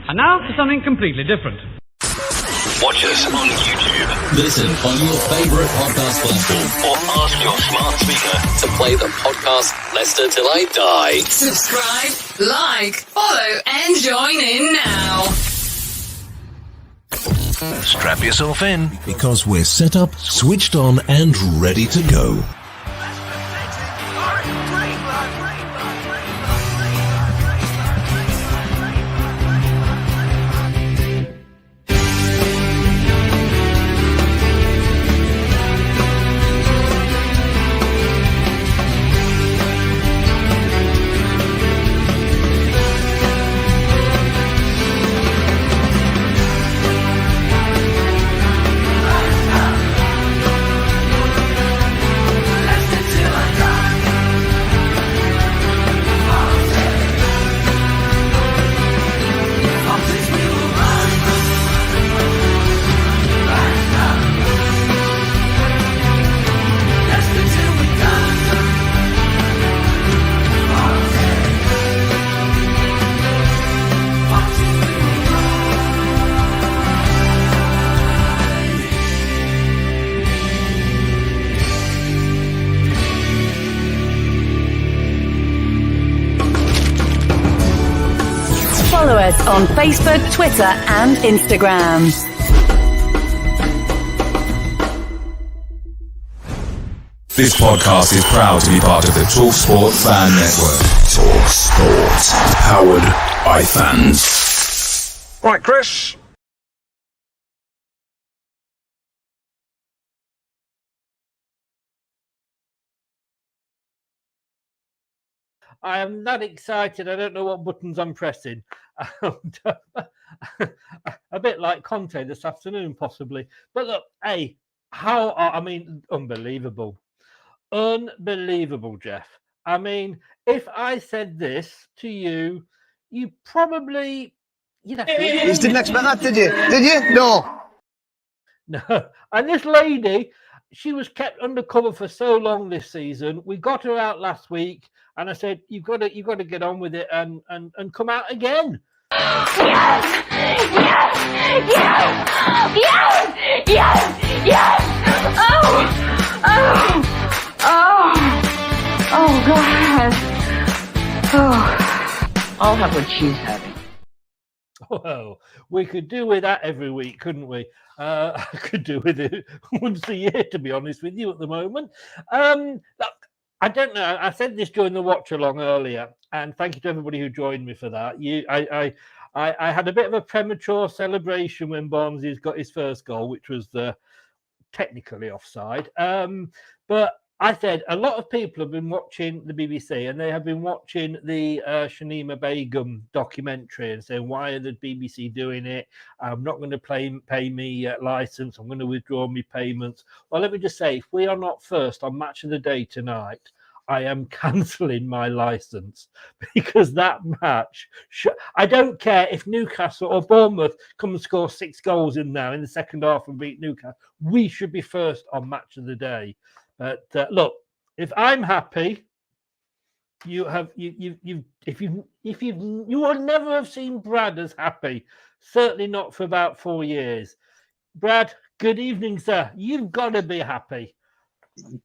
And now for something completely different. Watch us on YouTube. Listen on your favourite podcast platform. Or ask your smart speaker to play the podcast Leicester Till I Die. Subscribe, like, follow, and join in now. Strap yourself in. Because we're set up, switched on, and ready to go. Follow us on Facebook, Twitter and Instagram. This podcast is proud to be part of the TalkSport Fan Network. TalkSport. Powered by fans. Right, Chris. I am that excited. I don't know what buttons I'm pressing. A bit like Conte this afternoon, possibly. But look, hey, unbelievable. Unbelievable, Jeff. I mean, if I said this to you, you probably, You didn't expect that, did you? Did you? No. No. And this lady, she was kept undercover for so long this season. We got her out last week, and I said, "You've got to get on with it and come out again." Yes! Yes! Yes! Yes! Yes! Yes! Oh, God! Oh, I'll have what she's having. Well, we could do with that every week, couldn't we? I could do with it once a year, to be honest with you, at the moment. Look, I don't know. I said this during the watch along earlier, and thank you to everybody who joined me for that. I had a bit of a premature celebration when Barnsley's got his first goal, which was technically offside. But I said a lot of people have been watching the BBC and they have been watching the Shanima Begum documentary and saying, why are the BBC doing it? I'm not going to pay me license. I'm going to withdraw my payments. Well, let me just say, if we are not first on Match of the Day tonight, I am cancelling my license because that match, I don't care if Newcastle or Bournemouth come and score 6 goals in there in the second half and beat Newcastle. We should be first on Match of the Day. But look, if I'm happy, you will never have seen Brad as happy. Certainly not for about 4 years. Brad, good evening, sir. You've got to be happy.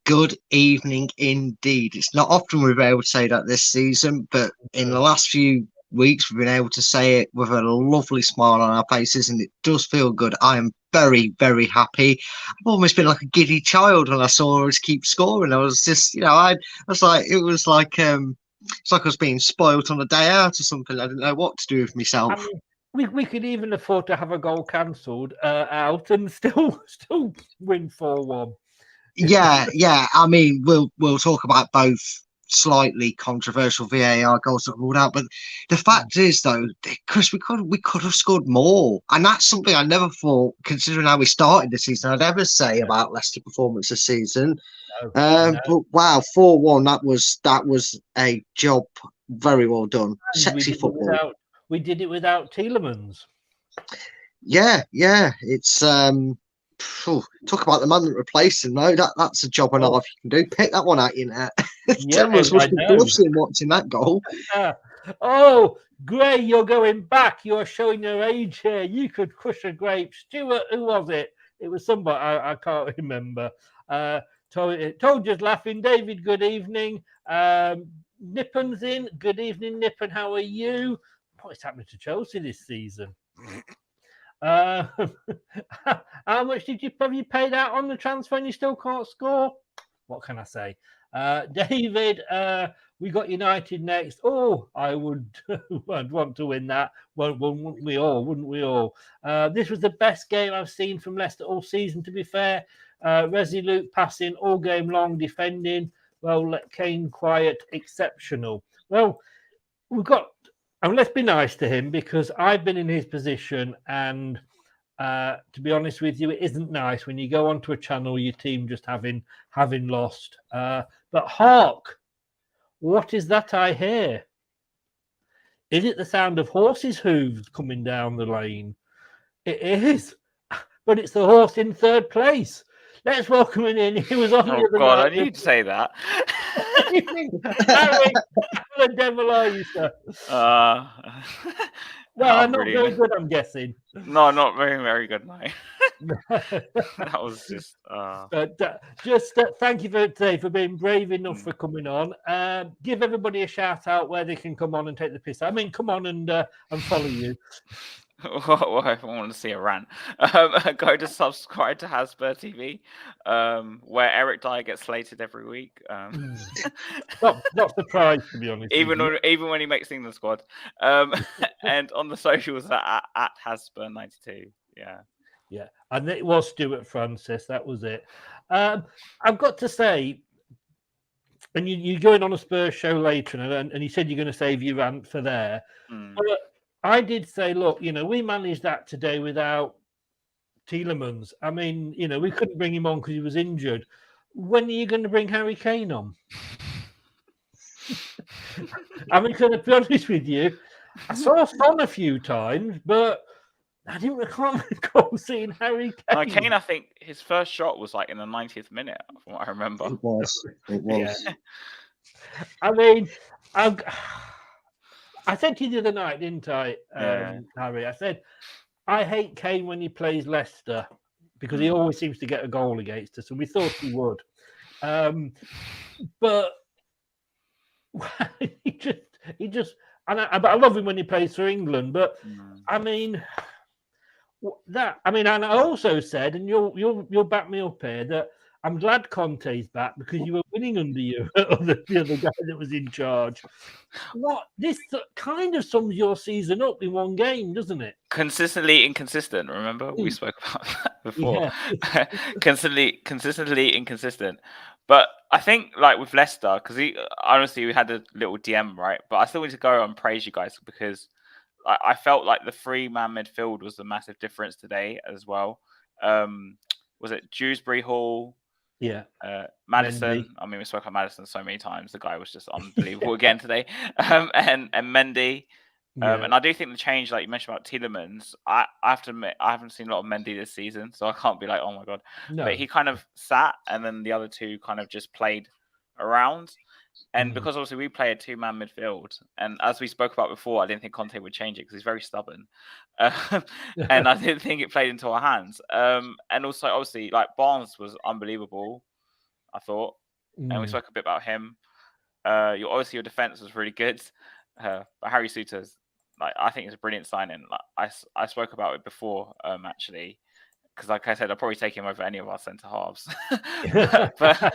Good evening indeed. It's not often we've been able to say that this season, but in the last few weeks we've been able to say it with a lovely smile on our faces, and it does feel good. I am very, very happy. I've almost been like a giddy child when I saw us keep scoring. I was just, it was like I was being spoilt on a day out or something. I didn't know what to do with myself. I mean, we could even afford to have a goal cancelled out and still win 4-1. Yeah. I mean, we'll talk about both slightly controversial VAR goals that ruled out, but the fact is, though, Chris, we could have scored more, and that's something I never thought, considering how we started the season, I'd ever say about Leicester performance this season. But wow, 4-1, that was a job very well done. Sexy football. We did it without Tielemans. Yeah, it's talk about the man that replaced him. No, that's a job and a half you can do. Pick that one out, you know. Tielemans must be blushing watching that goal. Oh, Gray, you're going back. You're showing your age here. You could crush a grape. Stuart, who was it? It was somebody. I can't remember. Told just laughing. David, good evening. Nippon's in. Good evening, Nippon. How are you? What's happening to Chelsea this season? How much have you paid out on the transfer and you still can't score? What can I say? David, we got United next. Oh, I would I'd want to win that. Wouldn't we all? Wouldn't we all? This was the best game I've seen from Leicester all season, to be fair. Resolute passing all game long, defending. Well, Kane quiet, exceptional. Well, and let's be nice to him, because I've been in his position, and to be honest with you, it isn't nice when you go onto a channel, your team just having lost. But hark, what is that I hear? Is it the sound of horses' hooves coming down the lane? It is, but it's the horse in third place. Let's welcome him in. He was on the other God, night. I knew you'd say that. Harry, how the devil are you, sir? Well, I'm not very good, I'm guessing. No, not very, very good, no. That was just... But thank you today for being brave enough for coming on. Give everybody a shout out where they can come on and take the piss. I mean, come on and follow you. Well, if I want to see a rant, go to subscribe to Hasper TV, where Eric Dyer gets slated every week. Not surprised, to be honest. Even when he makes the England squad. And on the socials at Hasper92. Yeah, and it was Stuart Francis. That was it. I've got to say, and you're going on a Spurs show later, and you said you're going to save your rant for there. But I did say, look, we managed that today without Tielemans. I mean, we couldn't bring him on because he was injured. When are you going to bring Harry Kane on? I mean, to be honest with you, I saw Son a few times, but I can't recall seeing Harry Kane. No, Kane, I think his first shot was like in the 90th minute, from what I remember. It was. Yeah. I mean, I said to you the other night, didn't I, Harry? I said, I hate Kane when he plays Leicester because he always seems to get a goal against us, and we thought he would. But he just, but I love him when he plays for England. But I mean, and I also said, and you'll back me up here, that I'm glad Conte's back because you were winning under you, the other guy that was in charge. This kind of sums your season up in one game, doesn't it? Consistently inconsistent. Remember we spoke about that before. Yeah. Consistently inconsistent. But I think, like with Leicester, because honestly we had a little DM, right? But I still need to go and praise you guys because I felt like the 3-man midfield was a massive difference today as well. Was it Dewsbury Hall? Yeah. Maddison. Mendy. I mean, we spoke about Maddison so many times. The guy was just unbelievable again today. And Mendy. And I do think the change, like you mentioned about Tielemans, I have to admit, I haven't seen a lot of Mendy this season, so I can't be like, oh my God. No. But he kind of sat, and then the other two kind of just played around. And because obviously we play a 2-man midfield, and as we spoke about before, I didn't think Conte would change it because he's very stubborn. And I didn't think it played into our hands. And also, obviously, like Barnes was unbelievable, I thought. And we spoke a bit about him. Your defense was really good. But Harry Souttar's, like, I think it's a brilliant signing. Like, I spoke about it before, actually. Because, like I said, I'll probably take him over any of our centre halves. but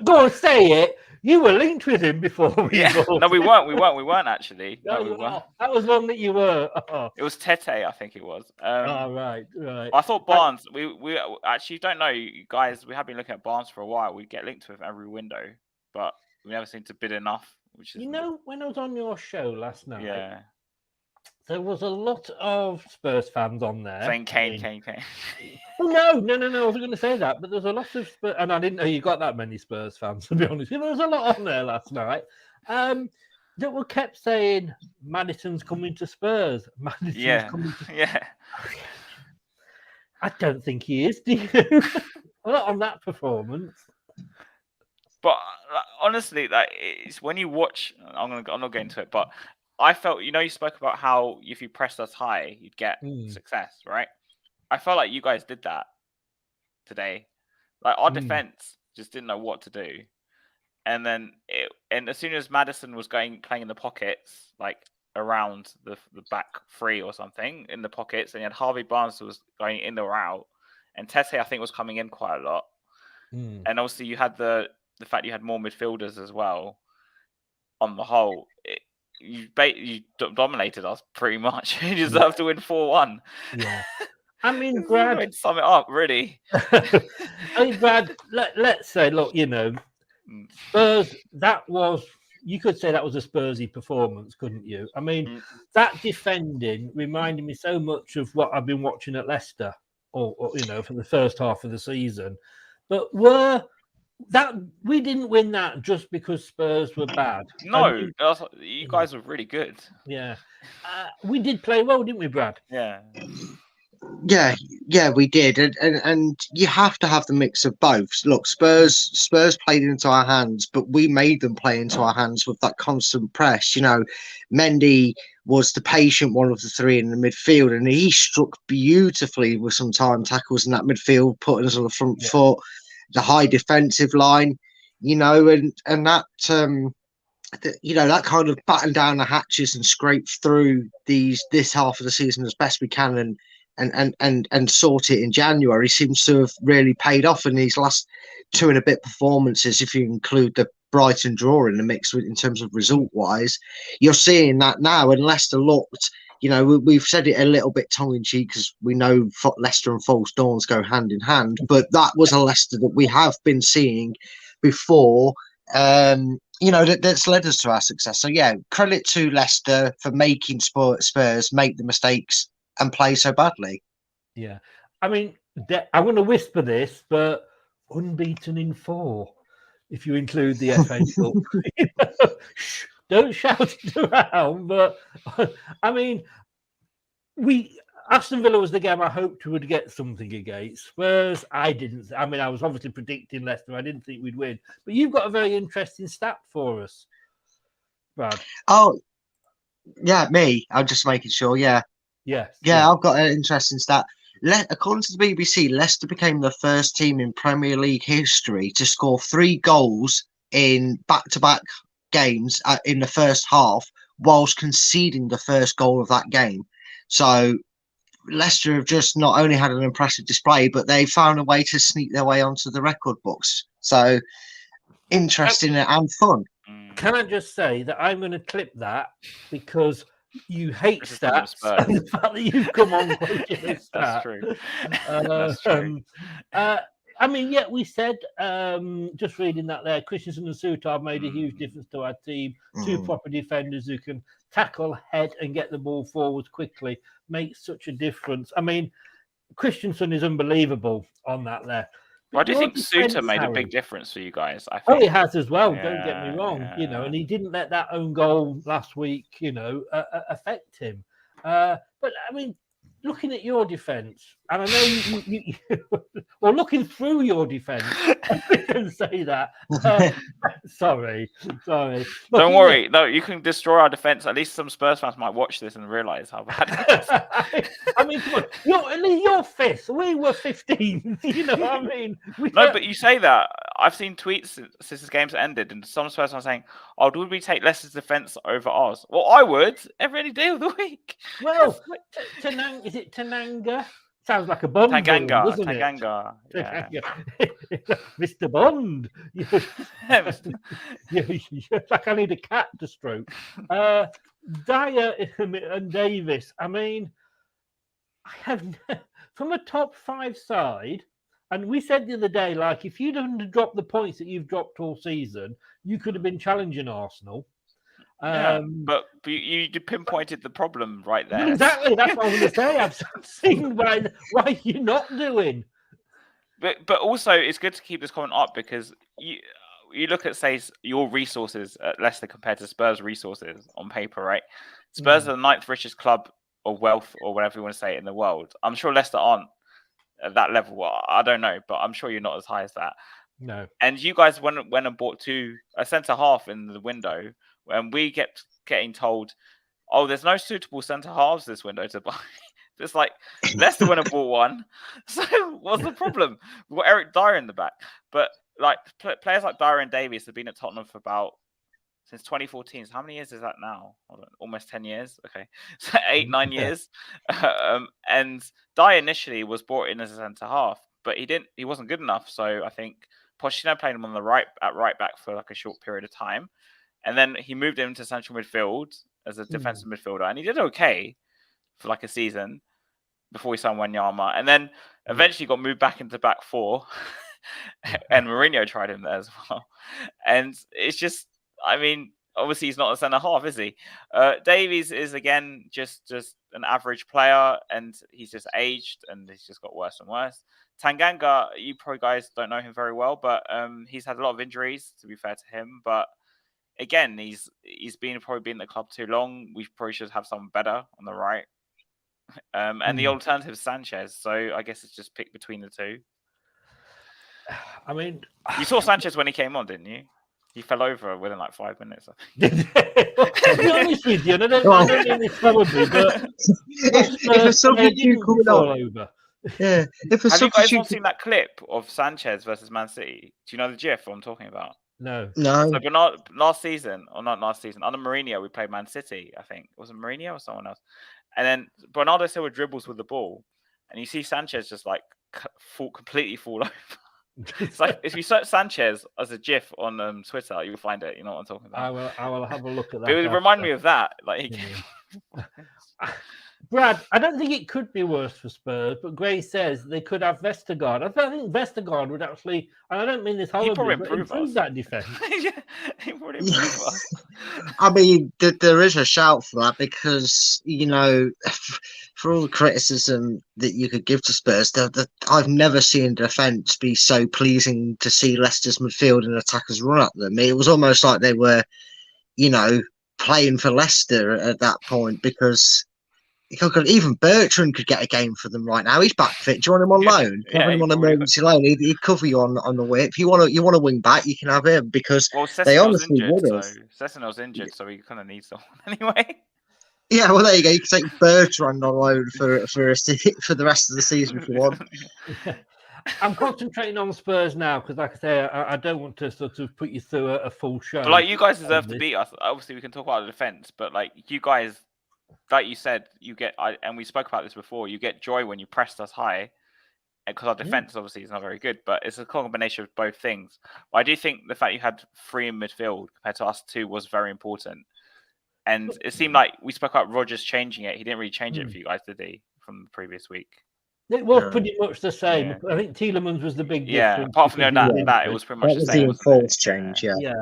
go on, say it. You were linked with him before we No, we weren't actually. No, we weren't. That was one that you were. Oh. It was Tete, I think it was. Right. I thought Barnes. We actually don't know, you guys. We have been looking at Barnes for a while. We get linked with every window, but we never seem to bid enough. Which is, when I was on your show last night. Yeah. There was a lot of Spurs fans on there. Saying Kane. Oh, no. I wasn't going to say that, but there was a lot of Spurs, and I didn't know you got that many Spurs fans, to be honest. There was a lot on there last night that were kept saying, Maddison's coming to Spurs. Yeah. I don't think he is, do you? Not on that performance. But honestly, like, it's when you watch, I'm not getting into it, but I felt, you spoke about how if you pressed us high, you'd get success, right? I felt like you guys did that today. Like our defense just didn't know what to do. And then as soon as Maddison was playing in the pockets, like around the back three or something in the pockets, and you had Harvey Barnes who was going in or out, and Tete I think was coming in quite a lot. And also you had the fact you had more midfielders as well. On the whole, you dominated us pretty much. You deserve to win 4-1. Yeah. I mean, Brad, sum it up, really. I mean, Brad, let's say, look, Spurs, you could say that was a Spursy performance, couldn't you? I mean, that defending reminded me so much of what I've been watching at Leicester, or for the first half of the season. But we didn't win that just because Spurs were bad. No, you guys were really good. Yeah. We did play well, didn't we, Brad? Yeah. Yeah, we did, and you have to have the mix of both. Look, Spurs played into our hands, but we made them play into our hands with that constant press. Mendy was the patient one of the three in the midfield, and he struck beautifully with some time tackles in that midfield, putting us on the front foot. The high defensive line, and that that kind of batten down the hatches and scrape through this half of the season as best we can, and sort it in January seems to have really paid off in these last 2 and a bit performances. If you include the Brighton draw in the mix in terms of result wise, you're seeing that now. And Leicester looked, we've said it a little bit tongue in cheek because we know Leicester and false dawns go hand in hand, but that was a Leicester that we have been seeing before. That's led us to our success. So yeah, credit to Leicester for making Spurs make the mistakes and play so badly. Yeah, I mean, I'm going to whisper this, but unbeaten in 4, if you include the FA Cup. Don't shout it around, but I mean, Aston Villa was the game I hoped we would get something against. Spurs, I didn't. I mean, I was obviously predicting Leicester. I didn't think we'd win. But you've got a very interesting stat for us, Brad. Oh, yeah, me. I'm just making sure. Yeah. Yes. Yeah, I've got an interesting stat. According to the BBC, Leicester became the first team in Premier League history to score 3 goals in back-to-back games in the first half, whilst conceding the first goal of that game. So Leicester have just not only had an impressive display, but they found a way to sneak their way onto the record books. So interesting and fun. Can I just say that I'm going to clip that because you hate stats, and the fact that you've come on quoting this stat. That's true. That's true. I mean, yeah, we said, just reading that there, Christensen and Souttar made a huge difference to our team. 2 proper defenders who can tackle, head, and get the ball forward quickly makes such a difference. I mean, Christensen is unbelievable on that there. Well, I do think Souttar made a big difference for you guys. I think. Oh, he has as well. Don't get me wrong. And he didn't let that own goal last week, affect him. But I mean, looking at your defence, and I know you well, looking through your defence, I can say that. Sorry. Don't worry. No, you can destroy our defence. At least some Spurs fans might watch this and realise how bad it is. I mean, come on. You're 5th. We were 15th. You know what I mean? But you say that. I've seen tweets since this game's ended, and some Spurs fans saying, "Oh, would we take Leicester's defence over ours?" Well, I would every day of the week. Well, is it Tananga? Sounds like a Bond villain, doesn't it? Tanganga. Mr. Bond. Like I need a cat to stroke. Dyer and Davis. I mean, I have from a top 5 side, and we said the other day, like if you'd have dropped the points that you've dropped all season, you could have been challenging Arsenal. But you pinpointed the problem right there. Exactly, that's what I was going to say. I've seen why you're not doing. But also, it's good to keep this comment up because you look at, say, your resources at Leicester compared to Spurs' resources on paper, right? Spurs are the 9th richest club of wealth, or whatever you want to say, in the world. I'm sure Leicester aren't at that level. I don't know, but I'm sure you're not as high as that. No. And you guys went and bought a centre half in the window. And we getting told oh, there's no suitable centre halves this window to buy. It's like Leicester went and bought one. So what's the problem? We've got Eric Dyer in the back, but like players like Dyer and Davies have been at Tottenham for since 2014. So how many years is that now? Almost 10 years. Okay, so 8-9 years. And Dyer initially was brought in as a centre half, but he wasn't good enough. So I think Pochettino played him on the right back for like a short period of time, and then he moved him to central midfield as a defensive midfielder, and he did okay for like a season before he signed Wanyama, and then eventually got moved back into back four, and Mourinho tried him there as well. And it's just, I mean, obviously he's not a centre half, is he? Davies is again just an average player, and he's just aged, and he's just got worse and worse. Tanganga, you probably guys don't know him very well, but he's had a lot of injuries, to be fair to him. But again, he's probably been at the club too long. We probably should have someone better on the right. And the alternative is Sanchez, so I guess it's just pick between the two. I mean, you saw Sanchez when he came on, didn't you? He fell over within like 5 minutes. To be honest with you, I don't mean this probably, but if a substitute coming on, yeah. If a have you guys substitute, not seen that clip of Sanchez versus Man City? Do you know the GIF I'm talking about? No. No. So Bernard, last season, or not last season, under Mourinho, we played Man City, I think. Was it Mourinho or someone else? And then Bernardo Silva dribbles with the ball, and you see Sanchez just like completely fall over. It's like if you search Sanchez as a GIF on Twitter, you'll find it. You know what I'm talking about. I will have a look at that. It would remind me of that. Like, Brad, I don't think it could be worse for Spurs, but Gray says they could have Vestergaard. I think Vestergaard would actually, and I don't mean this horribly, but improve that defence. Yeah, he would improve us. I mean, there is a shout for that because, you know, for all the criticism that you could give to Spurs, I've never seen defence be so pleasing to see Leicester's midfield and attackers run at them. It was almost like they were, you know, playing for Leicester at that point because even Bertrand could get a game for them right now. He's back fit. Do you want him on loan? Do you want him on emergency loan? He'd cover you on the whip. If you want a wing back, you can have him because they honestly would have. Sessinel's injured, so he kind of needs someone anyway. Yeah, well, there you go. You can take Bertrand on loan for the rest of the season if you want. I'm concentrating on Spurs now because, like I say, I don't want to sort of put you through a full show. But like, you guys deserve to beat us. Obviously, we can talk about the defense, but like, you guys, like you said, and we spoke about this before. You get joy when you pressed us high, because our defense obviously is not very good. But it's a combination of both things. But I do think the fact you had 3 in midfield compared to us 2 was very important. And it seemed like we spoke about Rodgers changing it. He didn't really change it for you guys, did he? From the previous week. It was pretty much the same. Yeah. I think Tielemans was the big difference. Yeah, apart from that, it was pretty much the same. Was the enforced change, yeah.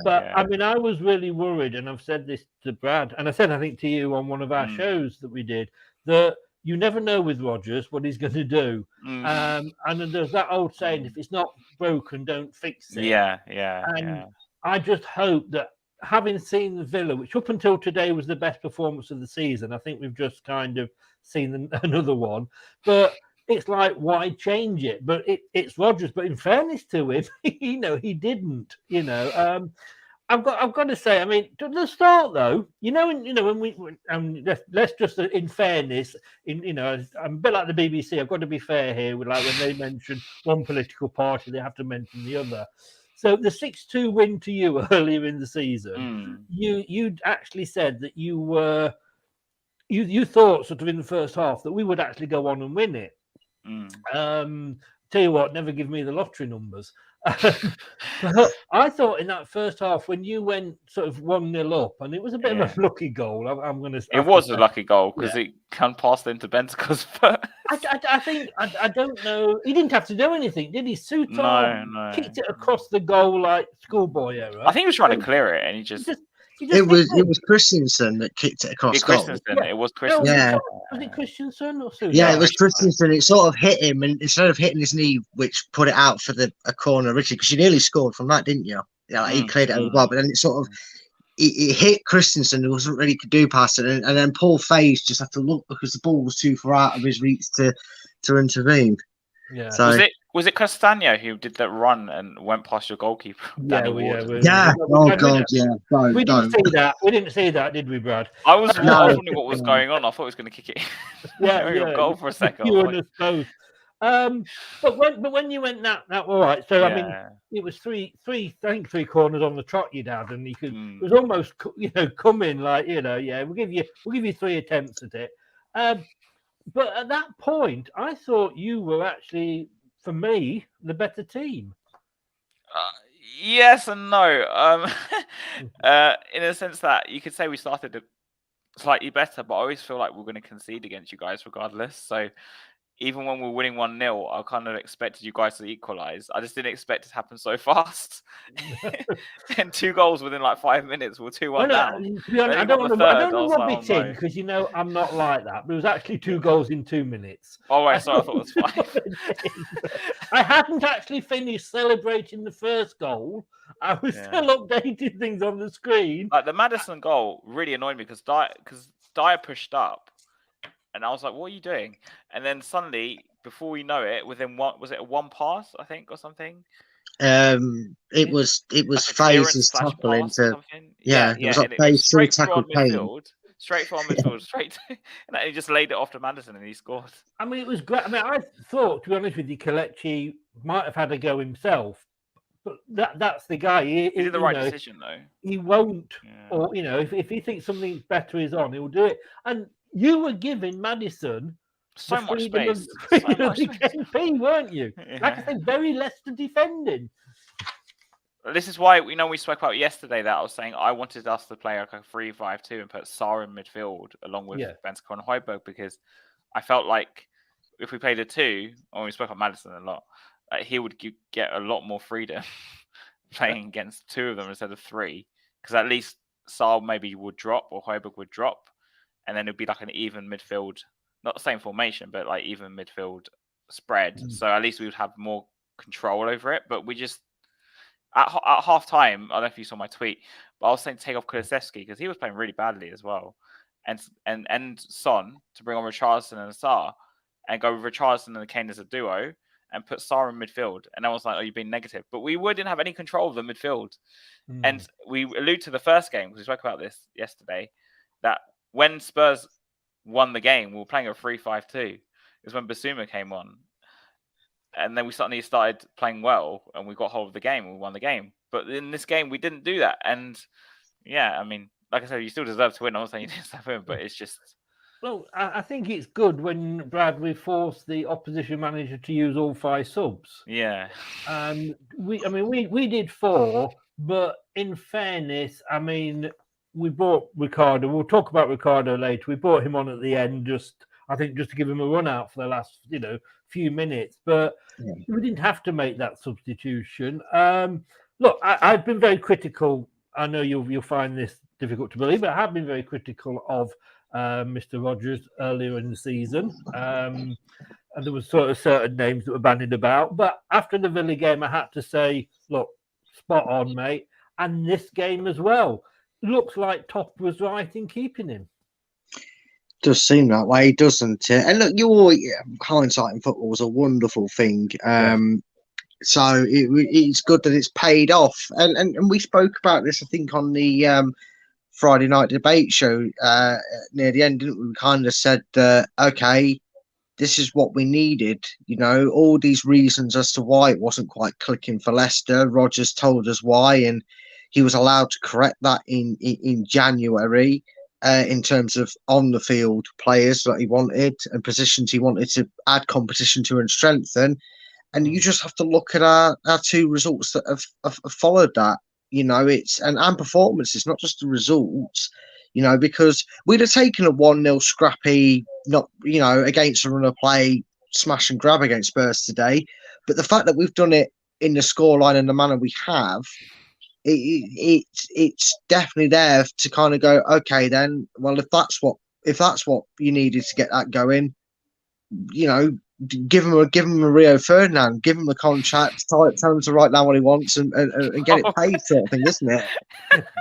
But I mean, I was really worried, and I've said this to Brad, and I said, I think to you on one of our shows that we did, that you never know with Rodgers what he's going to do. And there's that old saying, if it's not broken, don't fix it. And I just hope that, having seen the Villa, which up until today was the best performance of the season, I think we've just kind of seen another one. But it's like, why change it? But it's Rodgers. But in fairness to him, he didn't. I've got to say, I mean, to the start though, when let's just, in fairness, I'm a bit like the BBC. I've got to be fair here. With like when they mention one political party, they have to mention the other. So the 6-2 win to you earlier in the season, you actually said that you thought sort of in the first half that we would actually go on and win it. Tell you what, never give me the lottery numbers. But I thought in that first half when you went sort of 1-0 up, and it was a bit of a lucky goal. I'm going to. It was a lucky goal because it can pass into Bentancur's foot. I think I don't know. He didn't have to do anything, did he? Suter kicked it across the goal like schoolboy error. I think he was trying to clear it, and he just It was Christensen that kicked it across goal. It was Christensen. Yeah. Was it Christensen or Suter? Yeah, it was Christensen. It sort of hit him, and instead of hitting his knee, which put it out for a corner originally, because you nearly scored from that, didn't you? Yeah, he cleared it over well, but then it sort of it hit Christensen, who wasn't really could do past it, and then Paul Faye just had to look because the ball was too far out of his reach to intervene. Yeah. So, Was it Castagno who did that run and went past your goalkeeper? Danny Ward? Oh God, yeah. We didn't Don't. see that. We didn't see that, did we, Brad? I was No. wondering what was going on. I thought he was going to kick it. Yeah. Goal for a second. You and us both. But when you went that all right. So I mean, Yeah. it was three corners on the trot you'd had, and you could. It was almost come in like we'll give you 3 attempts at it. But at that point, I thought you were actually, for me, the better team. Yes and no. In a sense that you could say we started slightly better, but I always feel like we're going to concede against you guys regardless. So even when we're winning 1-0, I kind of expected you guys to equalise. I just didn't expect it to happen so fast. And 2 goals within like 5 minutes. We're 2-1 down. To be honest, I don't want to rub it in because I'm not like that. But it was actually 2 goals in 2 minutes. Oh, right, so I thought it was 5. I hadn't actually finished celebrating the first goal. I was still updating things on the screen. Like the Maddison goal really annoyed me because Dyer pushed up. And I was like, what are you doing? And then suddenly, before we know it, within was it a 1 pass, I think, or something? It was Faze's tackle into it was like Faze through tackle Kane. Straight from midfield, and he just laid it off to Maddison and he scored. I mean, it was great. I mean, I thought, to be honest with you, Kelechi might have had a go himself, but that's the guy. He did the right decision, though. He won't, or if he thinks something better is on, he'll do it. And you were giving Maddison so much space, KP, weren't you? Yeah. Like I said, very Leicester defending. This is why we spoke about yesterday that I was saying I wanted us to play like a 3-5-2 and put Sarr in midfield along with Bentancur and Højbjerg, because I felt like if we played a 2, or we spoke about Maddison a lot, he would get a lot more freedom playing against 2 of them instead of 3, because at least Sarr maybe would drop or Højbjerg would drop, and then it'd be like an even midfield, not the same formation, but like even midfield spread. So at least we would have more control over it. But we just at half time, I don't know if you saw my tweet, but I was saying to take off Kulusevski because he was playing really badly as well, and Son to bring on Richarlison and Sarr, and go with Richarlison and Kane as a duo, and put Sarr in midfield. And I was like, "Oh, you're being negative," but we didn't have any control of the midfield. And we allude to the first game because we spoke about this yesterday, that when Spurs won the game, we were playing a 3-5-2. Is when Basuma came on. And then we suddenly started playing well and we got hold of the game and we won the game. But in this game, we didn't do that. And I mean, like I said, you still deserve to win. I'm not saying you didn't deserve to win, but it's just... Well, I think it's good when, Brad, we force the opposition manager to use all 5 subs. Yeah. We did 4, but in fairness, I mean, we bought Ricardo. We'll talk about Ricardo later. We brought him on at the end, just to give him a run out for the last, few minutes. But we didn't have to make that substitution. Look, I've been very critical. I know you'll find this difficult to believe, but I have been very critical of Mr. Rodgers earlier in the season. And there was sort of certain names that were bandied about. But after the Villa game, I had to say, look, spot on, mate. And this game as well. Looks like Top was right in keeping him. Does seem that way, doesn't it? And look, hindsight in football is a wonderful thing. So it's good that it's paid off. And we spoke about this, I think, on the Friday night debate show near the end, didn't we? We kind of said, okay, this is what we needed. All these reasons as to why it wasn't quite clicking for Leicester. Rodgers told us why, and he was allowed to correct that in January in terms of on the field players that he wanted and positions he wanted to add competition to and strengthen. And you just have to look at our 2 results that have followed that. It's and performances, not just the results. Because we'd have taken a 1-0 scrappy, not against a run of play, smash and grab against Spurs today. But the fact that we've done it in the scoreline and the manner we have, it's definitely there to kind of go, okay, then, well, if that's what you needed to get that going, give him a Rio Ferdinand, give him a contract, tell him to write down what he wants and get it paid, sort of thing, isn't it?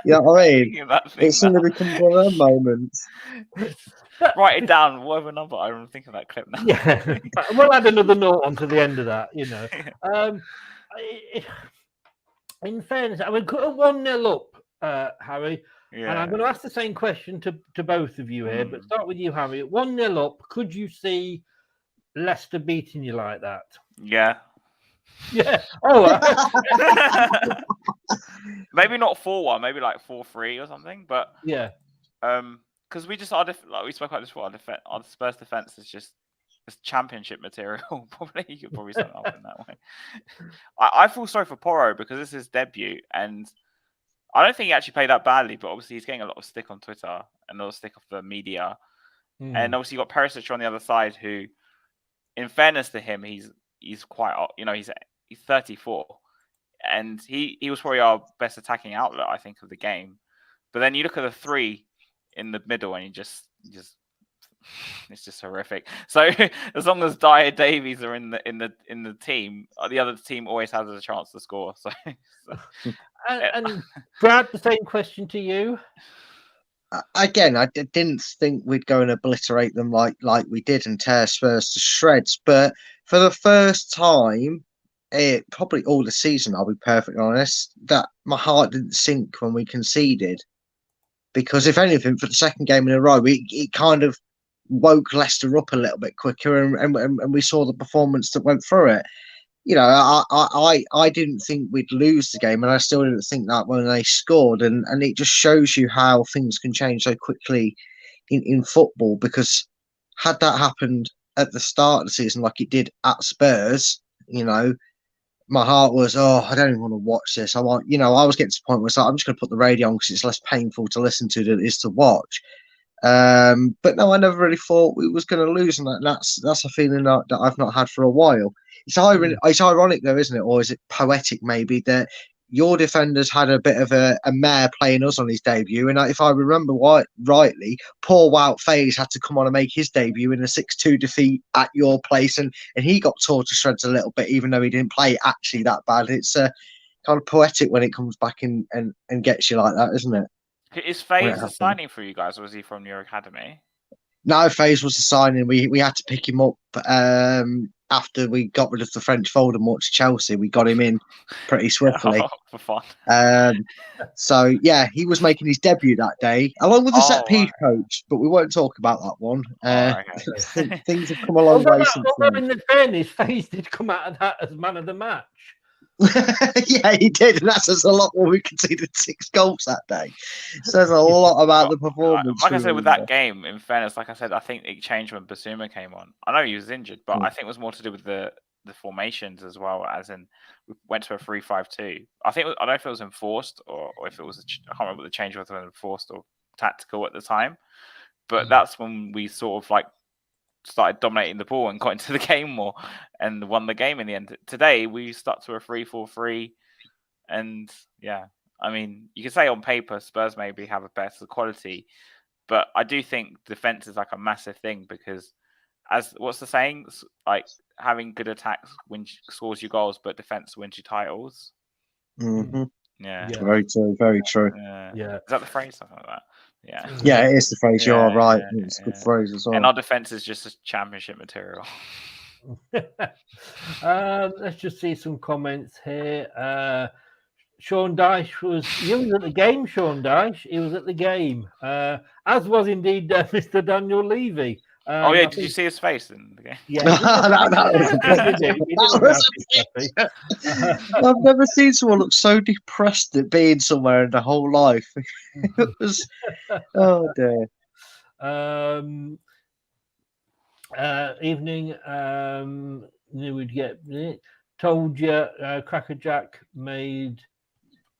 You know what I mean? It suddenly becomes one of them moments. Write it down. Whatever number. I'm thinking of that clip now. Yeah, we'll add another note onto the end of that. In fairness, I mean, 1-0 up, Harry. Yeah. And I'm going to ask the same question to both of you here, but start with you, Harry. 1-0 up, could you see Leicester beating you like that? Yeah. Yeah. Oh, maybe not 4-1, maybe like 4-3 or something. But yeah, because we spoke about this before. Our Spurs defense is just championship material. Probably you could probably sum it up in that way. I feel sorry for Porro because this is his debut, and I don't think he actually played that badly. But obviously he's getting a lot of stick on Twitter and a lot of stick off the media, and obviously you got Perisic on the other side, who, in fairness to him, he's quite, he's 34, and he was probably our best attacking outlet, I think, of the game. But then you look at the three in the middle, and you just it's just horrific. So as long as Dyer Davies are in the team, the other team always has a chance to score. So and Brad, the same question to you. Again, I didn't think we'd go and obliterate them like we did and tear Spurs to shreds. But for the first time, probably all the season, I'll be perfectly honest, that my heart didn't sink when we conceded. Because if anything, for the second game in a row, it kind of woke Leicester up a little bit quicker, and we saw the performance that went through it. I didn't think we'd lose the game, and I still didn't think that when they scored. And it just shows you how things can change so quickly in football. Because had that happened at the start of the season, like it did at Spurs, my heart was, I don't even want to watch this. I was getting to the point where it's like, I'm just going to put the radio on because it's less painful to listen to than it is to watch. But no, I never really thought we was going to lose, and that's a feeling that I've not had for a while. It's ironic though, isn't it? Or is it poetic maybe that your defenders had a bit of a mare playing us on his debut, and if I remember rightly, poor Wout Faes had to come on and make his debut in a 6-2 defeat at your place, and he got torn to shreds a little bit, even though he didn't play actually that bad. It's kind of poetic when it comes back and gets you like that, isn't it? Is Faes a signing for you guys, or was he from your academy? No, Faes was a signing. We had to pick him up after we got rid of the French Voldemort to Chelsea. We got him in pretty swiftly. For fun. So yeah, he was making his debut that day, along with the set piece coach. But we won't talk about that one. Things have come a long way since then. In the fairness, Faes did come out of that as man of the match. Yeah, he did, and that says a lot more. We conceded 6 goals that day. Says a lot about the performance. Like I said, with that game, in fairness, like I said, I think it changed when Basuma came on. I know he was injured, but I think it was more to do with the formations as well. As in, we went to a 3-5-2. I don't know if it was enforced or if it was. I can't remember what the change was, whether enforced or tactical at the time. But that's when we sort of like started dominating the ball and got into the game more and won the game in the end. Today we stuck to a 3-4-3, and yeah, I mean, you can say on paper Spurs maybe have a better quality, but I do think defense is like a massive thing, because as what's the saying, like having good attacks scores you goals, but defense wins you titles. Mm-hmm. Yeah, very true, very true. Yeah, is that the phrase? Something like that. Yeah, it is the phrase. You're right. It's a good phrase as well. And our defense is just a championship material. Let's just see some comments here. Sean Dyche he was at the game. Sean Dyche, he was at the game, as was indeed Mr. Daniel Levy. Did you see his face in the game? Yeah, I've never seen someone look so depressed at being somewhere in their whole life. It was, oh dear. Evening. Knew we'd get it. Told you, Crackerjack made.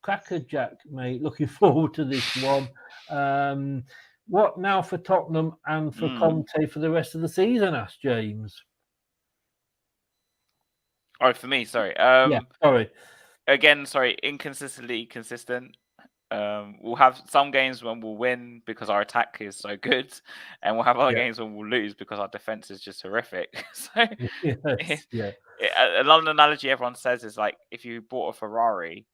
Looking forward to this one. What now for Tottenham and for Conte for the rest of the season? Asked James. Oh, for me, sorry. Yeah, sorry. Again, sorry, inconsistently consistent. we'll have some games when we'll win because our attack is so good, and we'll have other games when we'll lose because our defense is just horrific. So, another analogy everyone says is like if you bought a Ferrari,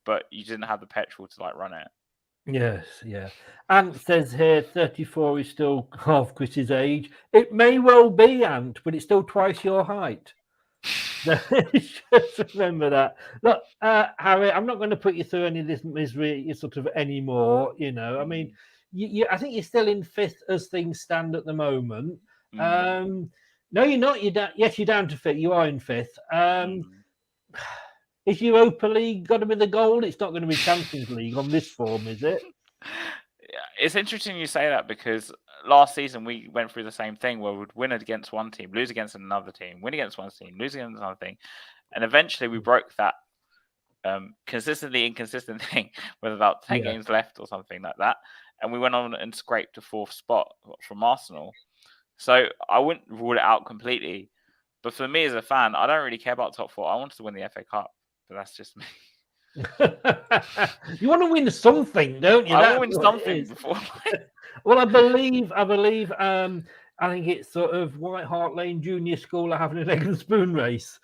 but you didn't have the petrol to like run it. Yes, yeah. Ant says here 34 is still half Chris's age. It may well be, Ant, but it's still twice your height. Just remember that. Look, Harry, I'm not going to put you through any of this misery sort of anymore. You know, I mean, I think you're still in 5th as things stand at the moment. No, you're not. Yes, you're down to 5th. You are in 5th. Is Europa League got to be the goal? It's not going to be Champions League on this form, is it? Yeah, it's interesting you say that because last season we went through the same thing where we'd win against one team, lose against another team, win against one team, lose against another thing, and eventually we broke that consistently inconsistent thing with about 10 games left or something like that, and we went on and scraped a 4th spot from Arsenal. So I wouldn't rule it out completely, but for me as a fan, I don't really care about top 4. I wanted to win the FA Cup. But that's just me. You want to win something, don't you? I want to win something before. Well, I believe. I think it's sort of White Hart Lane Junior School are having an egg and spoon race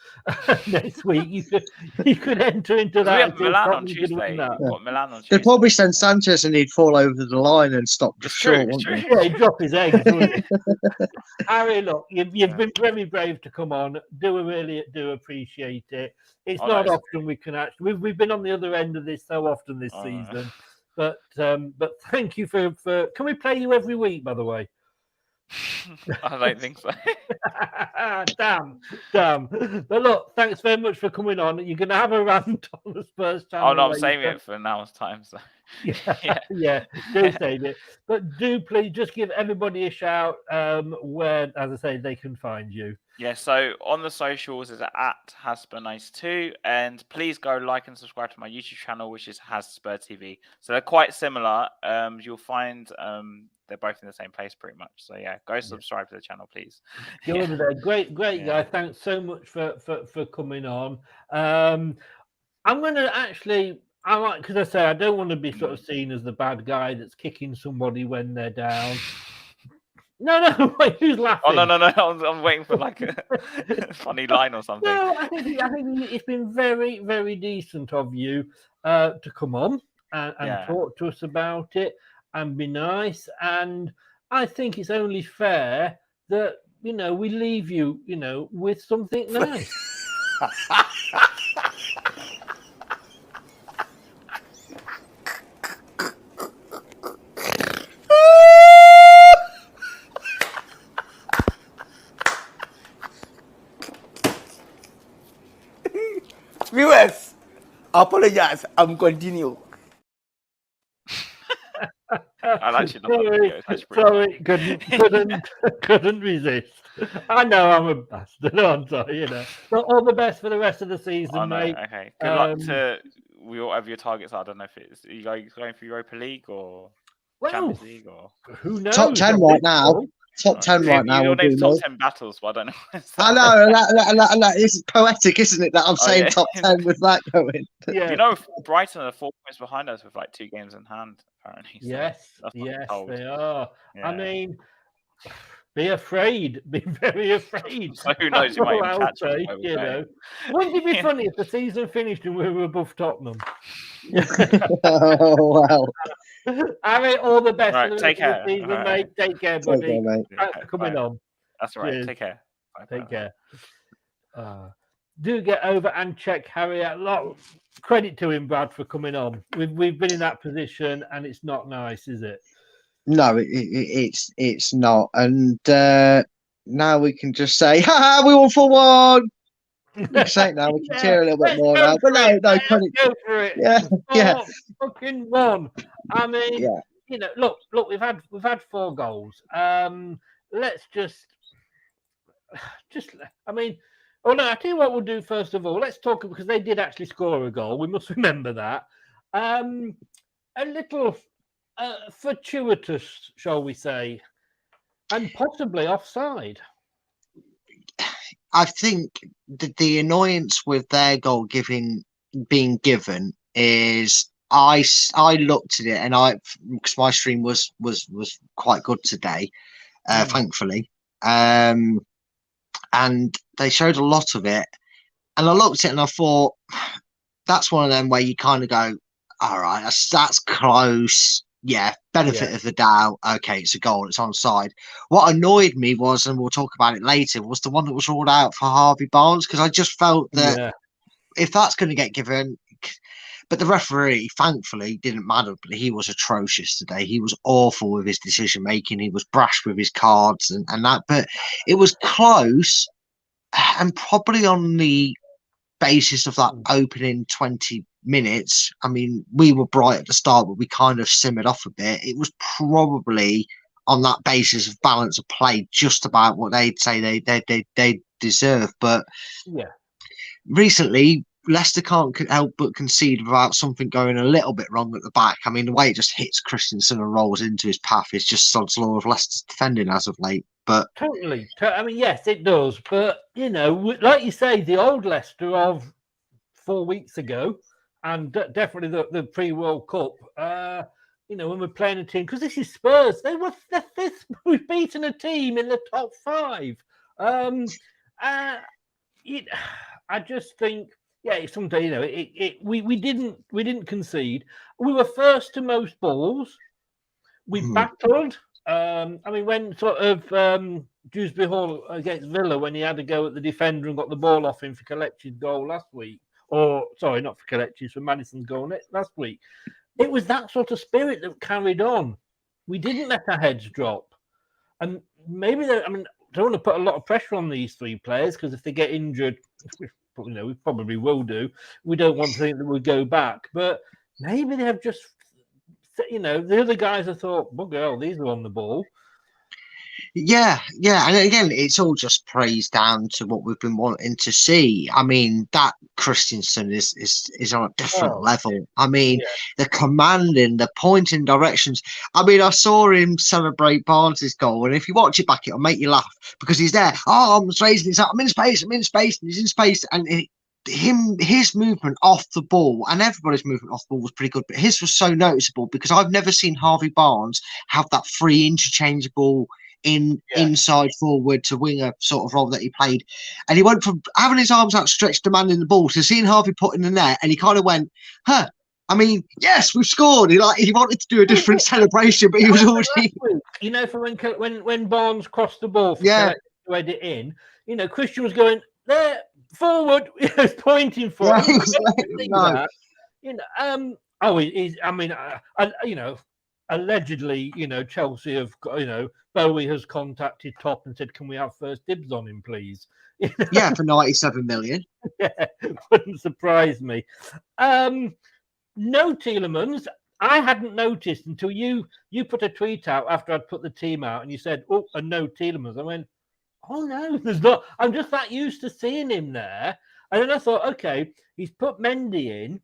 next week. You could enter into that. We have Milan on Tuesday. Milan on Tuesday. They'd probably send Sanchez and he'd fall over the line and stop just short, wouldn't they? Yeah, he'd drop his eggs, wouldn't he? Harry, look, you've been very brave to come on. Really do appreciate it. It's not often we can actually. We've been on the other end of this so often this season, but thank you for. Can we play you every week, by the way? I don't think so. Damn. But look, thanks very much for coming on. You're going to have a rant on the Spurs channel. Oh, no, I'm saving it for now's time. So. Yeah, do save it. But do please just give everybody a shout where, as I say, they can find you. Yeah, so on the socials is at HasSpurNice2, and please go like and subscribe to my YouTube channel, which is HasSpurTV. So they're quite similar. You'll find they're both in the same place pretty much. So yeah, go subscribe to the channel, please. Go over there. Great guy. Thanks so much for coming on. I'm going to actually, because I say I don't want to be sort of seen as the bad guy that's kicking somebody when they're down. No, wait, who's laughing? Oh, no. I'm waiting for like a funny line or something. No, I think it's been very, very decent of you to come on and talk to us about it and be nice. And I think it's only fair that, we leave you, with something nice. Viewers, apologize. I'm continue. I actually sorry, couldn't resist. I know I'm a bastard, aren't I? But all the best for the rest of the season, mate. Okay, good luck to whatever your targets are. I don't know if it's you guys going for Europa League or Champions League or who knows? Top 10 right now. Top 10 right now. Your name's top 10 battles, but I don't know. I know. It's poetic, isn't it? That I'm saying top 10 with that going. Yeah. Brighton are 4 points behind us with like 2 games in hand, apparently. So yes, they are. Yeah. I mean, be afraid. Be very afraid. So who knows? You might even catch them. Wouldn't it be funny if the season finished and we were above Tottenham? Oh, wow. Harry, all the best. Right, take care. Season, mate. Take care, buddy. Take care, mate. Thanks for coming on. That's all right. Cheers. Take care. Take care. Do get over and check Harry out. Credit to him, Brad, for coming on. We've been in that position, and it's not nice, is it? No, it's not. And now we can just say, "Ha! We won for one." We can say it now. We can cheer a little bit more now. But no, credit. Go for it. Yeah. Fucking one. I mean, look. We've had 4 goals. Let's just. I mean. Oh no! I tell you what we'll do first of all. Let's talk because they did actually score a goal. We must remember that. A little fortuitous, shall we say, and possibly offside. I think the annoyance with their goal being given is I looked at it, and because my stream was quite good today, thankfully, and they showed a lot of it, and I looked at it and I thought that's one of them where you kind of go, all right, that's close. Yeah, benefit of the doubt. Okay, it's a goal. It's onside. What annoyed me was, and we'll talk about it later, was the one that was ruled out for Harvey Barnes, because I just felt that if that's going to get given, but the referee, thankfully, didn't matter. But he was atrocious today. He was awful with his decision making. He was brash with his cards and that. But it was close, and probably on the basis of that opening 20 minutes, I mean, we were bright at the start, but we kind of simmered off a bit. It was probably on that basis of balance of play, just about what they'd say they deserve. But recently, Leicester can't help but concede without something going a little bit wrong at the back. I mean, the way it just hits Christensen and rolls into his path is just sod's law of Leicester's defending as of late. But totally. I mean, yes, it does. But, you know, like you say, the old Leicester of 4 weeks ago, and definitely the pre-World Cup, you know, when we're playing a team, because this is Spurs, they're fifth. We've beaten a team in the top 5. I just think, sometimes, you know, we didn't concede. We were first to most balls. We battled. I mean, when sort of Dewsbury Hall against Villa, when he had to go at the defender and got the ball off him for Kelechi's goal last week, or sorry, not for Kelechi's, for Madison's goal last week, it was that sort of spirit that carried on. We didn't let our heads drop, and maybe I mean, I don't want to put a lot of pressure on these 3 players, because if they get injured, you know, we probably will do. We don't want to think that we'll go back, but maybe they have just, you know, the other guys have thought, well, girl, these are on the ball. Yeah, and again, it's all just praise down to what we've been wanting to see. I mean, that Christensen is on a different level. I mean, the commanding, the pointing directions. I mean, I saw him celebrate Barnes' goal, and if you watch it back, it'll make you laugh, because he's there. Oh, I'm raising his up. I'm in space, and he's in space, and his movement off the ball, and everybody's movement off the ball was pretty good, but his was so noticeable, because I've never seen Harvey Barnes have that free interchangeable inside forward to winger sort of role that he played, and he went from having his arms outstretched demanding the ball to seeing Harvey put in the net, and he kind of went, I mean, yes, we've scored. He wanted to do a different celebration, but he was already, you know, for when Barnes crossed the ball to head it in, you know, Christian was going there forward, he was pointing for it. You know, he's, I mean, you know, allegedly, you know, Chelsea have, you know, Bowie has contacted Top and said, can we have first dibs on him, please? Yeah, for 97 million. Yeah, wouldn't surprise me. No Tielemans. I hadn't noticed until you put a tweet out after I'd put the team out, and you said, oh, and no Tielemans. I went, oh, no, there's not. I'm just that used to seeing him there. And then I thought, okay, he's put Mendy in,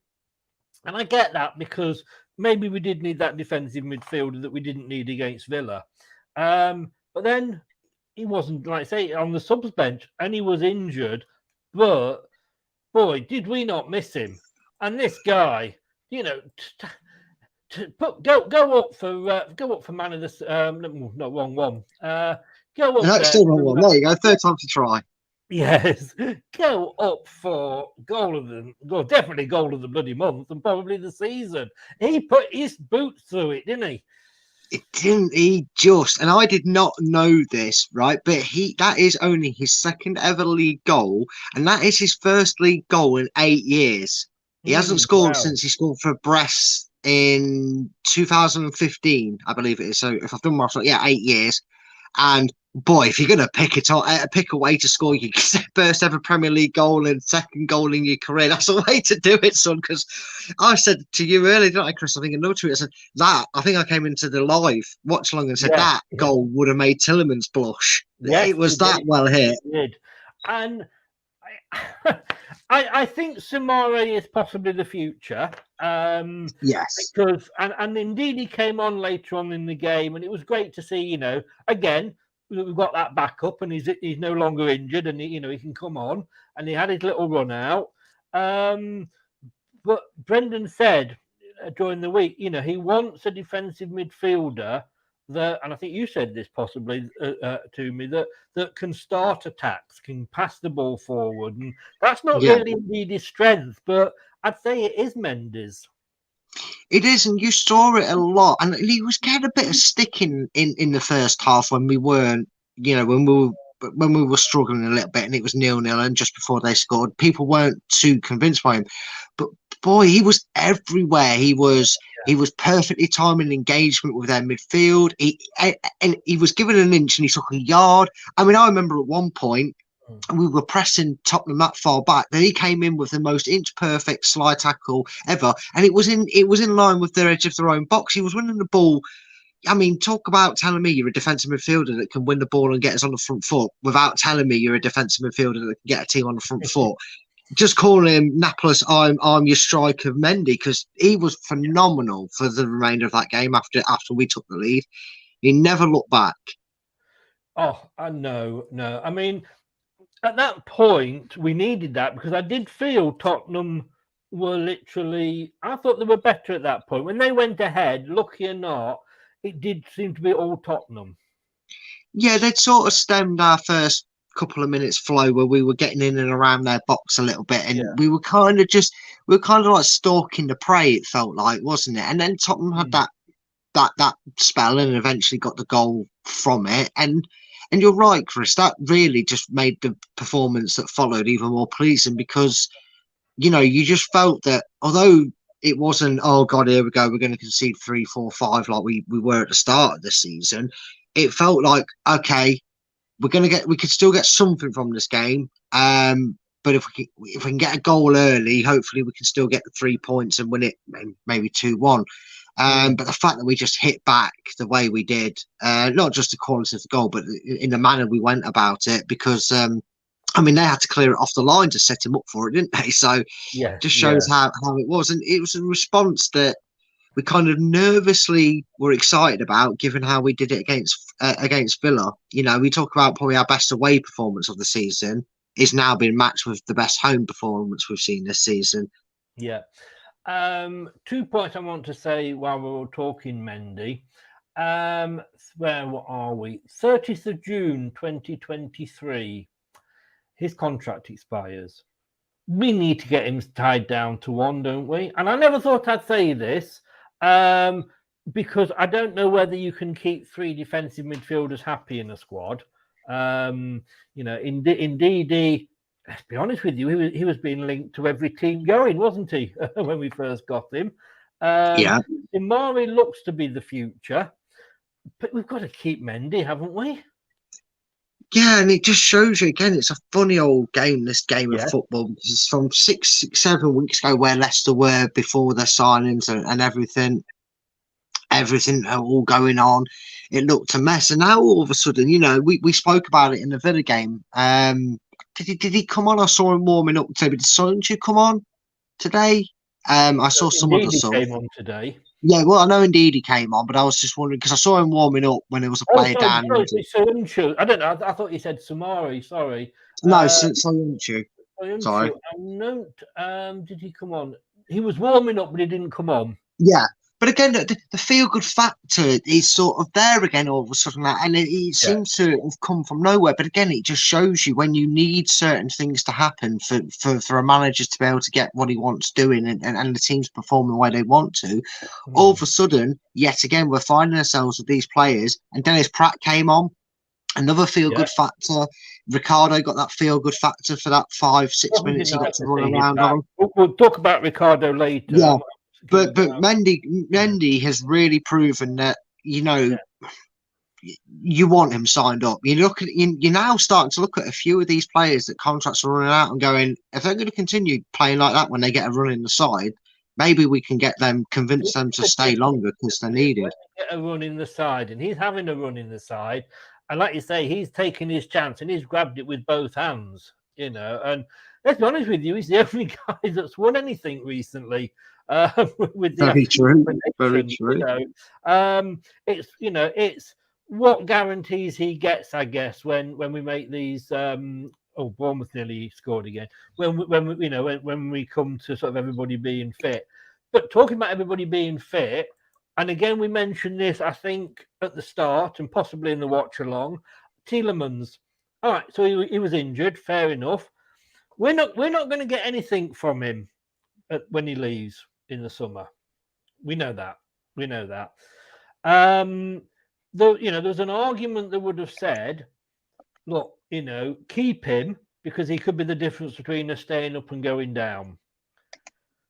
and I get that, because maybe we did need that defensive midfielder that we didn't need against Villa. But then he wasn't, like I say, on the subs bench, and he was injured. But boy, did we not miss him! And this guy, you know, go up for man of the not wrong one. Go up. No, still wrong one. There you go. Third time to try. Yes, go up for definitely goal of the bloody month, and probably the season. He put his boots through it, didn't he? It didn't. He just, and I did not know this, right? But that is only his second ever league goal, and that is his first league goal in 8 years. He hasn't scored since he scored for Brest in 2015, I believe it is. So if I've done my right, 8 years. And boy, if you're going to pick a way to score your first ever Premier League goal and second goal in your career, that's a way to do it, son. Because I said to you earlier, didn't I, Chris? I think another tweet, I said that. I think I came into the live watch along and said that goal would have made Tielemans blush. Yes, it was that well hit. It did. And I think Samari is possibly the future. Yes. Because and indeed he came on later on in the game, and it was great to see, you know, again, we've got that backup, and he's no longer injured, and he can come on, and he had his little run out. But Brendan said during the week. You know, he wants a defensive midfielder that, and I think you said this possibly to me, that can start attacks, can pass the ball forward, and that's not really Ndid's strength, but I'd say it is Mendy's. It is, and you saw it a lot. And he was getting a bit of stick in the first half when we weren't, when we were struggling a little bit, and it was 0-0, and just before they scored, people weren't too convinced by him. But boy, he was everywhere. He was perfectly timing engagement with their midfield. He was given an inch and he took a yard. I mean, I remember at one point, we were pressing Tottenham that far back. Then he came in with the most inch perfect slide tackle ever, and it was in line with their edge of their own box. He was winning the ball. I mean, talk about telling me you're a defensive midfielder that can win the ball and get us on the front foot without telling me you're a defensive midfielder that can get a team on the front foot. Just calling him Naples, I'm your striker Mendy, because he was phenomenal for the remainder of that game after we took the lead. He never looked back. Oh, I know. No, I mean, at that point, we needed that because I did feel Tottenham were literally, I thought they were better at that point. When they went ahead, lucky or not, it did seem to be all Tottenham. Yeah, they'd sort of stemmed our first couple of minutes flow where we were getting in and around their box a little bit, and we were kind of like stalking the prey, it felt like, wasn't it? And then Tottenham had that spell and eventually got the goal from it. And you're right, Chris, that really just made the performance that followed even more pleasing, because, you just felt that although it wasn't, oh God, here we go, we're going to concede 3, 4, 5 like we were at the start of the season, it felt like, okay, we could still get something from this game. But if we can get a goal early, hopefully we can still get the 3 points and win it maybe 2-1. But the fact that we just hit back the way we did, not just the quality of the goal, but in the manner we went about it, because they had to clear it off the line to set him up for it, didn't they? So just shows how it was. And it was a response that we kind of nervously were excited about, given how we did it against Villa. We talk about probably our best away performance of the season is now being matched with the best home performance we've seen this season. Yeah. 2 points I want to say while we were talking Mendy. Where are we? 30th of June 2023. His contract expires. We need to get him tied down to 1, don't we? And I never thought I'd say this, because I don't know whether you can keep 3 defensive midfielders happy in a squad. Indeed, let's be honest with you, he was being linked to every team going, wasn't he, when we first got him? Imari looks to be the future, but we've got to keep Mendy, haven't we? Yeah, and it just shows you again, it's a funny old game, this game of football. It's from 7 weeks ago where Leicester were before their signings and everything all going on. It looked a mess. And now all of a sudden, we spoke about it in the Villa game. Did he come on? I saw him warming up today. But did Solanke come on today? I saw some other stuff. He came on today. Yeah, well, I know indeed he came on, but I was just wondering because I saw him warming up when there was a player down. Solanke. I don't know. I thought you said Samari. Sorry. No, Solanke. Sorry. Did he come on? He was warming up, but he didn't come on. Yeah. But again, the feel-good factor is sort of there again all of a sudden, and it seems to have come from nowhere. But again, it just shows you when you need certain things to happen for a manager to be able to get what he wants doing and the teams performing the way they want to. All of a sudden, yet again, we're finding ourselves with these players. And Dennis Pratt came on, another feel-good factor. Ricardo got that feel-good factor for that 5-6 minutes he got to run around on. We'll talk about Ricardo later. Yeah. But Mendy has really proven that you want him signed up. You're now starting to look at a few of these players that contracts are running out and going, if they're going to continue playing like that when they get a run in the side, maybe we can convince them to stay longer because they're needed. Get a run in the side, and he's having a run in the side, and like you say, he's taken his chance and he's grabbed it with both hands. And let's be honest with you, he's the only guy that's won anything recently. With the very true. It's what guarantees he gets, I guess, when we make these. Bournemouth nearly scored again. When we come to sort of everybody being fit, But talking about everybody being fit, and again, we mentioned this, I think, at the start and possibly in the watch along. Tielemans. All right, so he was injured. Fair enough. We're not going to get anything from him when he leaves in the summer. We know that. There's an argument that would have said, look, keep him because he could be the difference between us staying up and going down.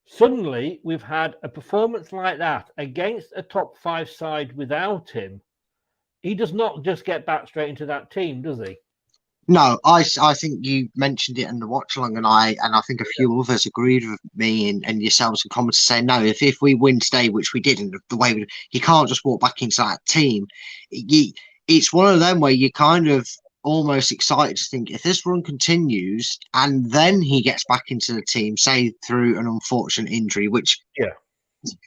Suddenly, we've had a performance like that against a top 5 side without him. He does not just get back straight into that team, does he? No, I think you mentioned it in the watch along, and I think a few others agreed with me and yourselves in comments to say no. If we win today, which we didn't, the way he can't just walk back into that team. It's one of them where you're kind of almost excited to think if this run continues and then he gets back into the team, say through an unfortunate injury, which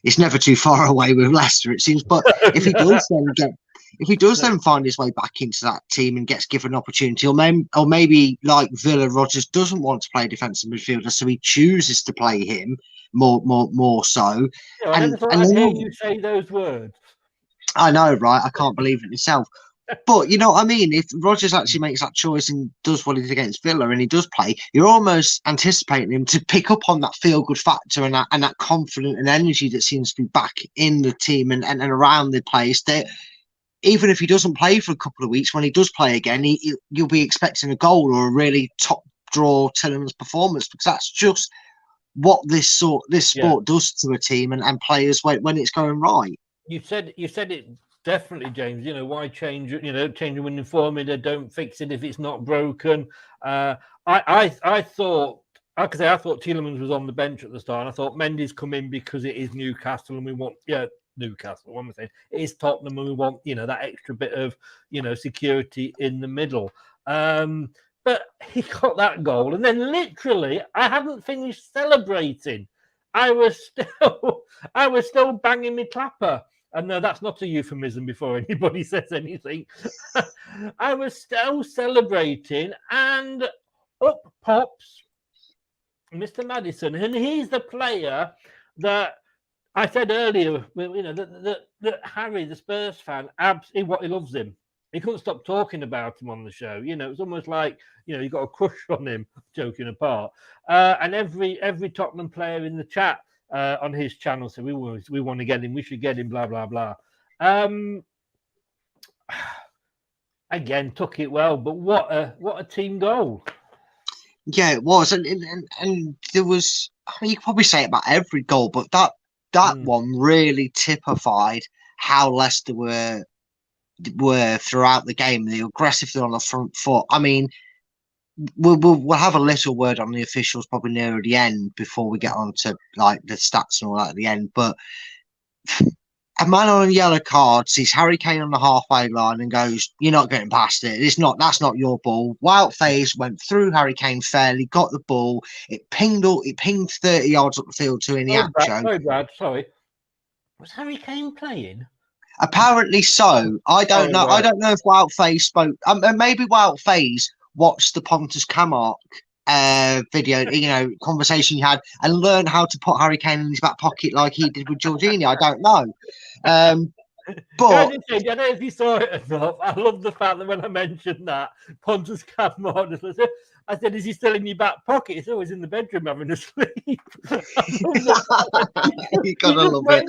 it's never too far away with Leicester, it seems. But if he does then find his way back into that team and gets given an opportunity, or maybe like Villa, Rodgers doesn't want to play defensive midfielder, so he chooses to play him more so. Yeah, I never thought I'd hear you say those words. I know, right? I can't believe it myself. But you know what I mean? If Rodgers actually makes that choice and does what he did against Villa and he does play, you're almost anticipating him to pick up on that feel-good factor and that confidence and energy that seems to be back in the team and around the place. That even if he doesn't play for a couple of weeks, when he does play again, you'll be expecting a goal or a really top-draw Tielemans performance, because that's just what this sport does to a team and players when it's going right. You said it. Definitely, James. Why change it? Change the winning formula. Don't fix it if it's not broken. I thought Tielemans was on the bench at the start. And I thought Mendy's come in because it is Newcastle and we want Newcastle. What am I saying? It is Tottenham and we want that extra bit of security in the middle. But he got that goal, and then literally I hadn't finished celebrating. I was still banging my clapper. And no, that's not a euphemism before anybody says anything. I was still celebrating, and up pops Mr. Maddison. And he's the player that I said earlier, that Harry, the Spurs fan, he loves him. He couldn't stop talking about him on the show. It's almost like, you got a crush on him, joking apart. And every Tottenham player in the chat on his channel said, we want to get him, we should get him, blah, blah, blah. Again, took it well, but what a team goal. Yeah, it was. And there was, you could probably say it about every goal, but that one really typified how Leicester were throughout the game. They were aggressively on the front foot. I mean, we'll have a little word on the officials probably near the end before we get on to like the stats and all that at the end. But a man on a yellow card sees Harry Kane on the halfway line and goes, "You're not getting past it. That's not your ball." Wild Face went through Harry Kane fairly, got the ball. It pinged 30 yards up the field to Iniacho. Sorry, Brad. Sorry. Was Harry Kane playing? Apparently so. I don't know. Right. I don't know if Wild Face spoke. Maybe Wild Face watched the Pontus Kamark video, conversation he had, and learned how to put Harry Kane in his back pocket like he did with Jorginho. I don't know. But I don't know if you saw it or not. I love the fact that when I mentioned that Pontus Kamark, I said, "Is he still in your back pocket?" He's always in the bedroom having a sleep. You gotta love it.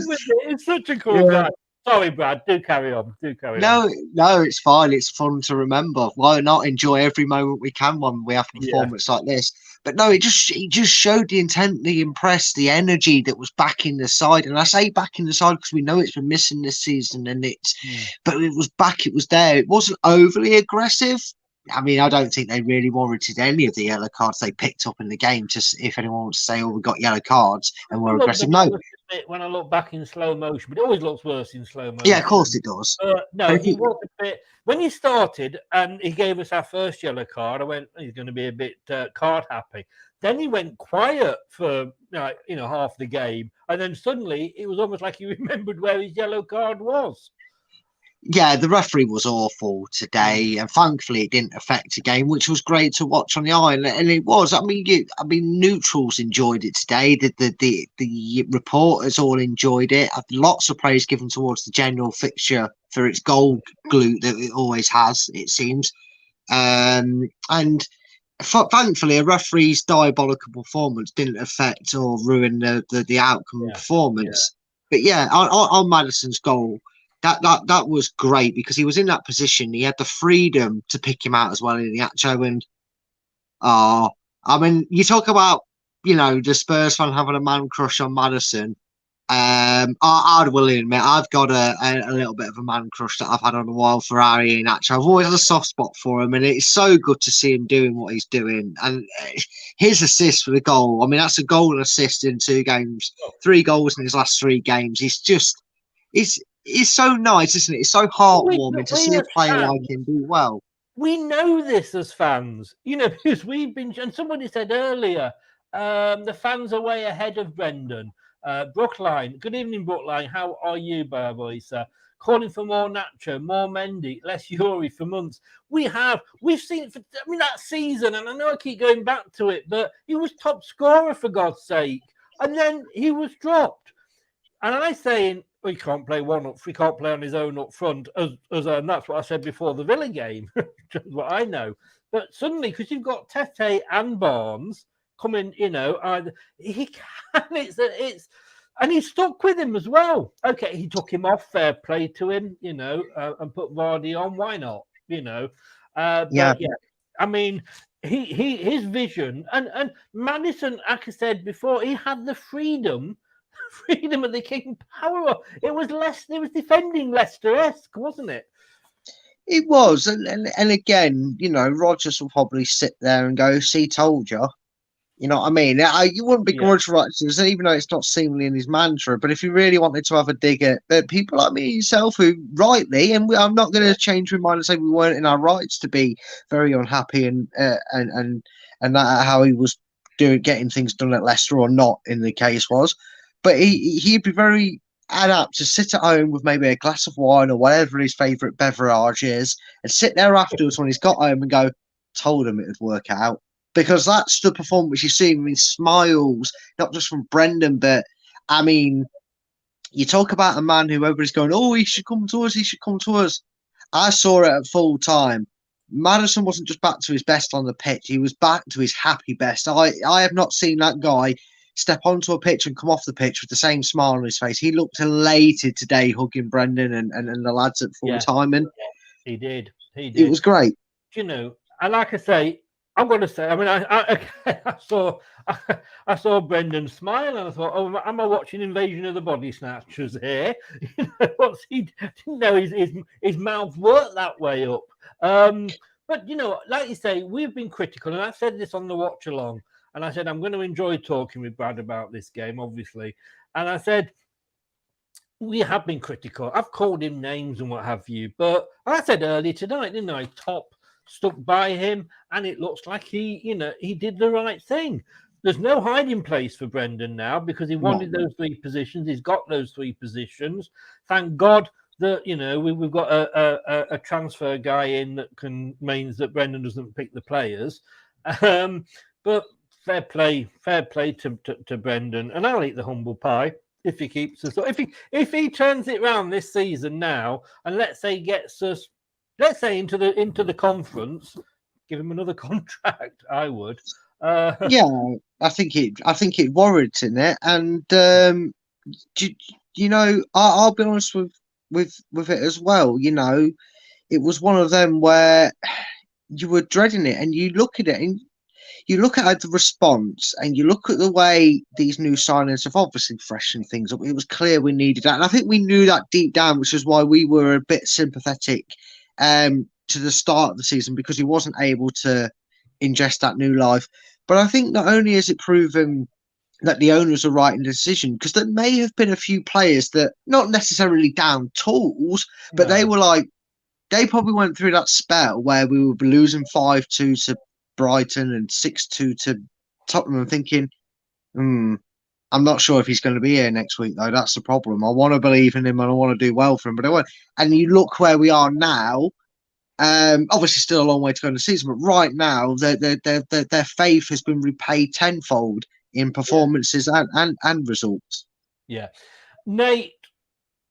It's such a cool guy. Sorry, Brad. Do carry on. No, it's fine. It's fun to remember. Why not enjoy every moment we can when we have a performance like this? But no, it just showed the intent, the impress, the energy that was back in the side. And I say back in the side because we know it's been missing this season, but it was back. It was there. It wasn't overly aggressive. I mean, I don't think they really warranted any of the yellow cards they picked up in the game. Just if anyone wants to say, "Oh, we got yellow cards and we're aggressive," no. When I look back in slow motion, but it always looks worse in slow motion. Yeah, of course it does. No, he was a bit. When he started and he gave us our first yellow card, I went, "He's going to be a bit card happy." Then he went quiet for half the game, and then suddenly it was almost like he remembered where his yellow card was. Yeah, the referee was awful today, and thankfully it didn't affect the game, which was great to watch on the eye. And it was. I mean, neutrals enjoyed it today. The reporters all enjoyed it. Lots of praise given towards the general fixture for its goal glue that it always has. It seems, and thankfully, a referee's diabolical performance didn't affect or ruin the outcome of performance. But yeah, on Maddison's goal. That was great because he was in that position. He had the freedom to pick him out as well in the Acho. And I mean, you talk about the Spurs fan having a man crush on Maddison. I'd willingly admit I've got a little bit of a man crush that I've had on a while for Ari and Acho. I've always had a soft spot for him, and it's so good to see him doing what he's doing. And his assist for the goal. I mean, that's a goal and assist in 2 games, 3 goals in his last 3 games. It's so nice, isn't it? It's so heartwarming to see a player like him do well. We know this as fans, because we've been, and somebody said earlier, the fans are way ahead of Brendan. Brookline, good evening, Brookline. How are you, Barboisa? Calling for more Nacho, more Mendy, less Yuri for months. We've seen it that season, and I know I keep going back to it, but he was top scorer for God's sake, and then he was dropped. And I'm saying, he can't play he can't play on his own up front, and that's what I said before the Villa game, which is what I know. But suddenly, because you've got Tete and Barnes coming, he can. And he stuck with him as well. Okay, he took him off. Fair play to him, and put Vardy on. Why not? But yeah. I mean, his vision and Maddison, like I said before, he had the freedom of the King Power. It was defending Leicester-esque, wasn't it? It was, and again, Rodgers will probably sit there and go, "See, told you." You know what I mean? You wouldn't begrudge Rodgers, even though it's not seemingly in his mantra. But if you really wanted to have a dig at people like me yourself, who rightly, and I'm not going to change my mind and say we weren't in our rights to be very unhappy and that how he was getting things done at Leicester or not in the case was. But he'd be very apt to sit at home with maybe a glass of wine or whatever his favourite beverage is and sit there afterwards when he's got home and go, told him it would work out. Because that's the performance you see. I mean, smiles, not just from Brendan, but, I mean, you talk about a man who everybody's going, oh, he should come to us, he should come to us. I saw it at full time. Maddison wasn't just back to his best on the pitch, he was back to his happy best. I have not seen that guy step onto a pitch and come off the pitch with the same smile on his face. He looked elated today, hugging Brendan and the lads at full time. And he did. It was great. And like I say, I'm going to say, I mean, I saw Brendan smile, and I thought, oh, am I watching Invasion of the Body Snatchers here? Didn't know his mouth worked that way up. But like you say, we've been critical, and I said this on the watch along. And I said, I'm going to enjoy talking with Brad about this game, obviously. And I said, we have been critical. I've called him names and what have you. But I said earlier tonight, didn't I? Top stuck by him. And it looks like he did the right thing. There's no hiding place for Brendan now because he wanted those 3 positions. He's got those 3 positions. Thank God that, we've got a transfer guy in that means that Brendan doesn't pick the players. But fair play to Brendan, and I'll eat the humble pie if he keeps us. If he turns it round this season now, and let's say gets us, into the conference, give him another contract. I would. Yeah, I think it warrants in it, and I'll be honest with it as well. It was one of them where you were dreading it, and you look at it and. You look at the response and you look at the way these new signings have obviously freshened things up. It was clear we needed that. And I think we knew that deep down, which is why we were a bit sympathetic to the start of the season because he wasn't able to ingest that new life. But I think not only has it proven that the owners are right in the decision, because there may have been a few players that, not necessarily down tools, but they probably went through that spell where we were losing 5-2 to Brighton and 6-2 to Tottenham and thinking, I'm I'm not sure if he's going to be here next week, though. That's the problem. I want to believe in him and I want to do well for him, but I won't. And you look where we are now. Obviously, still a long way to go in the season, but right now, their faith has been repaid tenfold in performances and results. Yeah, Nate.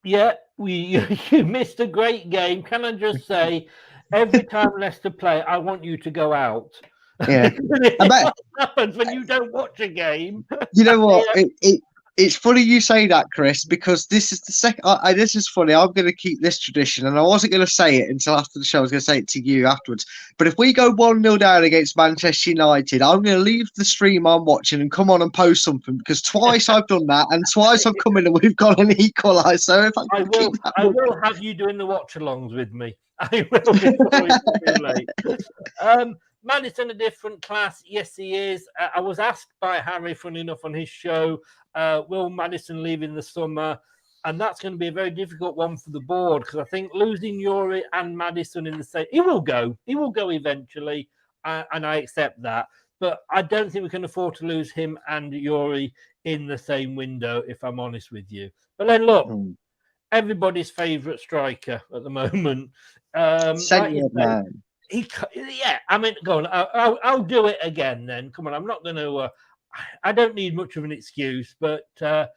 Yeah, you missed a great game. Can I just say, every time Leicester play, I want you to go out. Yeah, What happens when you don't watch a game? You know what? It's funny you say that, Chris, because this is the second. This is funny. I'm going to keep this tradition, and I wasn't going to say it until after the show. I was going to say it to you afterwards. But if we go 1-0 down against Manchester United, I'm going to leave the stream I'm watching and come on and post something, because twice I've done that, and twice I've come in and we've got an equaliser. So if I will have you doing the watch-alongs with me. I will before it's too late. Maddison a different class. Yes, he is. I was asked by Harry, funny enough, on his show, will Maddison leave in the summer? And that's going to be a very difficult one for the board, because I think losing Yuri and Maddison in the same... He will go eventually, and I accept that. But I don't think we can afford to lose him and Yuri in the same window, if I'm honest with you. But then look, everybody's favourite striker at the moment. Man. I mean, go on. I'll do it again then. Come on, I'm not going to... I don't need much of an excuse, but I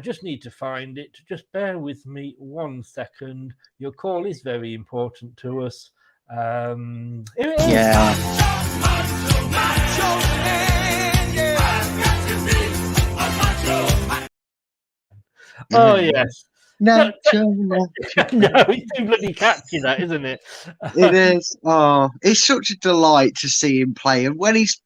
just need to find it. Just bear with me 1 second. Your call is very important to us. Here it is. Yeah. Oh, yes. No, it's too bloody catchy, that, isn't it? It is. Oh, it's such a delight to see him play, and when he's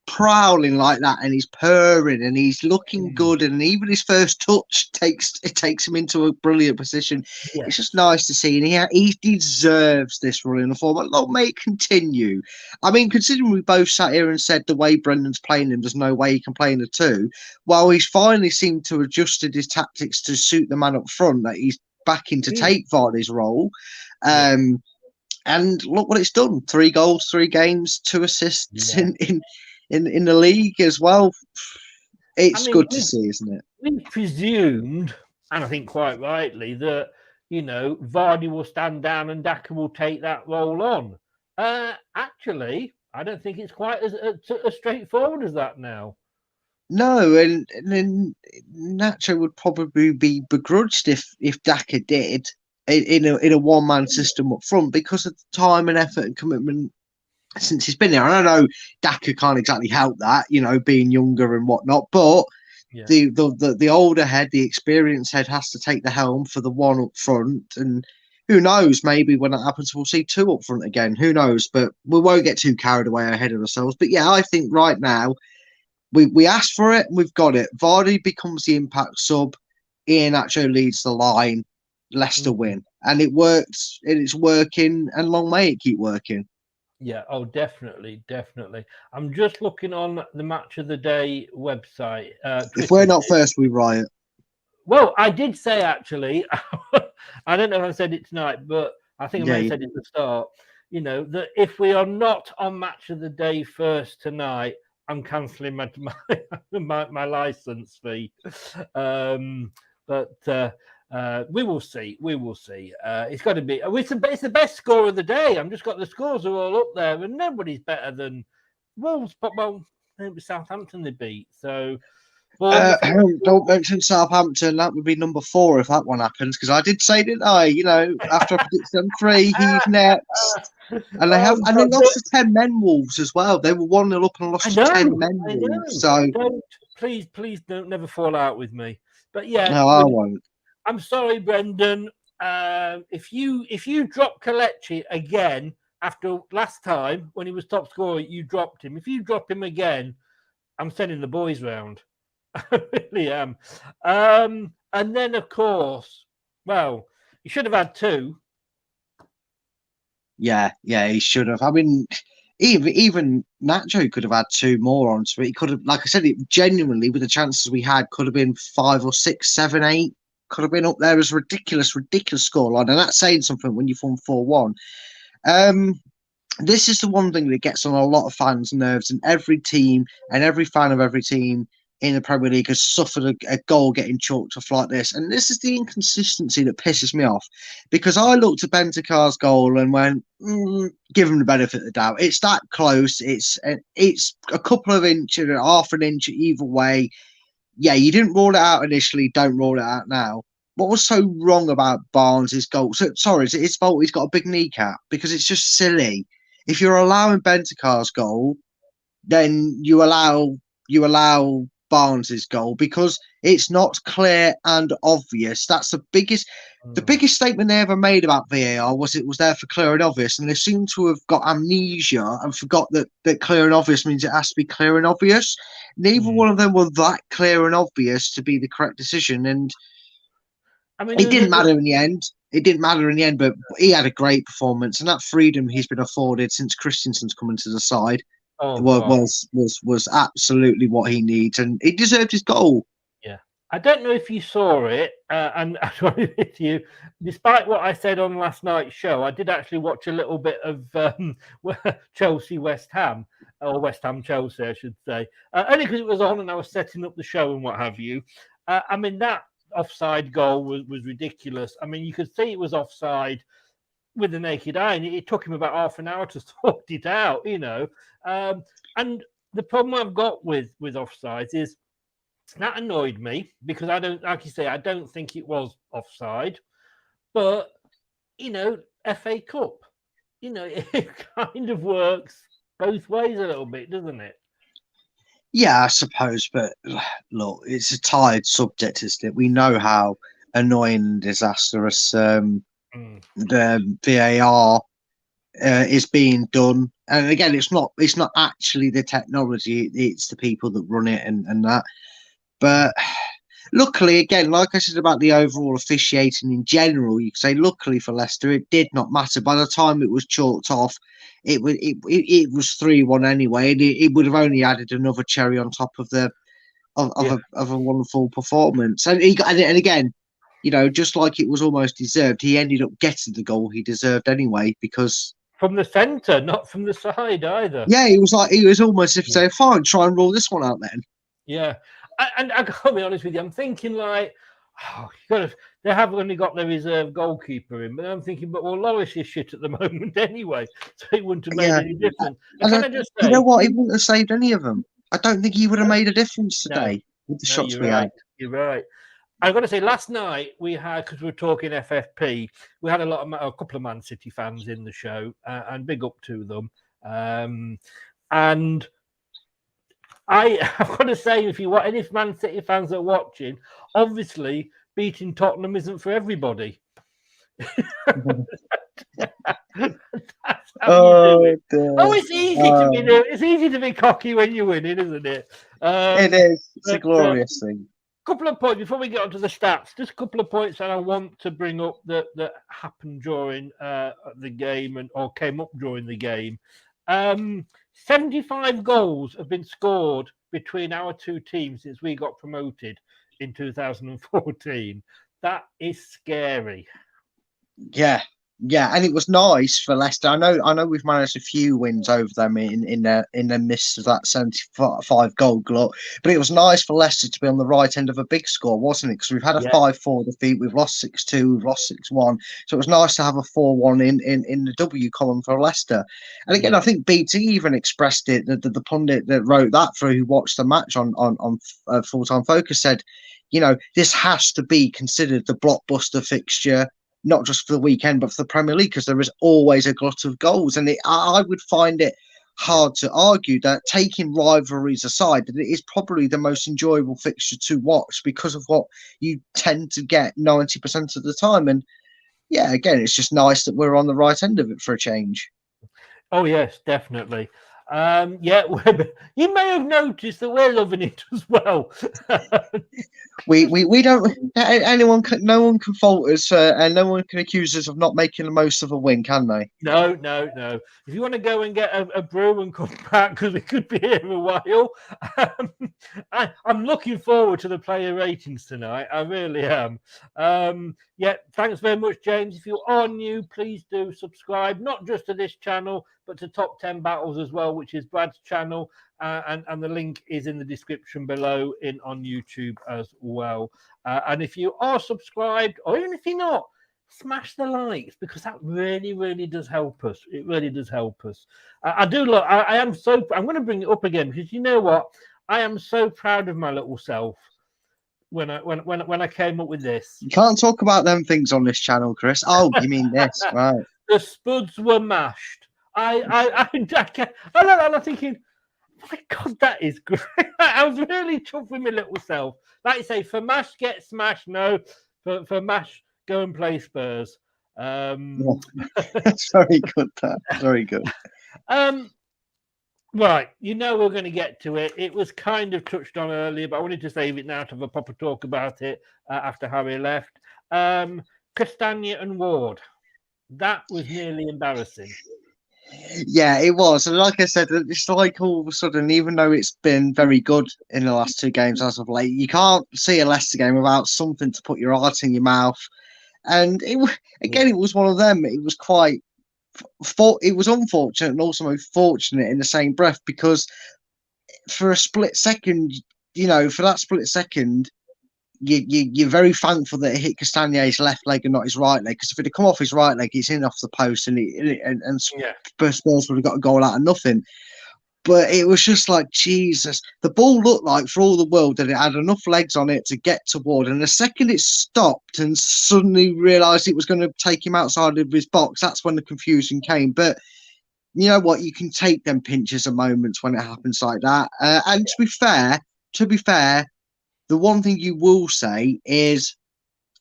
prowling like that, and he's purring, and he's looking good, and even his first touch takes him into a brilliant position. Yeah. It's just nice to see, and he deserves this run in the form. Long may it continue. I mean, considering we both sat here and said the way Brendan's playing him, there's no way he can play in the two. While he's finally seemed to have adjusted his tactics to suit the man up front, that he's back in to take Vardy's role. And look what it's done: 3 goals, 3 games, 2 assists in the league as well. It's good to see, isn't it? We presumed, and I think quite rightly, that Vardy will stand down and Daka will take that role on. Actually, I don't think it's quite as straightforward as that now. No, and then Nacho would probably be begrudged if Daka did in a one-man system up front, because of the time and effort and commitment since he's been there. And I know Daka can't exactly help that, being younger and whatnot, but the older head, the experienced head, has to take the helm for the one up front. And who knows, maybe when that happens, we'll see 2 up front again. Who knows? But we won't get too carried away ahead of ourselves. But yeah, I think right now we asked for it, we've got it. Vardy becomes the impact sub, Iheanacho leads the line, Leicester win. And it works, and it's working, and long may it keep working. Yeah, definitely. I'm just looking on the Match of the Day website. If we're not first, we riot. Well, I did say, actually, I don't know if I said it tonight, but I think I may have said it at the start, that if we are not on Match of the Day first tonight, I'm cancelling my license fee. But we will see. It's got to be. It's the best score of the day. I've just got the scores are all up there, and nobody's better than Wolves. But well, it was Southampton they beat. So don't mention Southampton. That would be number 4 if that one happens. Because I did say, didn't I? After I predicted them 3, he's next, and they lost to 10 men Wolves as well. They were 1-0 up and lost to 10 men Wolves. So please don't never fall out with me. But yeah, no, I won't. I'm sorry, Brendan. If you drop Kelechi again after last time when he was top scorer, you dropped him. If you drop him again, I'm sending the boys round. I really am. And then, of course, well, he should have had 2. Yeah, he should have. I mean, even Nacho could have had 2 more on. So he could have, like I said, it genuinely, with the chances we had, could have been 5 or 6, 7, 8. Could have been up there as ridiculous scoreline, and that's saying something when you've won 4-1. This is the one thing that gets on a lot of fans' nerves, and every team and every fan of every team in the Premier League has suffered a goal getting chalked off like this. And this is the inconsistency that pisses me off, because I looked at Bentacar's goal and went, give him the benefit of the doubt. It's that close. It's a couple of inches, half an inch either way. Yeah, you didn't rule it out initially. Don't rule it out now. What was so wrong about Barnes' goal? So, sorry, it's his fault he's got a big kneecap, because it's just silly. If you're allowing Bentacar's goal, then you allow Barnes's goal, because it's not clear and obvious. That's the biggest statement they ever made about VAR was it was there for clear and obvious, and they seem to have got amnesia and forgot that clear and obvious means it has to be clear and obvious. Neither one of them were that clear and obvious to be the correct decision, and I mean, it didn't matter in the end. It didn't matter in the end, but he had a great performance, and that freedom he's been afforded since Christensen's come into the side was absolutely what he needs, and he deserved his goal. Yeah, I don't know if you saw it, and I don't know if you, despite what I said on last night's show, I did actually watch a little bit of Chelsea West Ham, or West Ham Chelsea, I should say, only because it was on and I was setting up the show and what have you. I mean, that offside goal was ridiculous. I mean, you could see it was offside with the naked eye, and it took him about half an hour to sort it out, you know. And the problem I've got with offsides is that annoyed me, because I don't, like you say, I don't think it was offside, but you know, FA Cup, you know, it kind of works both ways a little bit, doesn't it? Yeah, I suppose, but look, it's a tired subject, isn't it? We know how annoying and disastrous the VAR is being done, and again, it's not actually the technology; it's the people that run it and that. But luckily, again, like I said about the overall officiating in general, you could say luckily for Leicester, it did not matter. By the time it was chalked off, it was 3-1 anyway, and it would have only added another cherry on top of a wonderful performance. And again, you know, just like it was almost deserved, he ended up getting the goal he deserved anyway, because from the centre, not from the side either. Yeah, he was almost if saying, "Fine, try and rule this one out then." Yeah, and I gotta be honest with you, I'm thinking like, they have only got their reserve goalkeeper in, but I'm thinking, but Loris is shit at the moment anyway, so it wouldn't have made any difference. You know what? He wouldn't have saved any of them. I don't think he would have made a difference today with the shots we had. You're right. I've got to say, last night we had, because we were talking FFP, we had a couple of Man City fans in the show, and big up to them. And I've got to say, if Man City fans are watching, obviously beating Tottenham isn't for everybody. That's how you do it. It's easy to be there. It's easy to be cocky when you're winning, isn't it? It is. It's a glorious thing. Couple of points before we get onto the stats. Just a couple of points that I want to bring up that happened during the game or came up during the game. 75 goals have been scored between our two teams since we got promoted in 2014. That is scary. Yeah, and it was nice for Leicester. I know we've managed a few wins over them in the midst of that 75 goal glut, but it was nice for Leicester to be on the right end of a big score, wasn't it? Because we've had a 5-4 defeat, we've lost 6-2, we've lost 6-1, so it was nice to have a 4-1 in the W column for Leicester. And again, I think BT even expressed it. The pundit that wrote that through, who watched the match on Full Time Focus, said, you know, this has to be considered the blockbuster fixture, not just for the weekend, but for the Premier League, because there is always a glut of goals. And I would find it hard to argue that, taking rivalries aside, that it is probably the most enjoyable fixture to watch because of what you tend to get 90% of the time. And yeah, again, it's just nice that we're on the right end of it for a change. Oh, yes, definitely. You may have noticed that we're loving it as well. we don't. No one can fault us, and no one can accuse us of not making the most of a win, can they? No. If you want to go and get a brew and come back, because we could be here a while, I'm looking forward to the player ratings tonight. I really am. Thanks very much, James. If you are new, please do subscribe, not just to this channel, but but to Top 10 Battles as well, which is Brad's channel. And the link is in the description below on YouTube as well. And if you are subscribed, or even if you're not, smash the likes, because that really, really does help us. It really does help us. I do look. I'm going to bring it up again, because you know what? I am so proud of my little self when I came up with this. You can't talk about them things on this channel, Chris. Oh, you mean this, right? The spuds were mashed. I'm thinking, my God, that is great. I was really chuffed with my little self. Like you say, for mash, get smashed. No, for mash, go and play Spurs. That's very good. That's very good. Right, we're going to get to it. It was kind of touched on earlier, but I wanted to save it now to have a proper talk about it after Harry left. Castagna and Ward. That was nearly embarrassing. Yeah, it was. And like I said, it's like all of a sudden, even though it's been very good in the last 2 games as of late, you can't see a Leicester game without something to put your heart in your mouth. And it was one of them. It was it was unfortunate and also fortunate in the same breath, because for a split second, for that split second, you're very thankful that it hit Castagne's left leg and not his right leg, because if it had come off his right leg, it's in off the post, and Spurs would have got a goal out of nothing. But it was just like, Jesus, the ball looked like, for all the world, that it had enough legs on it to get toward. And the second it stopped and suddenly realised it was going to take him outside of his box, that's when the confusion came. But you know what? You can take them pinches of moments when it happens like that. And to be fair, the one thing you will say is,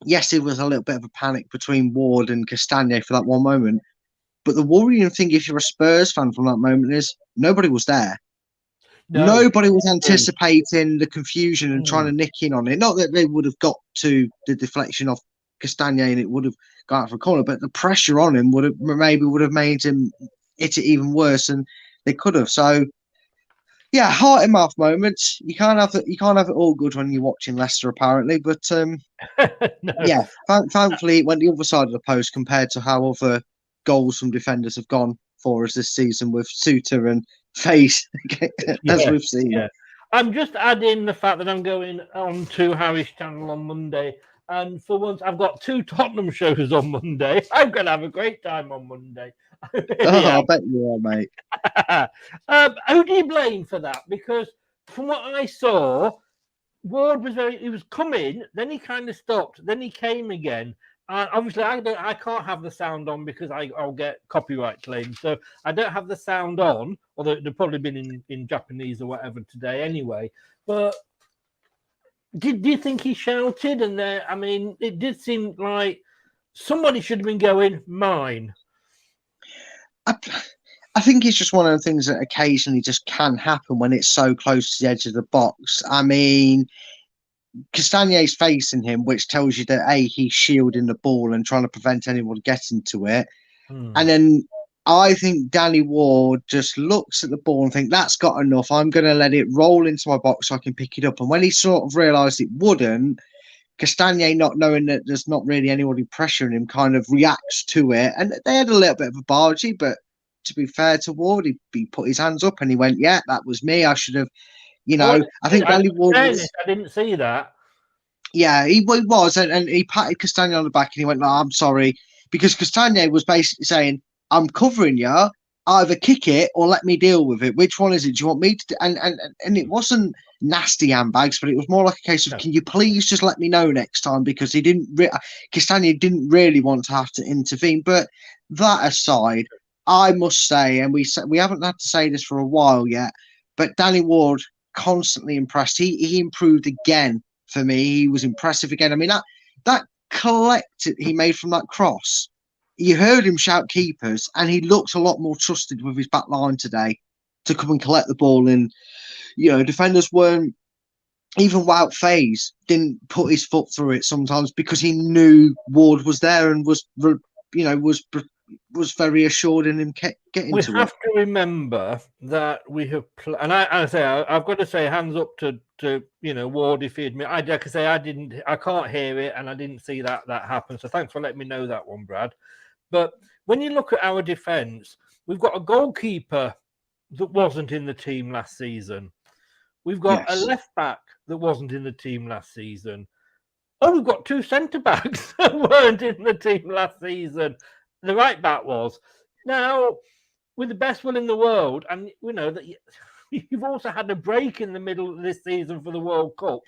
yes, it was a little bit of a panic between Ward and Castagna for that one moment. But the worrying thing, if you're a Spurs fan from that moment, is nobody was there. No. Nobody was anticipating the confusion and trying to nick in on it. Not that they would have got to the deflection of Castagna and it would have got out for a corner, but the pressure on him would have made him hit it even worse, and they could have. So, yeah, heart in mouth moments. You can't have it all good when you're watching Leicester, apparently. But no. Yeah, thankfully it went the other side of the post compared to how other goals from defenders have gone for us this season with Suter and Face, as we've seen. Yeah. I'm just adding the fact that I'm going on to Harry's channel on Monday, and for once I've got 2 Tottenham shows on Monday. I'm going to have a great time on Monday. I bet you are, mate. Who do you blame for that? Because from what I saw, Ward he was coming, then he kind of stopped, then he came again. Obviously, I can't have the sound on because I'll get copyright claims. So I don't have the sound on, although they've probably been in Japanese or whatever today anyway. But do you think he shouted? And it did seem like somebody should have been going, mine. I think it's just one of the things that occasionally just can happen when it's so close to the edge of the box. I mean, Castagne's facing him, which tells you that he's shielding the ball and trying to prevent anyone getting to it. And then I think Danny Ward just looks at the ball and think, that's got enough. I'm going to let it roll into my box so I can pick it up. And when he sort of realised it wouldn't, Castagna, not knowing that there's not really anybody pressuring him, kind of reacts to it. And they had a little bit of a bargee, but to be fair to Ward, he put his hands up and he went, yeah, that was me. I should have. I think Danny Ward. I didn't see that. Yeah, he was, and he patted Castagna on the back and he went, "No, I'm sorry," because Castagna was basically saying, "I'm covering you. Either kick it or let me deal with it. Which one is it? Do you want me to?" And it wasn't nasty handbags, but it was more like a case of, "Can you please just let me know next time?" Because Castagna didn't really want to have to intervene. But that aside, I must say, and we haven't had to say this for a while yet, but Danny Ward constantly impressed. He improved again for me. He was impressive again. I mean, that collect he made from that cross, you heard him shout keepers, and he looked a lot more trusted with his back line today to come and collect the ball. And defenders weren't, even Wout Faze didn't put his foot through it sometimes because he knew Ward was there and was very assured in him getting to it. We have to remember that we have, and I've got to say, hands up to Ward if he admit. I can't hear it, and I didn't see that happen. So thanks for letting me know that one, Brad. But when you look at our defence, We've got a goalkeeper that wasn't in the team last season. We've got a left back that wasn't in the team last season. Oh, we've got 2 centre backs that weren't in the team last season. The right back was. Now, with the best will in the world, and we know that you've also had a break in the middle of this season for the World Cup.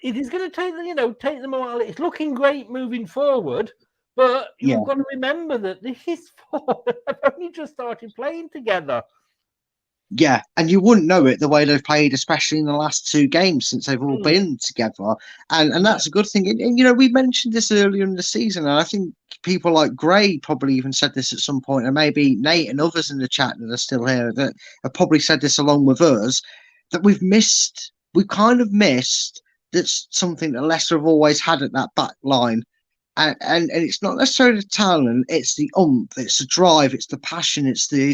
It is going to take them a while. It's looking great moving forward, but you've got to remember that these 4 have only just started playing together. Yeah, and you wouldn't know it the way they've played, especially in the last 2 games since they've all been together. And that's a good thing. And, we mentioned this earlier in the season, and I think people like Gray probably even said this at some point, and maybe Nate and others in the chat that are still here that have probably said this along with us, that we've kind of missed that's something that Leicester have always had at that back line. And it's not necessarily the talent, it's the it's the drive, it's the passion, it's the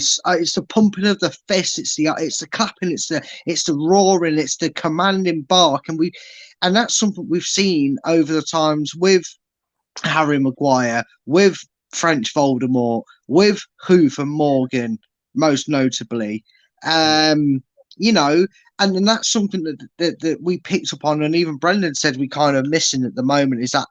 pumping of the fist, it's the clapping, it's the roaring, it's the commanding bark, and that's something we've seen over the times with Harry Maguire, with French Voldemort, with Hoof and Morgan, most notably. And then that's something that we picked up on, and even Brendan said we kind of missing at the moment is that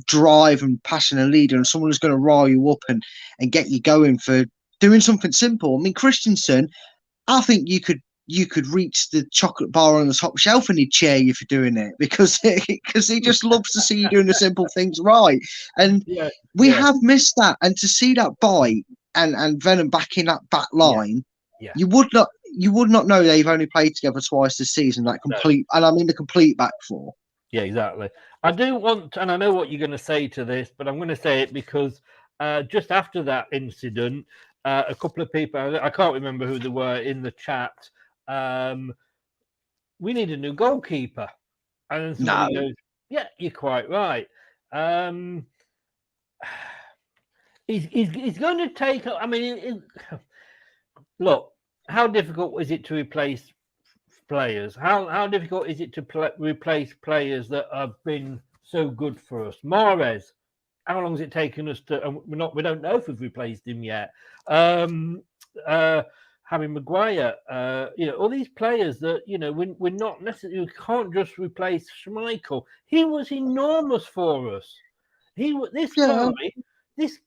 drive and passion and leader, and someone who's going to rile you up and get you going for doing something simple. I mean, Christensen, I think you could reach the chocolate bar on the top shelf and he'd cheer you for doing it because he just loves to see you doing the simple things right. And we have missed that. And to see that bite and Venom back in that back line, you would not know they've only played together twice this season. And I mean the complete back four. Yeah, exactly. I do want, and I know what you're going to say to this, but I'm going to say it because just after that incident, a couple of people, I can't remember who they were in the chat, we need a new goalkeeper. And somebody goes, yeah, you're quite right. He's going to take, I mean, look, how difficult is it to replace players? How difficult is it to replace players that have been so good for us? Mahrez, how long has it taken us to? And we don't know if we've replaced him yet. Harry Maguire, all these players that we're not necessarily. We can't just replace Schmeichel. He was enormous for us. This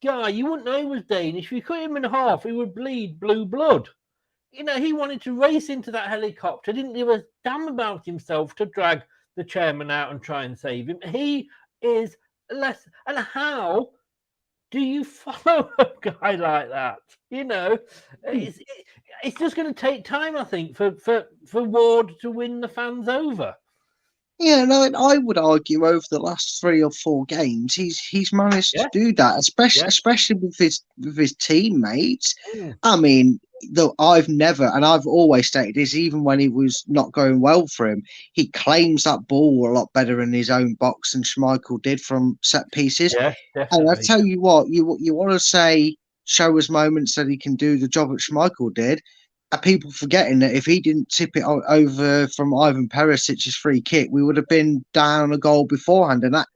guy, you wouldn't know he was Danish. If you cut him in half, he would bleed blue blood. He wanted to race into that helicopter, didn't give a damn about himself to drag the chairman out and try and save him. He is less. And how do you follow a guy like that? It's just going to take time, I think, for Ward to win the fans over. Yeah, no, I would argue over the last 3 or 4 games, he's managed to do that, especially with his teammates. I mean, though I've always stated this, even when he was not going well for him, he claims that ball a lot better in his own box than Schmeichel did from set pieces. Yeah, and I tell you what, you want to say show us moments that he can do the job that Schmeichel did. Are people forgetting that if he didn't tip it over from Ivan Perisic's free kick, we would have been down a goal beforehand. And that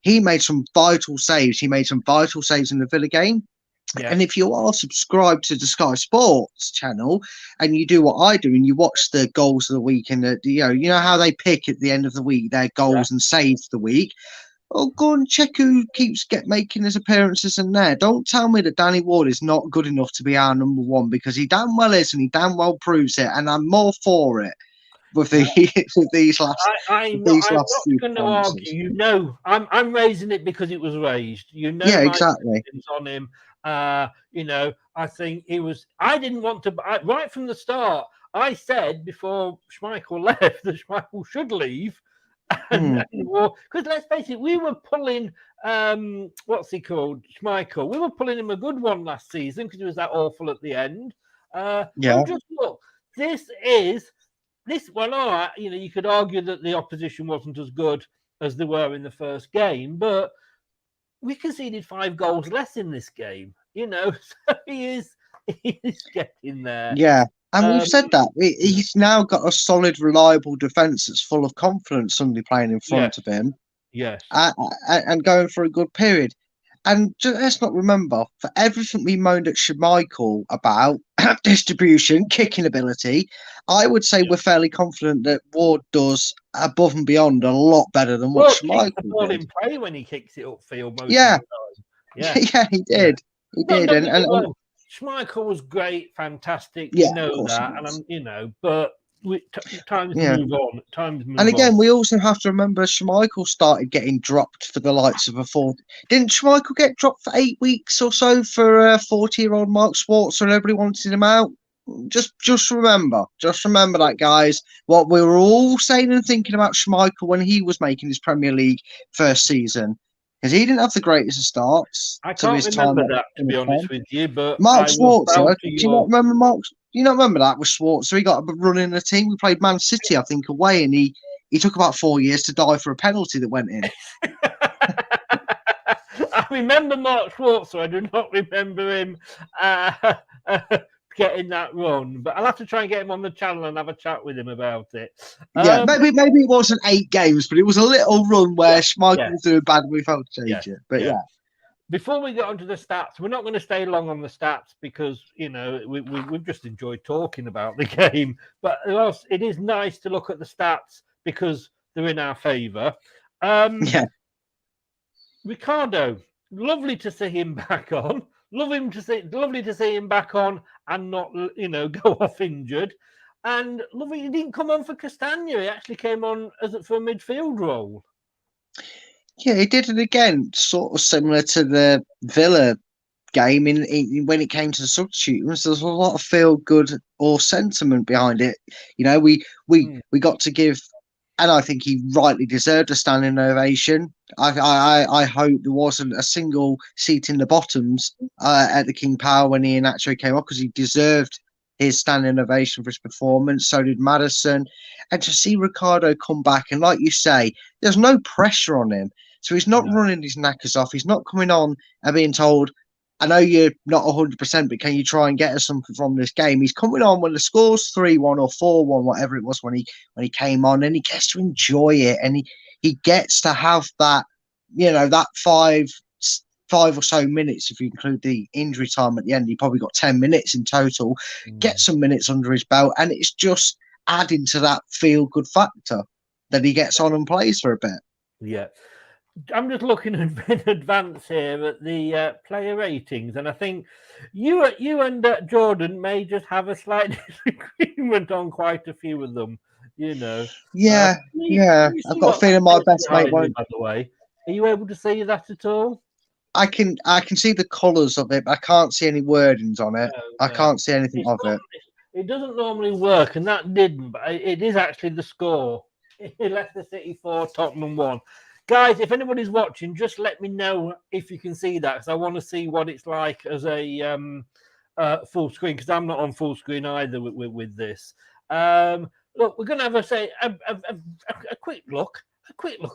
he made some vital saves. He made some vital saves in the Villa game. Yeah. And if you are subscribed to the Sky Sports channel and you do what I do and you watch the goals of the week and you know how they pick at the end of the week their goals and saves the week. Oh, go and check who keeps making his appearances in there. Don't tell me that Danny Ward is not good enough to be our number one, because he damn well is, and he damn well proves it. And I'm more for it with these last. I'm not going to argue. I'm raising it because it was raised. Yeah, exactly. On him. I think he was. I didn't want to. Right from the start, I said before Schmeichel left that Schmeichel should leave. Because let's face it, we were pulling what's he called, Schmeichel. We were pulling him a good one last season because he was that awful at the end. Just look, this. Well, all right, you could argue that the opposition wasn't as good as they were in the first game, but we conceded 5 goals less in this game. So he is getting there. Yeah. And we've said that. He's now got a solid, reliable defence that's full of confidence, somebody playing in front of him. Yes. And going for a good period. And let's not remember, for everything we moaned at Schmeichel about distribution, kicking ability, I would say we're fairly confident that Ward does above and beyond a lot better than what Schmeichel the ball did. in play when he kicks it upfield most Yeah. of the time. Yeah, he did. He did. And Schmeichel was great, fantastic. Yeah, We know that, and but times move on. And again, we also have to remember Schmeichel started getting dropped for the likes of a 40. Didn't Schmeichel get dropped for 8 weeks or so for a 40-year-old Mark Schwarzer and everybody wanted him out? Just remember that, guys. What we were all saying and thinking about Schmeichel when he was making his Premier League first season, because he didn't have the greatest of starts. I can't remember that, to be honest with you. But Mark Schwarzer, do you not remember Mark? Do you not remember that with Schwarzer? He got a run in the team. We played Man City, I think, away, and he took about 4 years to die for a penalty that went in. I remember Mark Schwarzer. I do not remember him getting that run, but I'll have to try and get him on the channel and have a chat with him about it. Yeah, maybe it wasn't 8 games, but it was a little run where Schmeichel was doing bad and we felt to change it. But yeah. Before we get onto the stats, we're not going to stay long on the stats because, we've just enjoyed talking about the game. But it is nice to look at the stats because they're in our favour. Ricardo, lovely to see him back on. Lovely to see him back on and not, go off injured. And lovely, he didn't come on for Castagna. He actually came on for a midfield role. Yeah, he did it again, sort of similar to the Villa game when it came to the substitutes. There's a lot of feel good or sentiment behind it. We got to give, and I think he rightly deserved a standing ovation. I hope there wasn't a single seat in the bottoms at the King Power when Ian Nacho came up, because he deserved his standing ovation for his performance. So did Maddison. And to see Ricardo come back, and like you say, there's no pressure on him. So he's not running his knackers off. He's not coming on and being told, I know you're not 100%, but can you try and get us something from this game? He's coming on when the score's 3-1 or 4-1, whatever it was when he came on, and he gets to enjoy it, and he gets to have that, that five or so minutes, if you include the injury time at the end. He probably got 10 minutes in total, get some minutes under his belt, and it's just adding to that feel-good factor that he gets on and plays for a bit. Yeah. I'm just looking in advance here at the player ratings, and I think you and Jordan may just have a slight disagreement on quite a few of them. Yeah. I've got a feeling my best mate won't. By the way, are you able to see that at all? I can see the colours of it, but I can't see any wordings on it. I can't see anything of it. It doesn't normally work, and that didn't. But it is actually the score. Leicester City 4, Tottenham 1. Guys, if anybody's watching, just let me know if you can see that, because I want to see what it's like as a full screen, because I'm not on full screen either with this. Look, we're going to have a quick look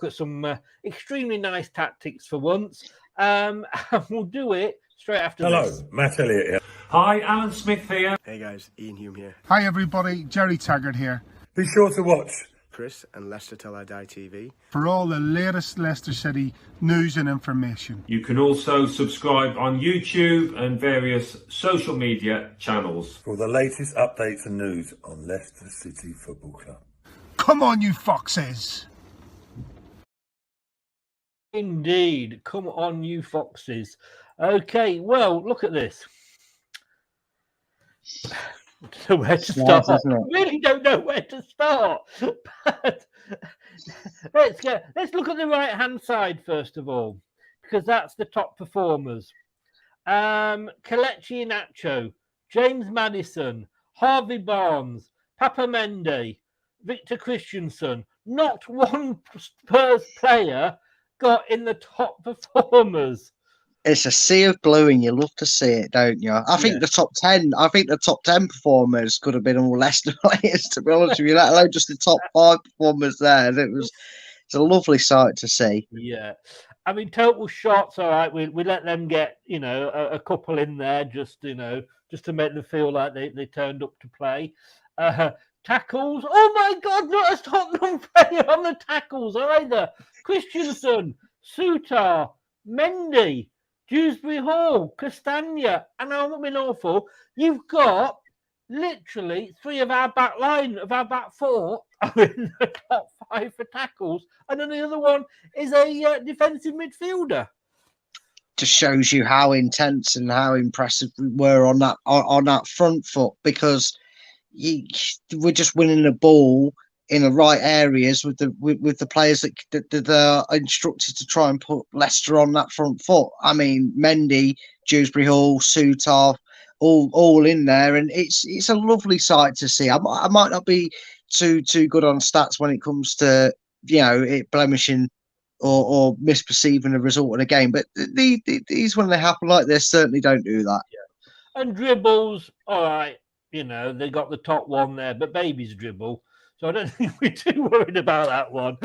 at some extremely nice tactics for once. And we'll do it straight after this. Hello, Matt Elliott here. Hi, Alan Smith here. Hey guys, Ian Hume here. Hi everybody, Jerry Taggart here. Be sure to watch Chris and Leicester Till I Die TV for all the latest Leicester City news and information. You can also subscribe on YouTube and various social media channels for the latest updates and news on Leicester City Football Club. Come on, you foxes! Indeed, come on, you foxes. Okay, well, look at this. I don't know where to start. I really don't know where to start. But let's look at the right-hand side first of all, because that's the top performers. Kelechi Iheanacho, James Maddison, Harvey Barnes, Papa Mendy, Victor Christensen. Not one Spurs player got in the top performers. It's a sea of blue, and you love to see it, don't you? I think the top 10 performers could have been all Leicester players, to be honest with you, let alone just the top 5 performers there. It's a lovely sight to see. Yeah. I mean, total shots, all right, we let them get, a couple in there just to make them feel like they turned up to play. Tackles, oh my God, not a Tottenham player on the tackles either. Christensen, Sutar, Mendy, Dewsbury Hall, Castagna, and I'm been awful. You've got literally 3 of our back line, of our back 4, are in the top 5 for tackles, and then the other one is a defensive midfielder. Just shows you how intense and how impressive we were on that front foot, because we're just winning the ball in the right areas with the players that are instructed to try and put Leicester on that front foot. I mean, Mendy, Dewsbury Hall, Souttar, all in there, and it's a lovely sight to see. I might not be too good on stats when it comes to it blemishing or misperceiving the result of the game, but these when they happen like this certainly don't do that. Yeah. And dribbles, all right, they got the top one there, but babies dribble. So I don't think we're too worried about that one.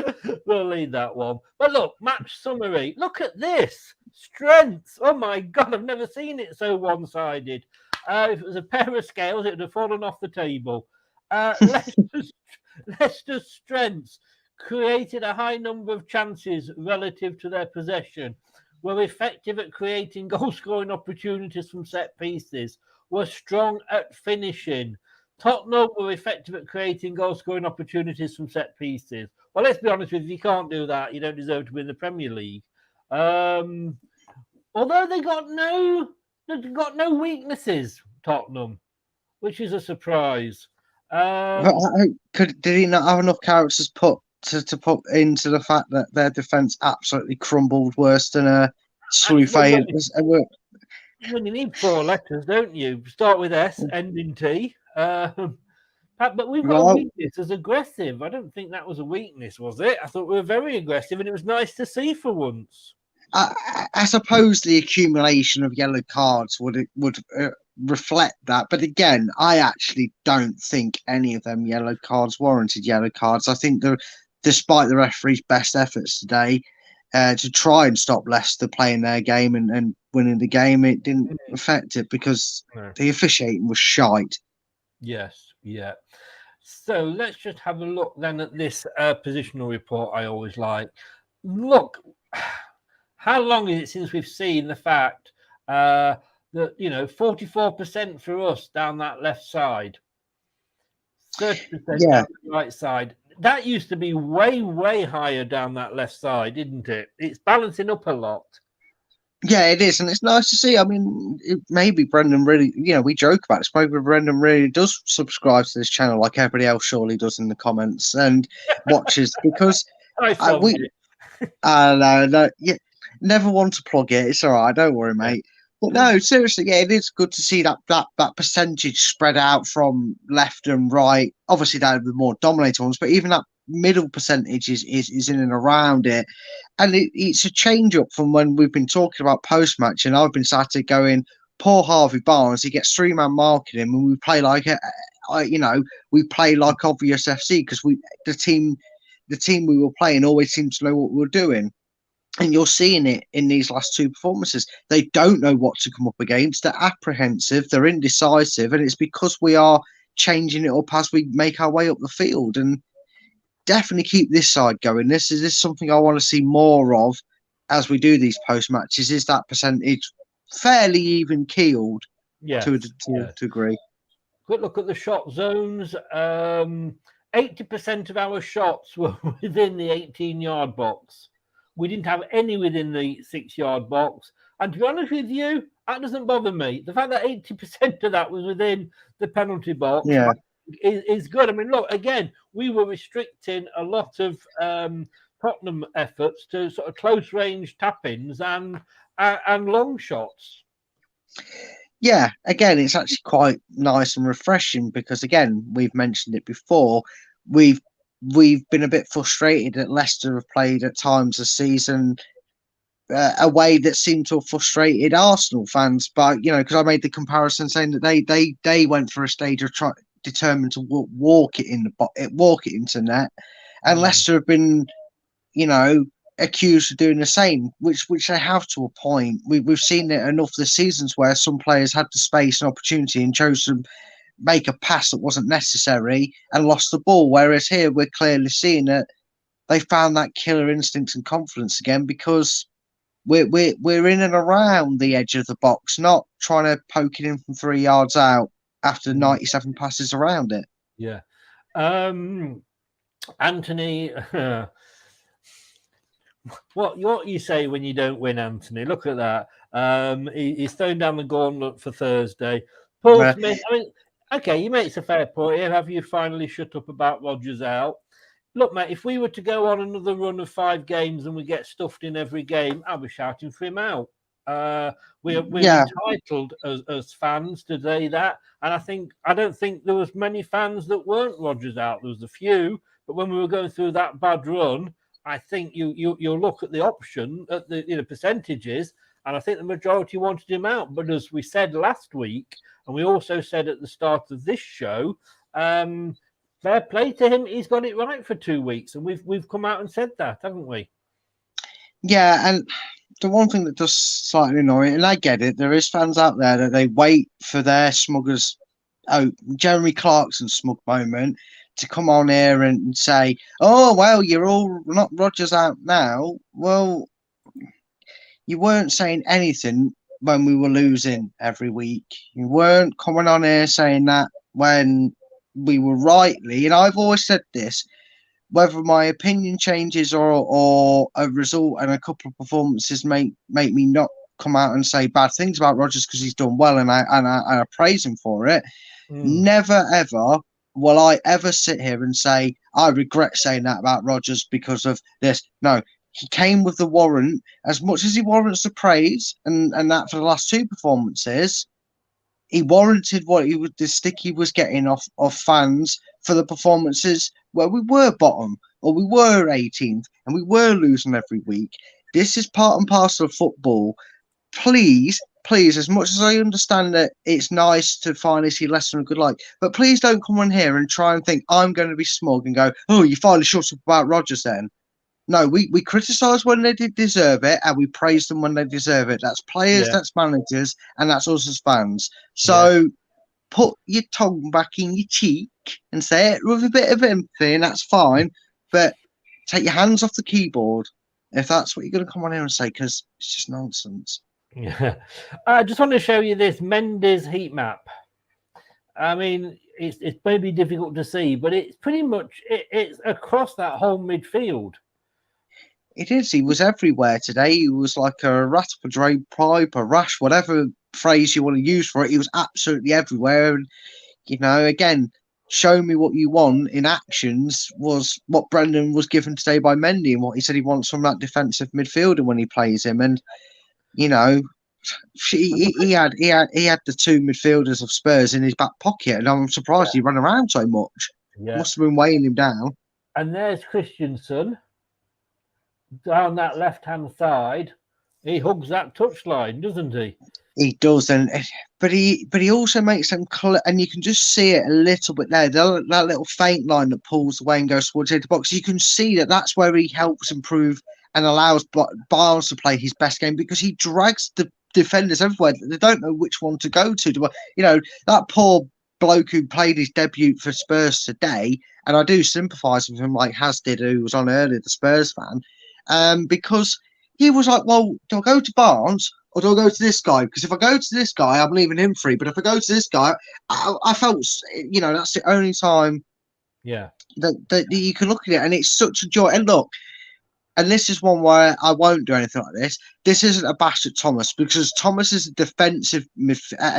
We'll leave that one. But look, match summary. Look at this. Strength. Oh, my God. I've never seen it so one-sided. If it was a pair of scales, it would have fallen off the table. Leicester's strengths created a high number of chances relative to their possession, were effective at creating goal-scoring opportunities from set pieces, were strong at finishing. Tottenham were effective at creating goal-scoring opportunities from set pieces. Well, let's be honest with you, if you can't do that, you don't deserve to be in the Premier League. Although they've got no weaknesses, Tottenham, which is a surprise. Did he not have enough characters to put into the fact that their defence absolutely crumbled worse than a Soufflé? You need 4 letters, don't you? Start with S, end in T. But we've got a weakness as aggressive. I don't think that was a weakness, was it? I thought we were very aggressive, and it was nice to see for once. I suppose the accumulation of yellow cards would reflect that, but again, I actually don't think any of them yellow cards warranted yellow cards. I think despite the referee's best efforts today to try and stop Leicester playing their game and winning the game, it didn't affect it because the officiating was shite. Yes, yeah. So let's just have a look then at this positional report I always like. Look, how long is it since we've seen the fact that, 44% for us down that left side, 30% down the right side. That used to be way, way higher down that left side, didn't it? It's balancing up a lot. Yeah, it is, and it's nice to see. I mean, maybe Brendan really, we joke about this, maybe Brendan really does subscribe to this channel like everybody else surely does in the comments and watches, because never want to plug it. It's all right, don't worry, mate. But no, seriously, it is good to see that percentage spread out from left and right. Obviously, they're the more dominating ones, but even that middle percentage is in and around it. And it's a change up from when we've been talking about post-match, and I've been sat here going, poor Harvey Barnes, he gets 3-man marking him, and we play like we play like obvious FC, because the team we were playing always seems to know what we were doing. And you're seeing it in these last 2 performances. They don't know what to come up against. They're apprehensive. They're indecisive. And it's because we are changing it up as we make our way up the field. And definitely keep this side going. This is something I want to see more of as we do these post matches. Is that percentage fairly even keeled to a degree? Quick look at the shot zones. 80% of our shots were within the 18-yard box. We didn't have any within the 6-yard box. And to be honest with you, that doesn't bother me. The fact that 80% of that was within the penalty box is good. I mean, look, again, we were restricting a lot of Tottenham efforts to sort of close-range tap-ins and long shots. Yeah, again, it's actually quite nice and refreshing because, again, we've mentioned it before, we've been a bit frustrated that Leicester have played at times this season a way that seemed to have frustrated Arsenal fans. But, because I made the comparison saying that they went for a stage of determined to walk it into net, and Leicester have been, accused of doing the same, which they have to a point. We've seen it enough this seasons where some players had the space and opportunity and chose to make a pass that wasn't necessary and lost the ball. Whereas here we're clearly seeing that they found that killer instinct and confidence again because we're in and around the edge of the box, not trying to poke it in from 3 yards out after 97 passes around it. Yeah. Anthony, what you say when you don't win, Anthony? Look at that. He's thrown down the gauntlet for Thursday. Paul Smith, I mean, okay, he makes a fair point here. Have you finally shut up about Rodgers out? Look, mate, if we were to go on another run of 5 games and we get stuffed in every game, I'll be shouting for him out. We're entitled as fans to say that. And I don't think there was many fans that weren't Rodgers out. There was a few, but when we were going through that bad run, I think you look at the option at the percentages, and I think the majority wanted him out. But as we said last week, and we also said at the start of this show, fair play to him. He's got it right for 2 weeks, and we've come out and said that, haven't we? Yeah, and the one thing that does slightly annoy, and I get it, there is fans out there that they wait for their Jeremy Clarkson's smug moment to come on here and say, "Oh well, you're all not Rodgers out now." Well, you weren't saying anything when we were losing every week. You weren't coming on here saying that when we were rightly, and I've always said this, whether my opinion changes or a result and a couple of performances make me not come out and say bad things about Rodgers because he's done well and I praise him for it. Never ever will I ever sit here and say I regret saying that about Rodgers because of this. No, he came with the warrant. As much as he warrants the praise and that for the last 2 performances, he warranted the stick he was getting off fans for the performances where we were bottom or we were 18th and we were losing every week. This is part and parcel of football. Please, as much as I understand that it's nice to finally see Leicester in a good light, but please don't come on here and try and think I'm going to be smug and go, "Oh, you finally shut up about Rodgers then." No, we criticise when they did deserve it, and we praise them when they deserve it. That's players, that's managers, and that's us as fans. So put your tongue back in your cheek and say it with a bit of empathy, and that's fine. But take your hands off the keyboard if that's what you're going to come on here and say, because it's just nonsense. Yeah, I just want to show you this Mendes heat map. I mean, it's maybe difficult to see, but it's pretty much it's across that whole midfield. It is. He was everywhere today. He was like a rat up a drain pipe, a rash, whatever phrase you want to use for it. He was absolutely everywhere. And, again, show me what you want in actions was what Brendan was given today by Mendy and what he said he wants from that defensive midfielder when he plays him. And, he had the 2 midfielders of Spurs in his back pocket. And I'm surprised he ran around so much. Yeah. Must have been weighing him down. And there's Christensen. Down that left-hand side, he hugs that touchline, doesn't he? He does, but he also makes them, and you can just see it a little bit there. That little faint line that pulls away and goes towards the box. You can see that's where he helps improve and allows Barnes to play his best game because he drags the defenders everywhere. They don't know which one to go to. That poor bloke who played his debut for Spurs today, and I do sympathise with him, like Has did, who was on earlier, the Spurs fan. Because he was like, well, do I go to Barnes or do I go to this guy? Because if I go to this guy, I'm leaving him free. But if I go to this guy, I felt, that's the only time that you can look at it. And it's such a joy. And look, and this is one where I won't do anything like this. This isn't a bash at Thomas because Thomas is a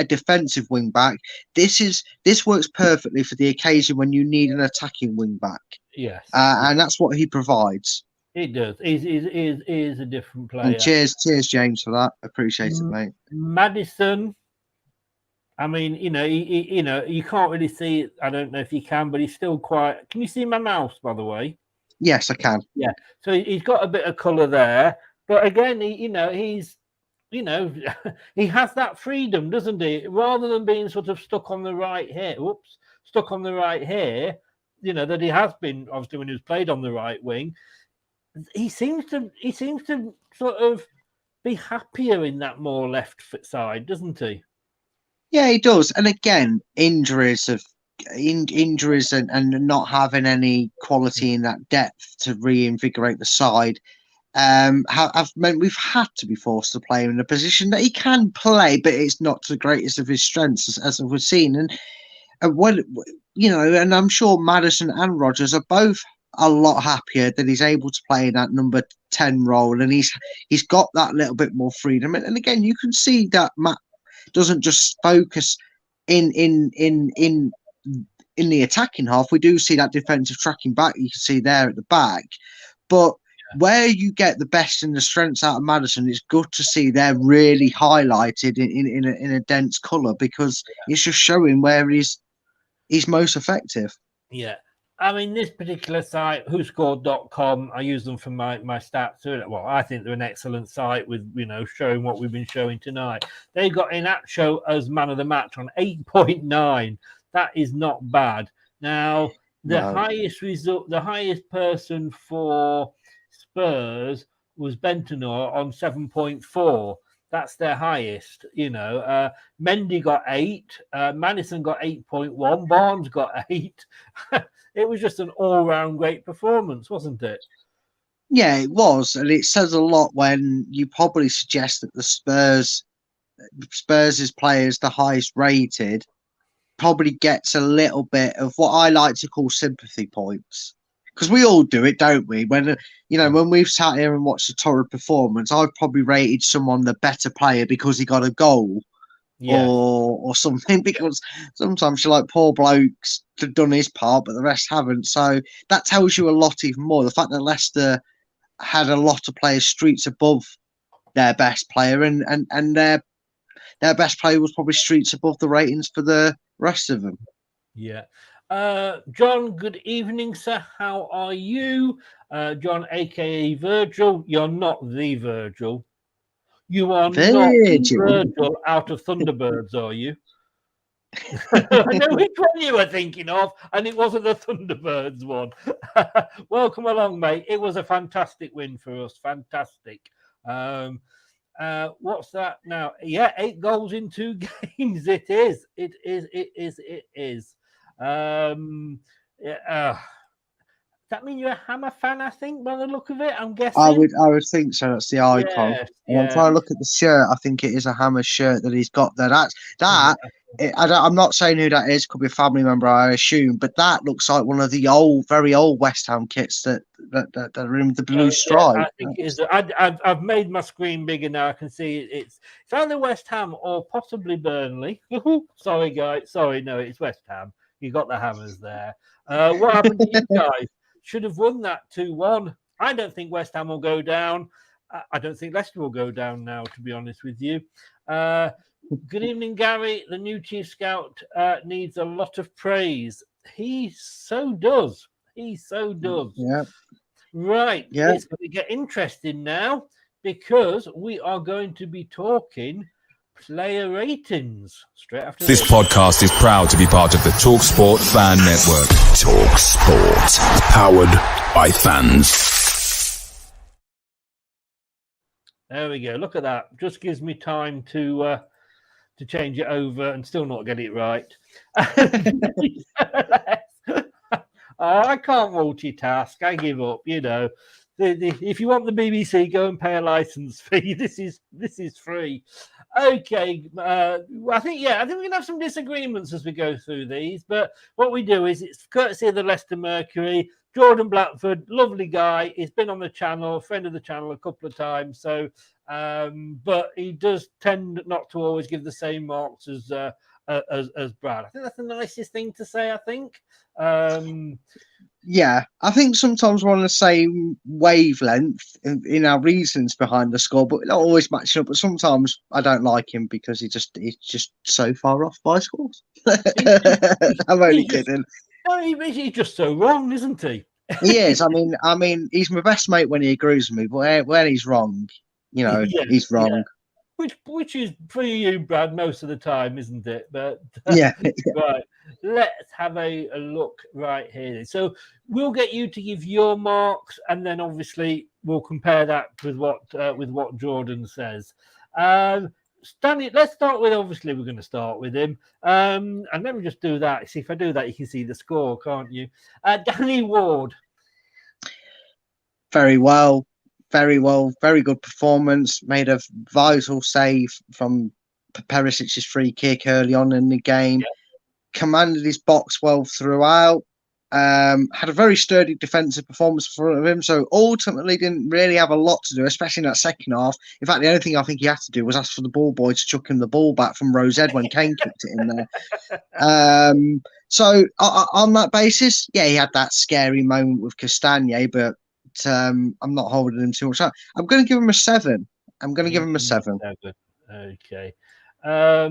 defensive wing back. This works perfectly for the occasion when you need an attacking wing back. Yes. And that's what he provides. It does. He's a different player. And cheers, James, for that. Appreciate it, mate. Madison. I mean, you can't really see it. I don't know if you can, but he's still quite. Can you see my mouse, by the way? Yes, I can. Yeah. So he's got a bit of colour there, but again, he's he has that freedom, doesn't he? Rather than being sort of stuck on the right here. That he has been obviously when he was played on the right wing. He seems to sort of be happier in that more left foot side, doesn't he? Yeah, he does. And again, injuries and not having any quality in that depth to reinvigorate the side. have meant we've had to be forced to play him in a position that he can play, but it's not to the greatest of his strengths, as we've seen. And when and I'm sure Maddison and Rodgers are both a lot happier that he's able to play in that number 10 role, and he's got that little bit more freedom. And again, you can see that Matt doesn't just focus in the attacking half. We do see that defensive tracking back you can see there at the back, but where you get the best and the strengths out of Maddison, it's good to see they're really highlighted in a dense colour, because it's just showing where he's most effective. Yeah. I mean, this particular site, whoscored.com, I use them for my stats. Well, I think they're an excellent site with, showing what we've been showing tonight. They got Inacho as man of the match on 8.9. That is not bad. Now, the highest result, the highest person for Spurs was Bentonor on 7.4. That's their highest, Mendy got 8, Madison got 8.1, Barnes got 8. It was just an all-round great performance, wasn't it? Yeah, it was, and it says a lot when you probably suggest that the Spurs' players, the highest rated, probably gets a little bit of what I like to call sympathy points. Because we all do it, don't we? When we've sat here and watched a torrid performance, I've probably rated someone the better player because he got a goal, or something. Because sometimes you're like, poor bloke's done his part, but the rest haven't. So that tells you a lot even more. The fact that Leicester had a lot of players streets above their best player, and their best player was probably streets above the ratings for the rest of them. Yeah. John, good evening, sir. How are you? John, aka Virgil. You're not the Virgil. You are not the Virgil out of Thunderbirds, are you? I know which one you were thinking of, and it wasn't the Thunderbirds one. Welcome along, mate. It was a fantastic win for us. Fantastic. What's that now? Yeah, 8 goals in 2 games. It is. Does that mean you're a Hammer fan? I think by the look of it, I'm guessing. I would think so. That's the icon. Yeah. I'm trying to look at the shirt. I think it is a Hammer shirt that he's got there. I'm not saying who that is. Could be a family member, I assume. But that looks like one of the very old West Ham kits that are in the blue stripe. I think it is. I've made my screen bigger now. I can see it's either West Ham or possibly Burnley. Sorry, guys. Sorry, no, it's West Ham. You got the Hammers there. What happened to you guys? Should have won that 2-1. I don't think West Ham will go down. I don't think Leicester will go down now, to be honest with you. Good evening, Gary. The new chief scout needs a lot of praise. He so does. Yeah. Right. Yeah. It's going to get interesting now, because we are going to be talking player ratings straight after This podcast is proud to be part of the TalkSport Fan Network. TalkSport, powered by fans. There we go. Look at that. Just gives me time to change it over and still not get it right. I can't multitask. I give up. If you want the BBC, go and pay a license fee. This is free. Okay, I think we're gonna have some disagreements as we go through these, but what we do is it's courtesy of the Leicester Mercury. Jordan Blackford, lovely guy. He's been on the channel, friend of the channel a couple of times. So, but he does tend not to always give the same marks as Brad. I think that's the nicest thing to say. I think. Yeah, I think sometimes we're on the same wavelength in our reasons behind the score, but not always matching up. But sometimes I don't like him because he's just so far off by scores. I'm only kidding. He's just so wrong, isn't he? He is. I mean, he's my best mate when he agrees with me, but when he's wrong, he's wrong. Yeah. Which is for you, Brad, most of the time, isn't it? But yeah. Right. Let's have a look right here. So we'll get you to give your marks, and then obviously we'll compare that with what Jordan says. Stanley, let's start with, obviously we're going to start with him. And let me just do that. See, if I do that, you can see the score, can't you? Danny Ward. Very well. very well, very good performance. Made a vital save from Perisic's free kick early on in the game. Commanded his box well throughout. Had a very sturdy defensive performance in front of him, so ultimately didn't really have a lot to do, especially in that second half. In fact, the only thing I think he had to do was ask for the ball boy to chuck him the ball back from Rosed when Kane kicked it in there. So on that basis, yeah, he had that scary moment with Castagna, but I'm not holding him too much time. I'm going to give him a 7. I'm going to give him a 7. Okay. I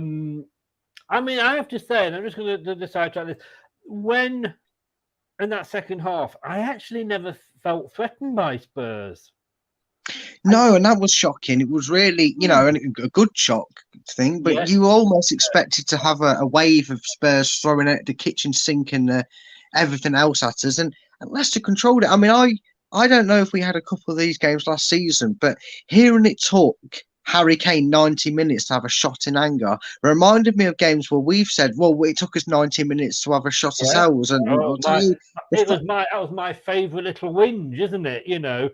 mean, I have to say, and I'm just going to decide to this, when in that second half, I actually never felt threatened by Spurs. No, and that was shocking. It was really, a good shock thing, but you almost expected to have a wave of Spurs throwing out the kitchen sink and everything else at us, and Leicester controlled it. I mean, I don't know if we had a couple of these games last season, but hearing it took Harry Kane 90 minutes to have a shot in anger reminded me of games where we've said, well, it took us 90 minutes to have a shot ourselves. And that was my favourite little whinge, isn't it?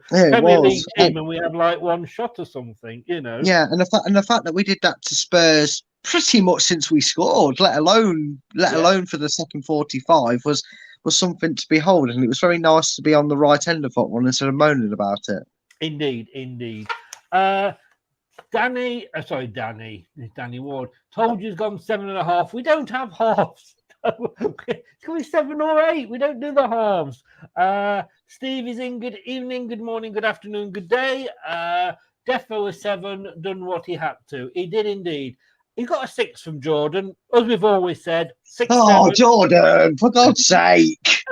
Premier League team, and we had like one shot or something, Yeah, and the fact that we did that to Spurs pretty much since we scored, let alone for the second 45, was something to behold, and it was very nice to be on the right end of that one instead of moaning about it. Indeed. Danny Ward. Told you he's gone 7.5. We don't have halves. It's going to be 7 or 8. We don't do the halves. Steve is in. Good evening, good morning, good afternoon, good day. Defo a 7, done what he had to. He did indeed. He got a 6 from Jordan, as we've always said. 6, oh, 7. Jordan, for God's sake.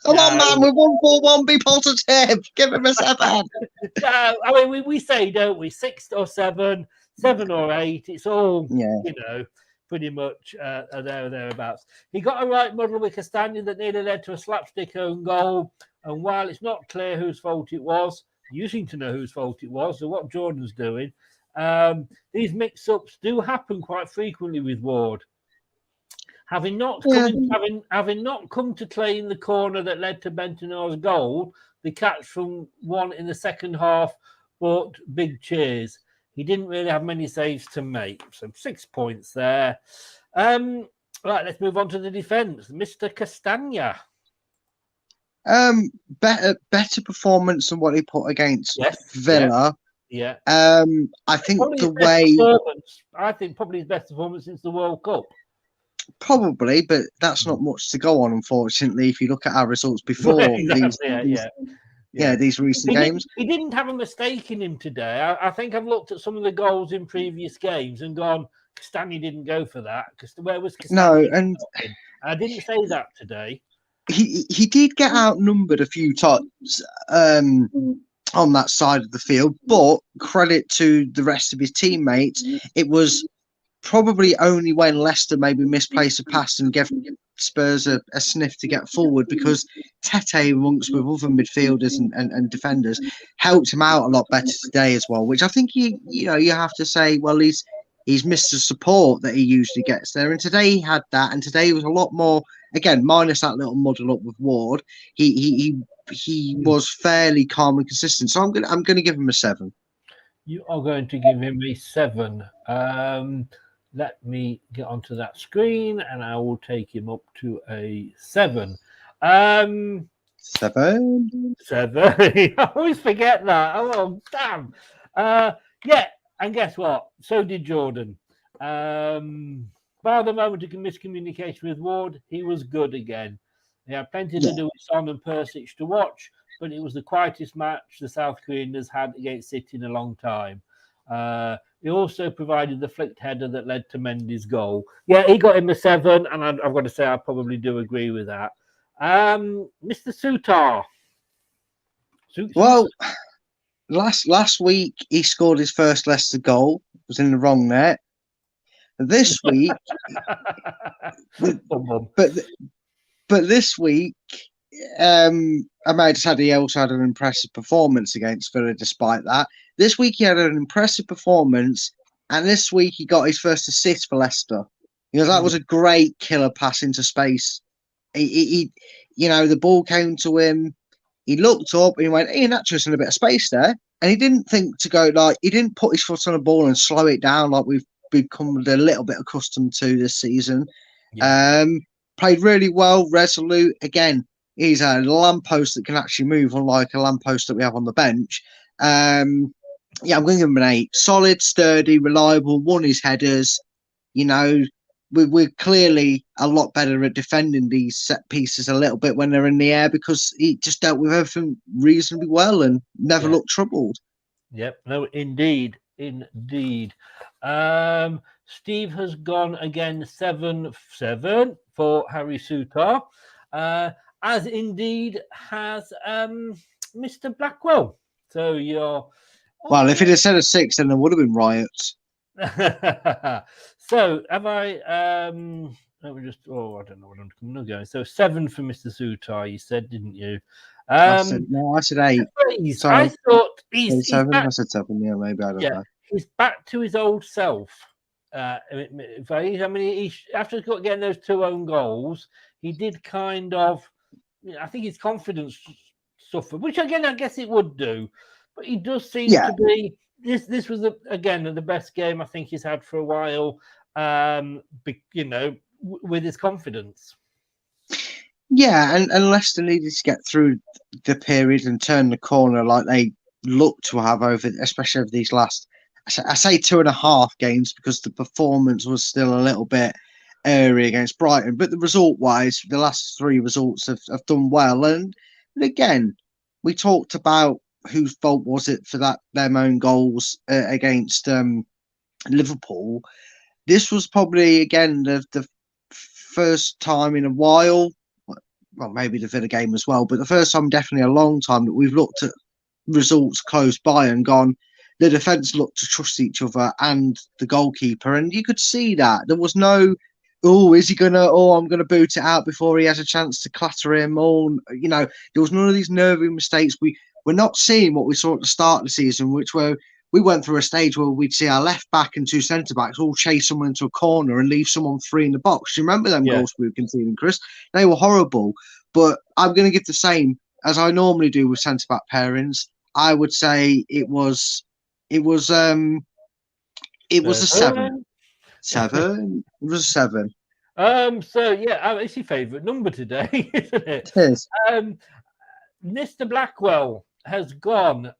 Come on, man, we're 1-4-1, be positive. Give him a 7. No, I mean, we say, don't we, 6 or 7, 7 or 8. It's all, pretty much there or thereabouts. He got a right muddle with Castagna that nearly led to a slapstick own goal. And while it's not clear whose fault it was, you seem to know whose fault it was, so what Jordan's doing. These mix-ups do happen quite frequently with Ward. Having not come to claim the corner that led to Bentancur's goal, the catch from one in the second half brought big cheers. He didn't really have many saves to make, so 6 points there. Right, let's move on to the defence. Mr. Castagna. Better performance than what he put against Villa. Yeah. I think I think probably his best performance since the World Cup. Probably, but that's not much to go on, unfortunately, if you look at our results before these recent games. He didn't have a mistake in him today. I think I've looked at some of the goals in previous games and gone, Castagna didn't go for that. Because where was Castagna? No, and I didn't say that today. He did get outnumbered a few times on that side of the field, but credit to the rest of his teammates, it was probably only when Leicester maybe misplaced a pass and gave Spurs a sniff to get forward, because Tete, amongst with other midfielders and defenders, helped him out a lot better today as well, which I think you have to say, well, he's missed the support that he usually gets there, and today he had that, and today was a lot more, again, minus that little muddle up with Ward, he was fairly calm and consistent, so I'm going to give him a 7. You are going to give him a 7. Let me get onto that screen, and I will take him up to a 7. 7. I always forget that. Oh, damn. And guess what? So did Jordan. By the moment of miscommunication with Ward, he was good again. He had plenty to do with Son and Persic to watch, but it was the quietest match the South Korean has had against City in a long time. He also provided the flicked header that led to Mendy's goal. Yeah, he got him a 7, and I've got to say I probably do agree with that. Mr. Sutar. Well, last week he scored his first Leicester goal. It was in the wrong net. This week, but this week, he also had an impressive performance against Villa despite that. This week he had an impressive performance, and this week he got his first assist for Leicester. That was a great killer pass into space. The ball came to him. he looked up and he went, Ian, that's just in a bit of space there. And he didn't think to go he didn't put his foot on the ball and slow it down like we've become a little bit accustomed to this season. Yeah. Played really well, resolute. Again, he's a lamppost that can actually move, unlike a lamppost that we have on the bench. I'm going to give him an 8. Solid, sturdy, reliable, won his headers. We're clearly a lot better at defending these set pieces a little bit when they're in the air because he just dealt with everything reasonably well and never looked troubled. Yep. No, indeed. Steve has gone again 7-7 for Harry Sutar, as indeed has Mr. Blackwell. So you're... Well, if it had said a 6, then there would have been riots. So have I let me just I don't know what I'm going. So 7 for Mr. Sutar, you said, didn't you? I said 8. I thought he's 7. back, I said 7, maybe, I don't know. He's back to his old self. I mean, after getting those 2 own goals, he did kind of, I think his confidence suffered, which again I guess it would do, but he does seem to be. This was the best game I think he's had for a while. With his confidence. Yeah, and Leicester needed to get through the period and turn the corner like they look to have especially over these last. I say 2.5 games because the performance was still a little bit airy against Brighton, but the result-wise, the last 3 results have done well. And again, we talked about whose fault was it for them own goals against Liverpool. This was probably, again, the first time in a while, well, maybe the Villa game as well, but the first time definitely a long time that we've looked at results close by and gone, the defence looked to trust each other and the goalkeeper, and you could see that. There was no, I'm going to boot it out before he has a chance to clatter him, there was none of these nervy mistakes. We're not seeing what we saw at the start of the season, which we went through a stage where we'd see our left back and 2 centre backs all chase someone into a corner and leave someone free in the box. Do you remember them goals we were conceding, Chris? They were horrible. But I'm going to give the same as I normally do with centre back pairings. I would say it was a 7. 7. It was a 7. It's your favourite number today, isn't it? It is. Mr. Blackwell has gone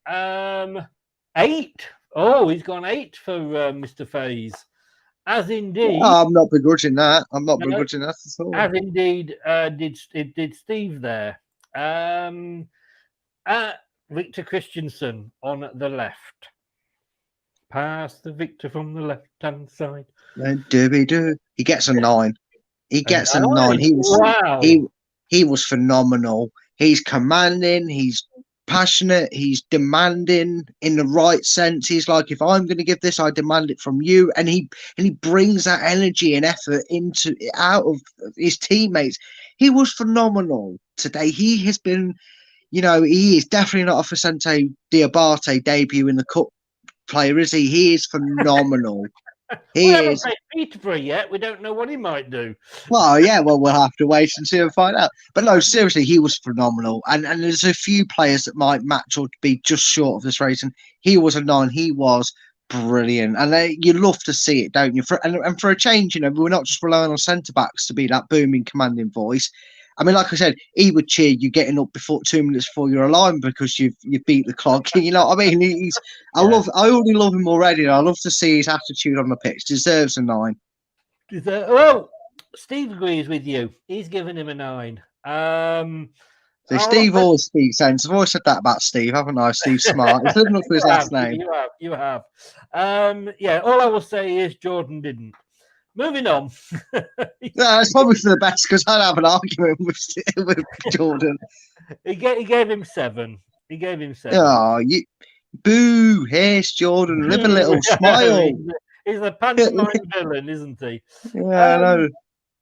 8. Oh, he's gone 8 for Mr. Faze. As indeed, I'm not begrudging that. Begrudging that at all. As indeed did Steve there. Victor Christensen on the left. Pass the Victor from the left-hand side. He gets a 9. He gets a 9. He was phenomenal. He's commanding. He's passionate. He's demanding in the right sense. He's like, if I'm going to give this, I demand it from you. And he brings that energy and effort out of his teammates. He was phenomenal today. He has been, he is definitely not a Vicente Diabate debut in the cup player, is he? He is phenomenal. We haven't played Peterborough yet. We don't know what he might do. Well, we'll have to wait and see and find out. But no, seriously, he was phenomenal. And there's a few players that might match or be just short of this race. And he was a 9. He was brilliant. And you love to see it, don't you? And for a change, we're not just relying on centre-backs to be that booming, commanding voice. I mean, like I said, he would cheer you getting up 2 minutes before you're alive because you beat the clock. You know what I mean? I already love him already. I love to see his attitude on the pitch. Deserves a 9. Well, Steve agrees with you. He's given him a 9. So Steve always speaks sense. I've always said that about Steve, haven't I? Steve's smart. He's living up to his last name. You have. All I will say is Jordan didn't. Moving on. It's probably for the best because I'd have an argument with Jordan. He gave him 7. Oh, boo! Here's Jordan. Live a little smile. He's a pantomime villain, isn't he? Yeah, I know.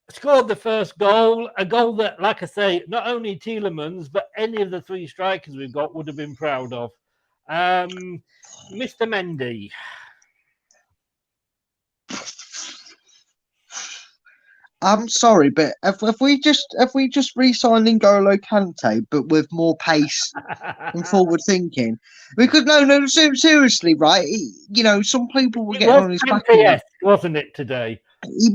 Scored the first goal, a goal that, like I say, not only Tielemans but any of the 3 strikers we've got would have been proud of. Mr. Mendy. I'm sorry, but if we just re-signed N'Golo Kante, but with more pace and forward thinking, because seriously, right? Some people were It getting was on his back. Kante-esque, wasn't it, today? He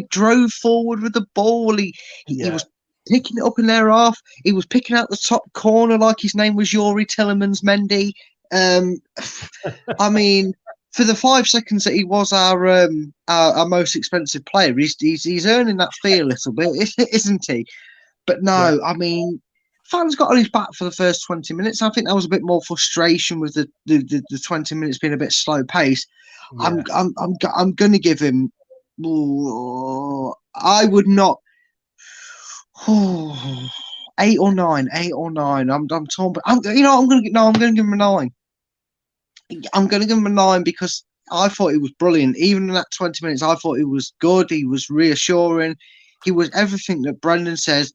drove forward with the ball. He was picking it up in their half. He was picking out the top corner like his name was Yuri Tillemans Mendy. I mean, for the 5 seconds that he was our most expensive player, he's earning that fee a little bit, isn't he? But no, I mean, fans got on his back for the first 20 minutes. I think there was a bit more frustration with the 20 minutes being a bit slow paced. I'm going to give him. I would not. 8 or 9, 8 or 9. I'm torn, but I'm going to give him a 9. I'm going to give him a 9 because I thought he was brilliant. Even in that 20 minutes, I thought he was good. He was reassuring. He was everything that Brendan says.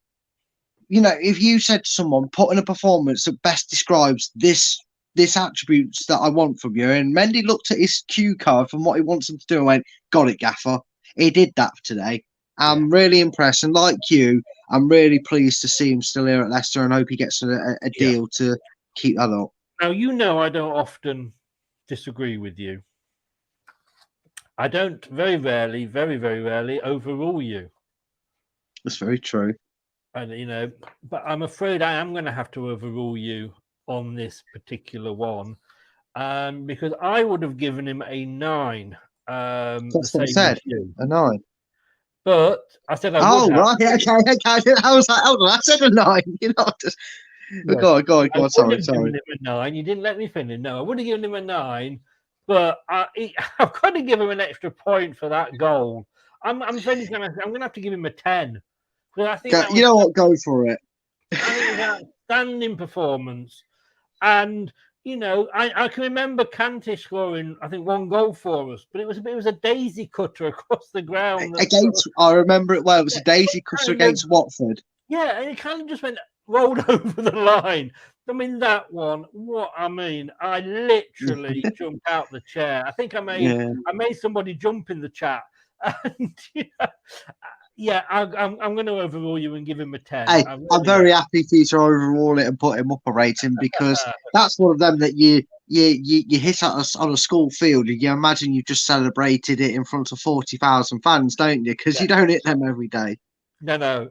If you said to someone, put in a performance that best describes this attributes that I want from you, and Mendy looked at his cue card from what he wants him to do and went, got it, Gaffer. He did that today. I'm really impressed. And like you, I'm really pleased to see him still here at Leicester and hope he gets a deal to keep that up. Now, I don't often disagree with you. I don't very rarely overrule you. That's very true. And, but I'm afraid I am going to have to overrule you on this particular one because I would have given him a 9. That's what I said, a 9. But I said I would have. Right, okay. I was like, hold on, I said a 9. Go on, sorry. Given him a 9. You didn't let me finish. No, I would have given him a 9, but I've got to give him an extra point for that goal. I'm going to have to give him a 10. I think go for it. I think it was an outstanding performance. And, I can remember Kante scoring, I think, 1 goal for us, but it was a daisy cutter across the ground. I remember it well. It was a daisy cutter against Watford. Yeah, and it kind of just rolled over the line. I mean, that one, I literally jumped out the chair. I think I made somebody jump in the chat. And, I'm going to overrule you and give him a 10. Hey, I'm very happy for you to overrule it and put him up a rating because that's one of them that you hit on a school field and you imagine you just celebrated it in front of 40,000 fans, don't you? Because you don't hit them every day. No.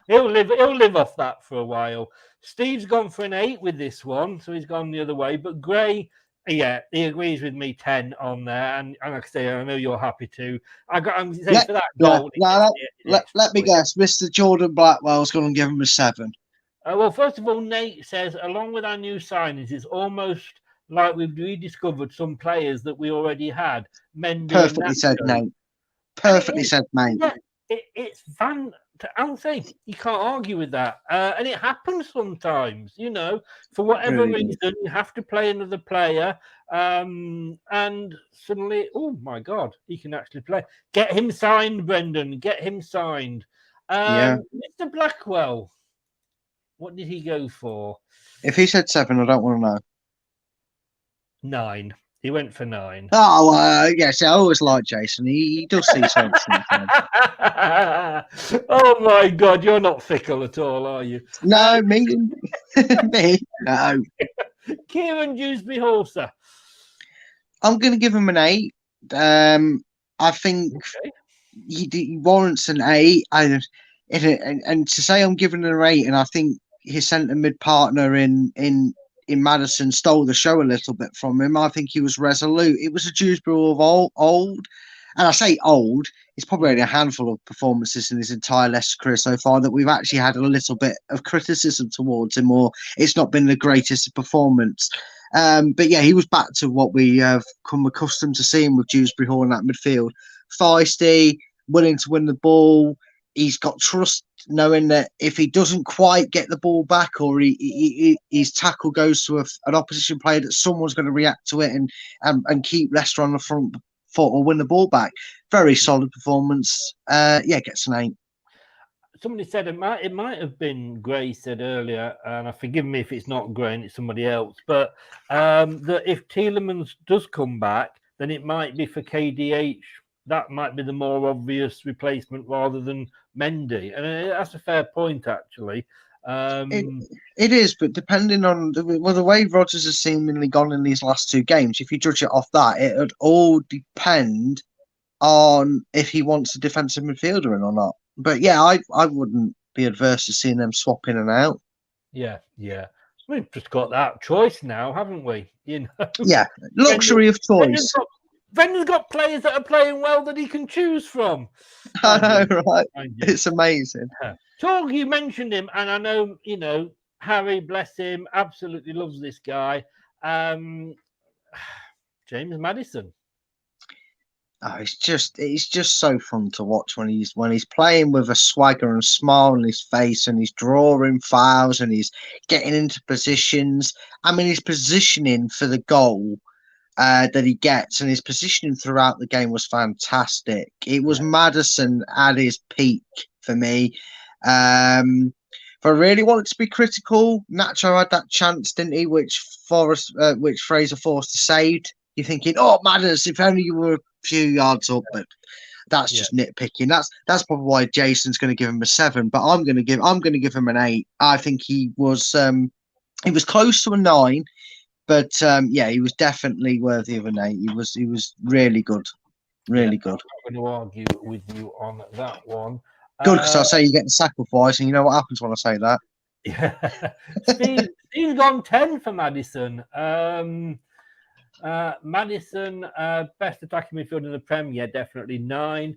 He'll live off that for a while. Steve's gone for an 8 with this one, so he's gone the other way. But Gray, he agrees with me 10 on there, and like I say, I know you're happy too. I'm saying for that goal. Let me guess, Mr. Jordan Blackwell's going to give him a 7. Well, first of all, Nate says, along with our new signings, it's almost like we've rediscovered some players that we already had. Mendy. Perfectly said, Nate. Perfectly said, mate. Yeah, it's fun. I'll say you can't argue with that, and it happens sometimes. For whatever reason, you have to play another player, and suddenly, oh my God, he can actually play. Get him signed, Brendan. Get him signed. Mr. Blackwell, what did he go for? If he said 7, I don't want to know. 9. He went for 9. Oh, yes. I always like Jason. He does see something. Oh, my God. You're not fickle at all, are you? No, me. No. Kieran Dewsbury Horser. I'm going to give him an 8. I think he warrants an 8. And to say I'm giving him an 8, and I think his centre mid partner in Madison stole the show a little bit from him. I think he was resolute. It was a Dewsbury of old. And I say old, it's probably only a handful of performances in his entire Leicester career so far that we've actually had a little bit of criticism towards him, or it's not been the greatest performance. But yeah, he was back to what we have come accustomed to seeing with Dewsbury Hall in that midfield. Feisty, willing to win the ball. He's got trust, knowing that if he doesn't quite get the ball back, or his tackle goes to an opposition player, that someone's going to react to it and keep Leicester on the front foot or win the ball back. Very solid performance. Gets an 8. Somebody said it might have been Gray said earlier, and forgive me if it's not Gray and it's somebody else, but that if Tielemans does come back, then it might be for KDH that might be the more obvious replacement rather than Mendy. And that's a fair point, actually. It is, but depending on the way Rodgers has seemingly gone in these last two games, if you judge it off that, it would all depend on if he wants a defensive midfielder in or not. But yeah, I wouldn't be adverse to seeing them swap in and out. Yeah. We've just got that choice now, haven't we? You know. Yeah, luxury of choice. Ben's got players that are playing well that he can choose from. I know, right? It's amazing. Talk, you mentioned him, and I know, Harry, bless him, absolutely loves this guy. James Maddison. Oh, it's just so fun to watch when he's playing with a swagger and smile on his face, and he's drawing fouls and he's getting into positions. I mean, his positioning for the goal that he gets, and his positioning throughout the game was fantastic. It was Maddison at his peak for me. If I really wanted to be critical, Nacho had that chance, didn't he? Which Fraser Forster saved. You're thinking, oh, Maddison, if only you were a few yards up, but that's just nitpicking. That's probably why Jason's going to give him a 7, but I'm going to give him an 8. I think he was close to a 9. But he was definitely worthy of an 8. He was really good, really good. I'm going to argue with you on that one. Good, because I say you get the sacrifice, and you know what happens when I say that. Yeah, Steve's gone 10 for Maddison. Maddison, best attacking midfielder in the Prem, definitely 9.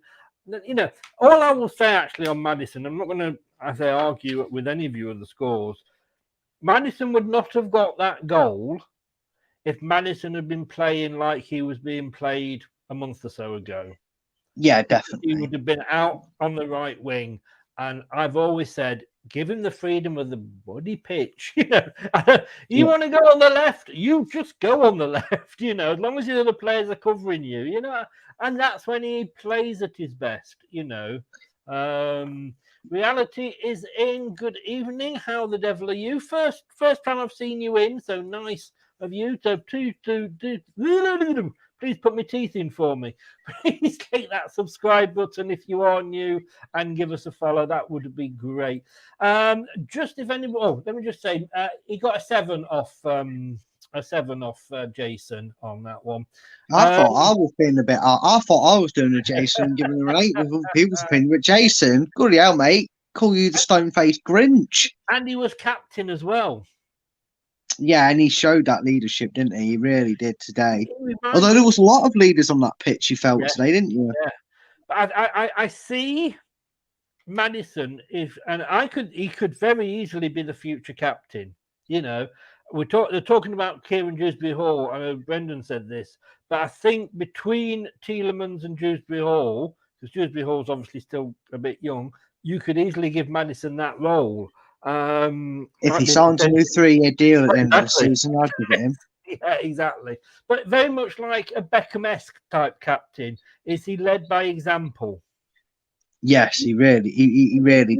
All I will say actually on Maddison, I'm not going to, argue with any of you of the scores. Maddison would not have got that goal if Maddison had been playing like he was being played a month or so ago. Yeah, definitely. He would have been out on the right wing. And I've always said, give him the freedom of the bloody pitch. You want to go on the left, you just go on the left, as long as the other players are covering you, and that's when he plays at his best, Reality is in. Good evening. How the devil are you? First time I've seen you in, so nice of you. So please put my teeth in for me. Please click that subscribe button if you are new and give us a follow. That would be great. Just if anybody, let me just say, he got a 7 off. A 7 off Jason on that one. I thought I was being a bit. I thought I was doing a Jason and giving him an 8 with other people's opinion. But Jason, good hell, mate, call you the stone-faced Grinch. And he was captain as well. Yeah, and he showed that leadership, didn't he? He really did today. Although there was a lot of leaders on that pitch, you felt today, didn't you? Yeah. But I see Maddison he could very easily be the future captain. They're talking about Kieran Dewsbury Hall. I know Brendan said this, but I think between Tielemans and Dewsbury Hall, because Dewsbury Hall's obviously still a bit young, you could easily give Maddison that role. If he signs a new 3-year deal at the end of the season, I'd give it him. Yeah, exactly. But very much like a Beckham-esque type captain, is he led by example? Yes, he really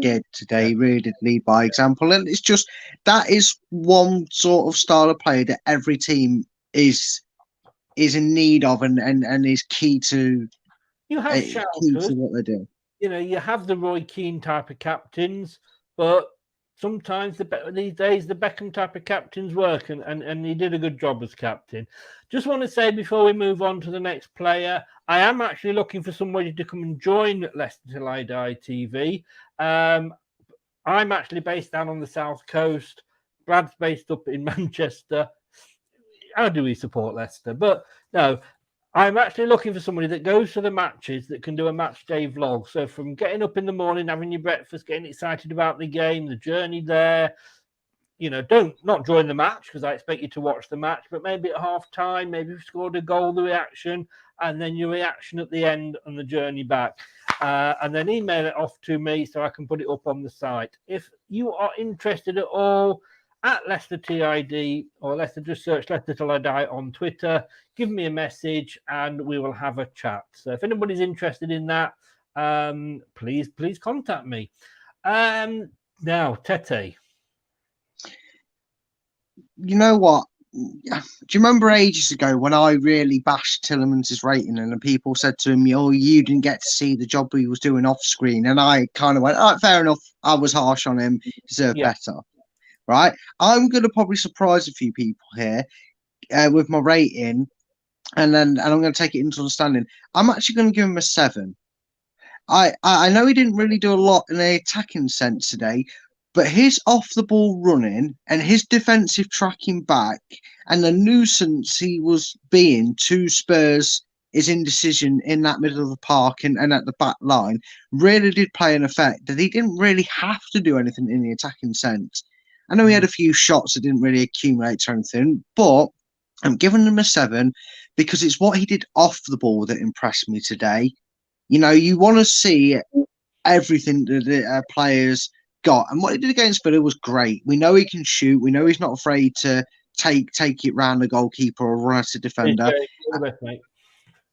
did today. He really did lead by example, and it's just that is one sort of style of player that every team is in need of, and is key to. You have key to what they do. You have the Roy Keane type of captains, but sometimes these days the Beckham type of captains work, and he did a good job as captain. Just want to say before we move on to the next player, I am actually looking for somebody to come and join Leicester Till I Die TV. I'm actually based down on the South Coast. Brad's based up in Manchester. How do we support Leicester? But no, I'm actually looking for somebody that goes to the matches that can do a match day vlog. So from getting up in the morning, having your breakfast, getting excited about the game, the journey there, not join the match because I expect you to watch the match, but maybe at half time, maybe you've scored a goal, the reaction, and then your reaction at the end and the journey back. And then email it off to me so I can put it up on the site. If you are interested at all, at Leicester TID or Leicester, just search Leicester Till I Die on Twitter, give me a message and we will have a chat. So if anybody's interested in that, please contact me. Now, Tete. You know what? Do you remember ages ago when I really bashed Tielemans' rating and people said to him, "Oh, you didn't get to see the job he was doing off screen," and I kind of went, "All right, fair enough. I was harsh on him. Deserved better." Right? I'm going to probably surprise a few people here with my rating, and I'm going to take it into understanding. I'm actually going to give him a 7. I know he didn't really do a lot in the attacking sense today, but his off the ball running and his defensive tracking back and the nuisance he was being to Spurs, his indecision in that middle of the park and at the back line really did play an effect that he didn't really have to do anything in the attacking sense. I know he had a few shots that didn't really accumulate or anything, but I'm giving him a 7 because it's what he did off the ball that impressed me today. You know, you want to see everything that the players got, and what he did against Villa was great. We know he can shoot. We know he's not afraid to take it round the goalkeeper or run at a defender.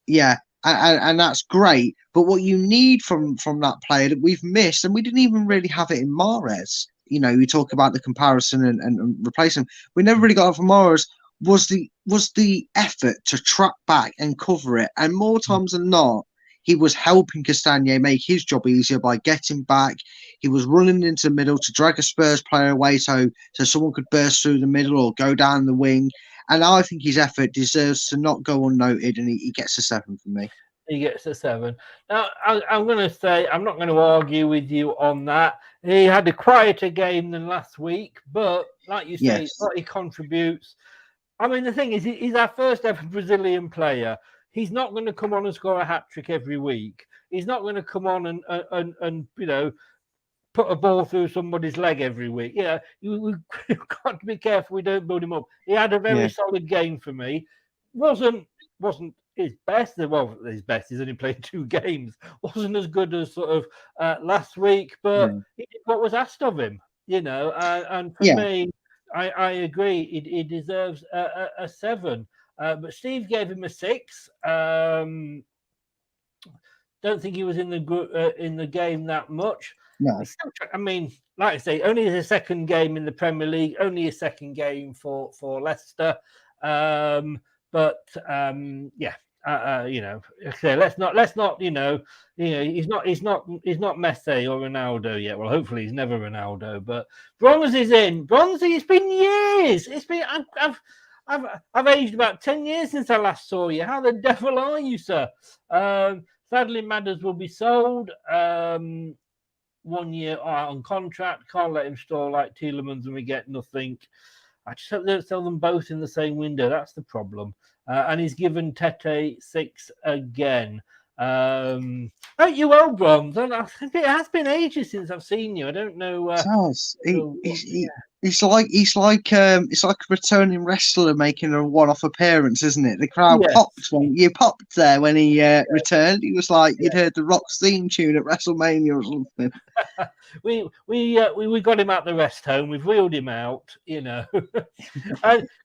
Yeah, and that's great. But what you need from that player that we've missed, and we didn't even really have it in Mahrez. You know, you talk about the comparison and replace him. We never really got it from Mahrez. Was the effort to track back and cover it, and more times than not, he was helping Castagne make his job easier by getting back. He was running into the middle to drag a Spurs player away so someone could burst through the middle or go down the wing. And I think his effort deserves to not go unnoted, and he gets a 7 from me. He gets a 7. Now, I'm going to say, I'm not going to argue with you on that. He had a quieter game than last week, but like you say, he contributes. I mean, the thing is, he's our first ever Brazilian player. He's not going to come on and score a hat-trick every week. He's not going to come on and you know, put a ball through somebody's leg every week. Yeah, we've got to be careful we don't build him up. He had a very solid game for me. Wasn't his best. Well, his best. He's only played 2 games. Wasn't as good as sort of last week, but he did what was asked of him. You know, and for me, I agree. He deserves a 7. But Steve gave him a 6. Don't think he was in the game that much. No. I mean, like I say, only his second game in the Premier League, only his second game for Leicester. But you know, okay, let's not, you know, he's not Messi or Ronaldo yet. Well, hopefully he's never Ronaldo. But Bronze is in. Bronze, it's been years. It's been I've aged about 10 years since I last saw you. How the devil are you, sir? Sadly, Madders will be sold. 1 year on contract. Can't let him stall like Tielemans and we get nothing. I just hope they don't sell them both in the same window. That's the problem. And he's given Tete 6 again. Aren't you well, Bronze? It has been ages since I've seen you. I don't know. It's like a returning wrestler making a one-off appearance, isn't it? The crowd popped when you popped there when he returned. He was like you'd heard the Rock's theme tune at WrestleMania or something. we got him at the rest home. We've wheeled him out, you know.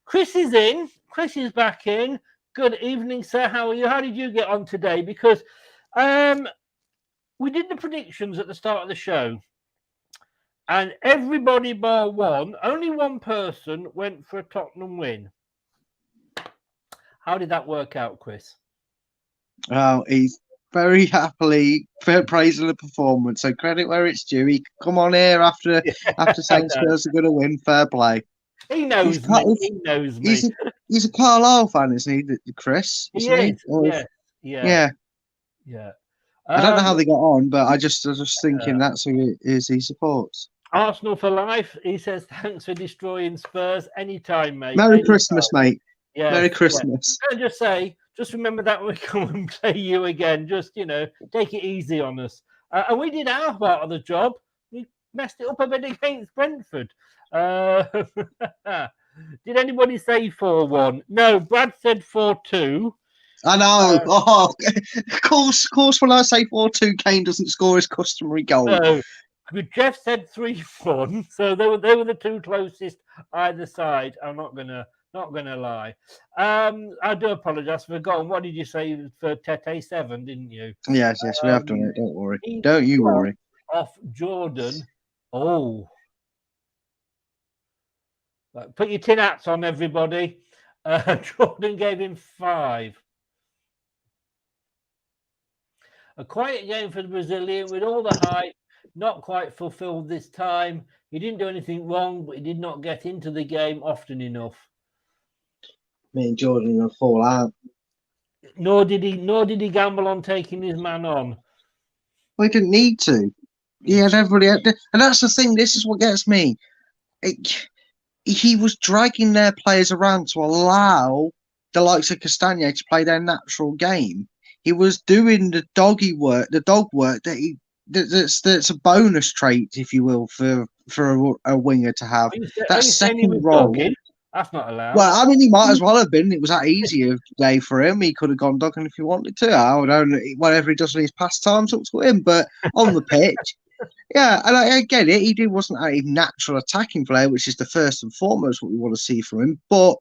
Chris is in. Chris is back in. Good evening, sir. How are you? How did you get on today? Because we did the predictions at the start of the show. And everybody bar one, only one person went for a Tottenham win. How did that work out, Chris? Oh, he's very happily praising the performance. So credit where it's due. He come on here after saying Spurs are going to win. Fair play. He knows me. He knows me. He's a Carlisle fan, isn't he, Chris? He is. Yeah. I don't know how they got on, but I was just thinking that's who he supports. Arsenal for life. He says, thanks for destroying Spurs. Anytime, mate. Merry Christmas, mate. Yeah. Merry Christmas. Can I just say, just remember that when we come and play you again. Just, you know, take it easy on us. And we did our part of the job. We messed it up a bit against Brentford. Did anybody say 4-1? No, Brad said 4-2. I know. Of course, when I say 4-2, Kane doesn't score his customary goal. No. Jeff said 3-1, so they were the two closest either side. I'm not gonna lie. I do apologise. I've forgotten. What did you say for Tete 7? Didn't you? Yes, we have done it. Don't worry. Don't you worry. Off Jordan. Oh, put your tin hats on, everybody. Jordan gave him 5. A quiet game for the Brazilian with all the hype, not quite fulfilled this time. He didn't do anything wrong, but he did not get into the game often enough. Me and Jordan will fall out. Nor did he gamble on taking his man on. We didn't need to. He had everybody out there. And that's the thing, this is what gets me. He was dragging their players around to allow the likes of Castagna to play their natural game. He was doing the dog work that's a bonus trait, if you will, for a winger to have. That second role. That's not allowed. Well, I mean, he might as well have been. It was that easier day for him. He could have gone dogging if he wanted to. I don't know, whatever he does in his pastimes, up to him. But on the pitch, yeah, and I get it. He wasn't a natural attacking player, which is the first and foremost what we want to see from him. But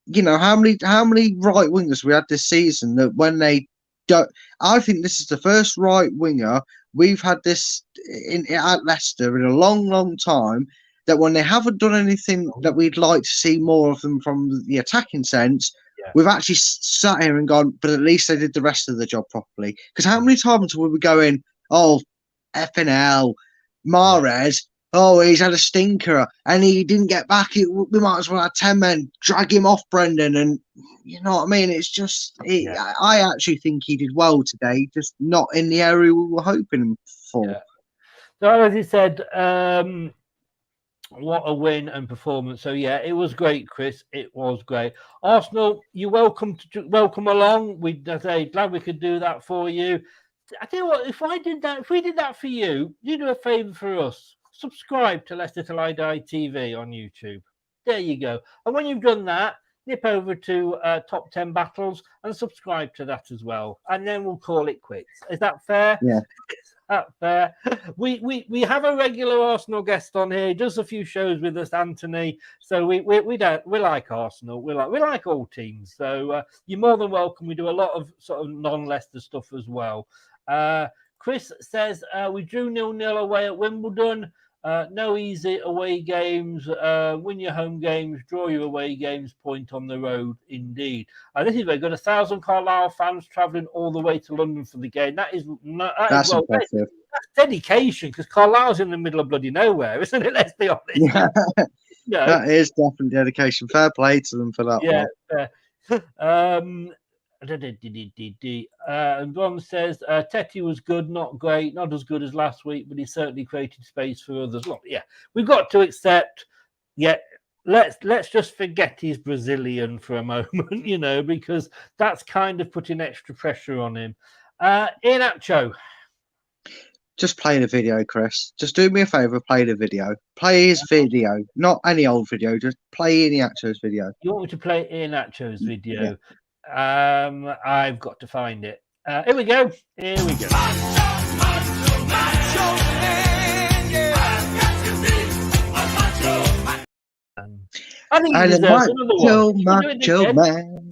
you know, how many right wingers we had this season that when they don't, I think this is the first right winger we've had this at Leicester in a long, long time. That when they haven't done anything that we'd like to see more of them from the attacking sense, we've actually sat here and gone, but at least they did the rest of the job properly. Because how many times were we going, oh, FNL, Mahrez, oh, he's had a stinker and he didn't get back. We might as well have 10 men, drag him off, Brendan. And you know what I mean? It's just, I actually think he did well today, just not in the area we were hoping for. Yeah. So as he said, what a win and performance. So yeah, it was great, Chris. It was great. Arsenal, you're welcome along. Glad we could do that for you. I tell you what, if we did that for you, you do a favour for us. Subscribe to Leicester Till I Die TV on YouTube. There you go. And when you've done that, nip over to Top 10 Battles and subscribe to that as well. And then we'll call it quits. Is that fair? Yeah. There. We have a regular Arsenal guest on here. He does a few shows with us, Anthony. So we like Arsenal. We like all teams. So you're more than welcome. We do a lot of sort of non-Leicester stuff as well. Chris says we drew 0-0 away at Wimbledon. No easy away games. Win your home games, draw your away games. Point on the road, indeed. This is very good. 1,000 Carlisle fans travelling all the way to London for the game. That's dedication, because Carlisle's in the middle of bloody nowhere, isn't it? Let's be honest. Yeah. That is definitely dedication. Fair play to them for that. Yeah. And Ron says Teti was good, not great, not as good as last week, but he certainly created space for others. Look, yeah, we've got to accept. Yeah, let's just forget he's Brazilian for a moment, you know, because that's kind of putting extra pressure on him. Iheanacho. Just play the video, Chris. Just do me a favour, play the video. Play his video, not any old video. Just play Iheanacho's video. You want me to play Iheanacho's video? Yeah. I've got to find it. Here we go. I think he deserves another one. Macho man.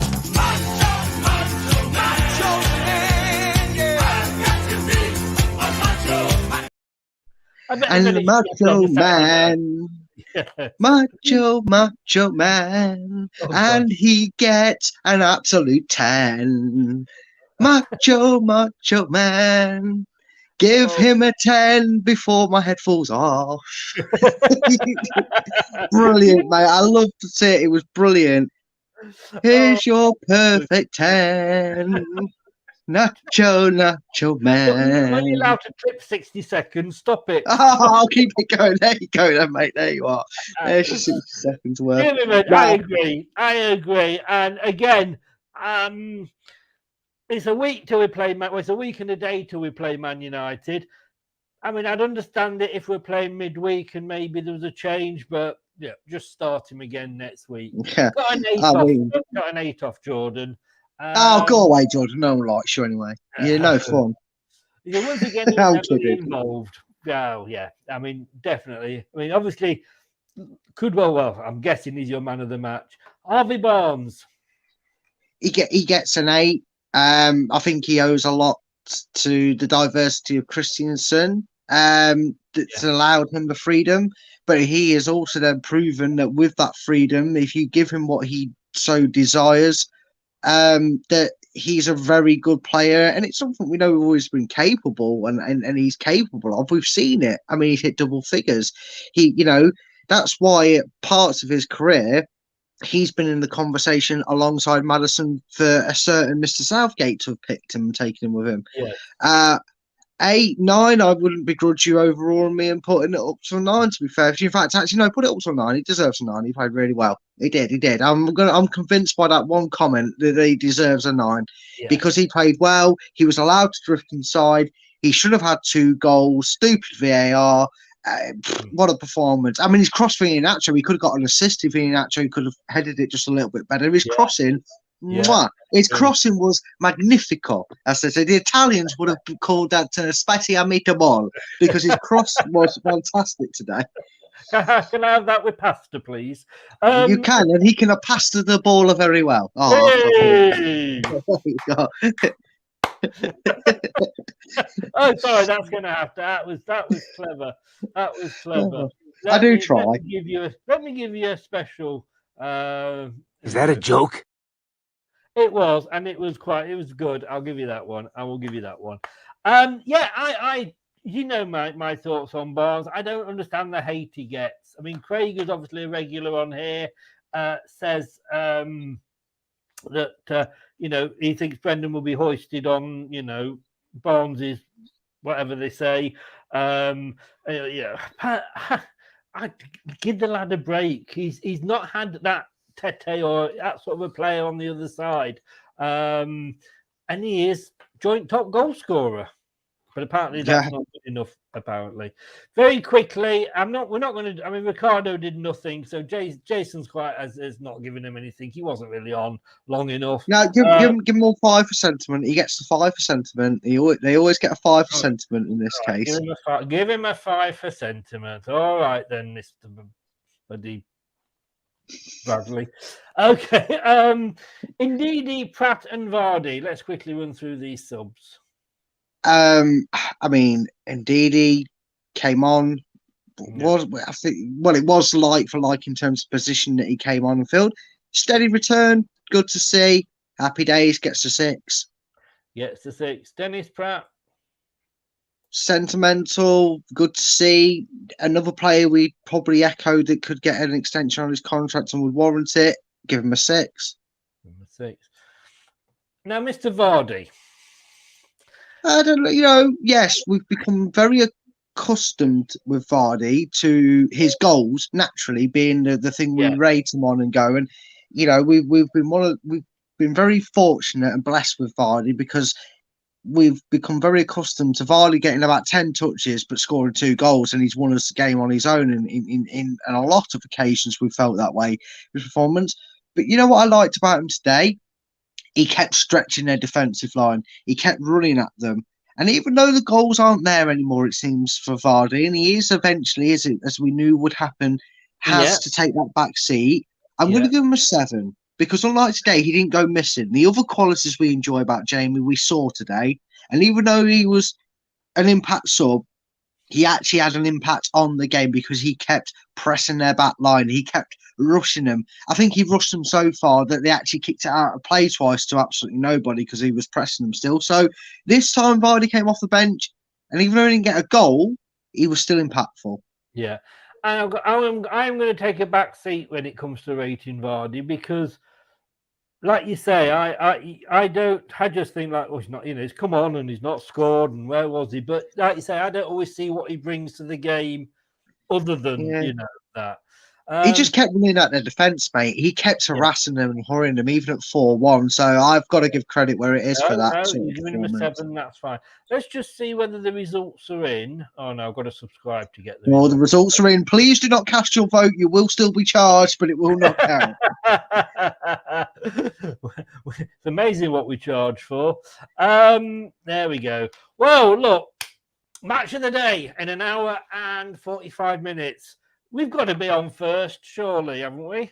And the macho man. Yes. Macho man, and he gets an absolute 10. Macho man, give him a 10 before my head falls off. Brilliant, mate. I love to see it. It was brilliant. Here's your perfect 10. Nacho man. When you're allowed to clip 60 seconds, stop it. Oh, I'll keep it going. There you go, then, mate. There you are. There's your 60 seconds worth. I agree. And again, it's a week till we play. It's a week and a day till we play Man United. I mean, I'd understand it if we're playing midweek and maybe there was a change, but yeah, just start him again next week. Yeah. Got an 8 off, Jordan. Go away, Jordan. No one likes you anyway. You're no fun. Once again, involved. Oh, yeah. I mean, definitely. I mean, obviously, well, I'm guessing he's your man of the match. Harvey Barnes. He gets an 8. I think he owes a lot to the diversity of Christiansen. That's allowed him the freedom. But he has also then proven that with that freedom, if you give him what he so desires. That he's a very good player, and it's something we know we've always been capable, and he's capable of. We've seen it. I mean, he's hit double figures. That's why at parts of his career he's been in the conversation alongside Maddison for a certain Mr. Southgate to have picked him and taken him with him. Yeah. 8, 9, I wouldn't begrudge you overall me and putting it up to a 9, to be fair. In fact, actually, no, put it up to a 9. He deserves a 9. He played really well. He did. I'm convinced by that one comment that he deserves a 9 because he played well. He was allowed to drift inside. He should have had 2 goals. Stupid VAR. What a performance. I mean, his cross for Iheanacho, he could have got an assist if Iheanacho could have headed it just a little bit better. His crossing... His crossing was magnifico. As I said, the Italians would have called that spaghetti meatball because his cross was fantastic today. Can I have that with pasta, please? You can, and he can have pasta the baller very well. Hey! Oh, sorry, that's going to have to. That was clever. That was clever. Let me give you a special. Is that a joke? It was, and it was good. I'll give you that one. I will give you that one. I you know my thoughts on Barnes. I don't understand the hate he gets. I mean, Craig is obviously a regular on here. Says that he thinks Brendan will be hoisted on Barnes's whatever they say. I give the lad a break. He's not had that Tete or that sort of a player on the other side, and he is joint top goal scorer. But apparently that's not good enough. Apparently, very quickly, we're not going to. I mean, Ricardo did nothing, so Jason's quite has not given him anything. He wasn't really on long enough. No, give him all 5 for sentiment. He gets the 5 for sentiment. They always get a 5 for sentiment in this case. Give him a 5 for sentiment. All right then, Mr. Buddy Bradley. Okay. Ndidi, Pratt, and Vardy. Let's quickly run through these subs. I mean, Ndidi came on. It was like for like in terms of position that he came on and filled. Steady return, good to see. Happy days, gets to 6. Gets to 6. Dennis Pratt. Sentimental, good to see. Another player we probably echoed that could get an extension on his contract and would warrant it. Give him a 6. Give him a 6. Now, Mr. Vardy. I don't know. Yes, we've become very accustomed with Vardy to his goals naturally being the thing we rate him on and go. And we've been very fortunate and blessed with Vardy because we've become very accustomed to Vardy getting about 10 touches but scoring 2 goals, and he's won us the game on his own. And in a lot of occasions we felt that way with performance. But you know what I liked about him today? He kept stretching their defensive line. He kept running at them. And even though the goals aren't there anymore, it seems, for Vardy, and he is eventually, as we knew would happen, has to take that back seat. I'm going to give him a 7 because unlike today, he didn't go missing. The other qualities we enjoy about Jamie, we saw today. And even though he was an impact sub, he actually had an impact on the game because he kept pressing their back line. He kept rushing them. I think he rushed them so far that they actually kicked it out of play twice to absolutely nobody because he was pressing them still. So this time Vardy came off the bench, and even though he didn't get a goal, he was still impactful. Yeah. And I'm going to take a back seat when it comes to rating Vardy because, like you say, I just think like, he's not, he's come on and he's not scored and where was he? But like you say, I don't always see what he brings to the game other than, that. He just kept winning at their defence, mate. He kept harassing them and hurrying them, even at 4-1. So I've got to give credit where it is for that. No, you're giving him a 7, that's fine. Let's just see whether the results are in. Oh, no, I've got to subscribe to get them. Well, the results are in. Please do not cast your vote. You will still be charged, but it will not count. It's amazing what we charge for. There we go. Well, look, match of the day in an hour and 45 minutes. We've got to be on first, surely, haven't we?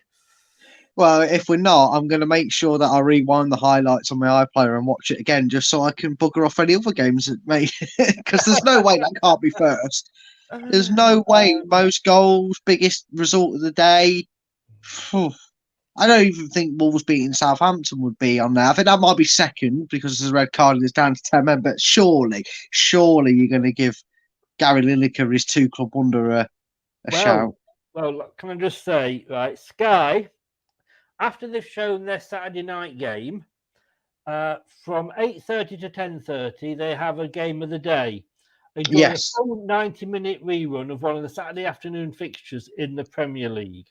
Well, if we're not, I'm going to make sure that I rewind the highlights on my iPlayer and watch it again just so I can bugger off any other games that made because there's no way that can't be first. There's no way. Most goals, biggest result of the day. I don't even think Wolves beating Southampton would be on there. I think that might be second because there's a red card and it's down to 10 men. But surely you're going to give Gary Lineker his 2-club wonder a shout. Well, look, can I just say, right, Sky, after they've shown their Saturday night game, from 8:30 to 10:30, they have a game of the day. Enjoy a full 90-minute rerun of one of the Saturday afternoon fixtures in the Premier League.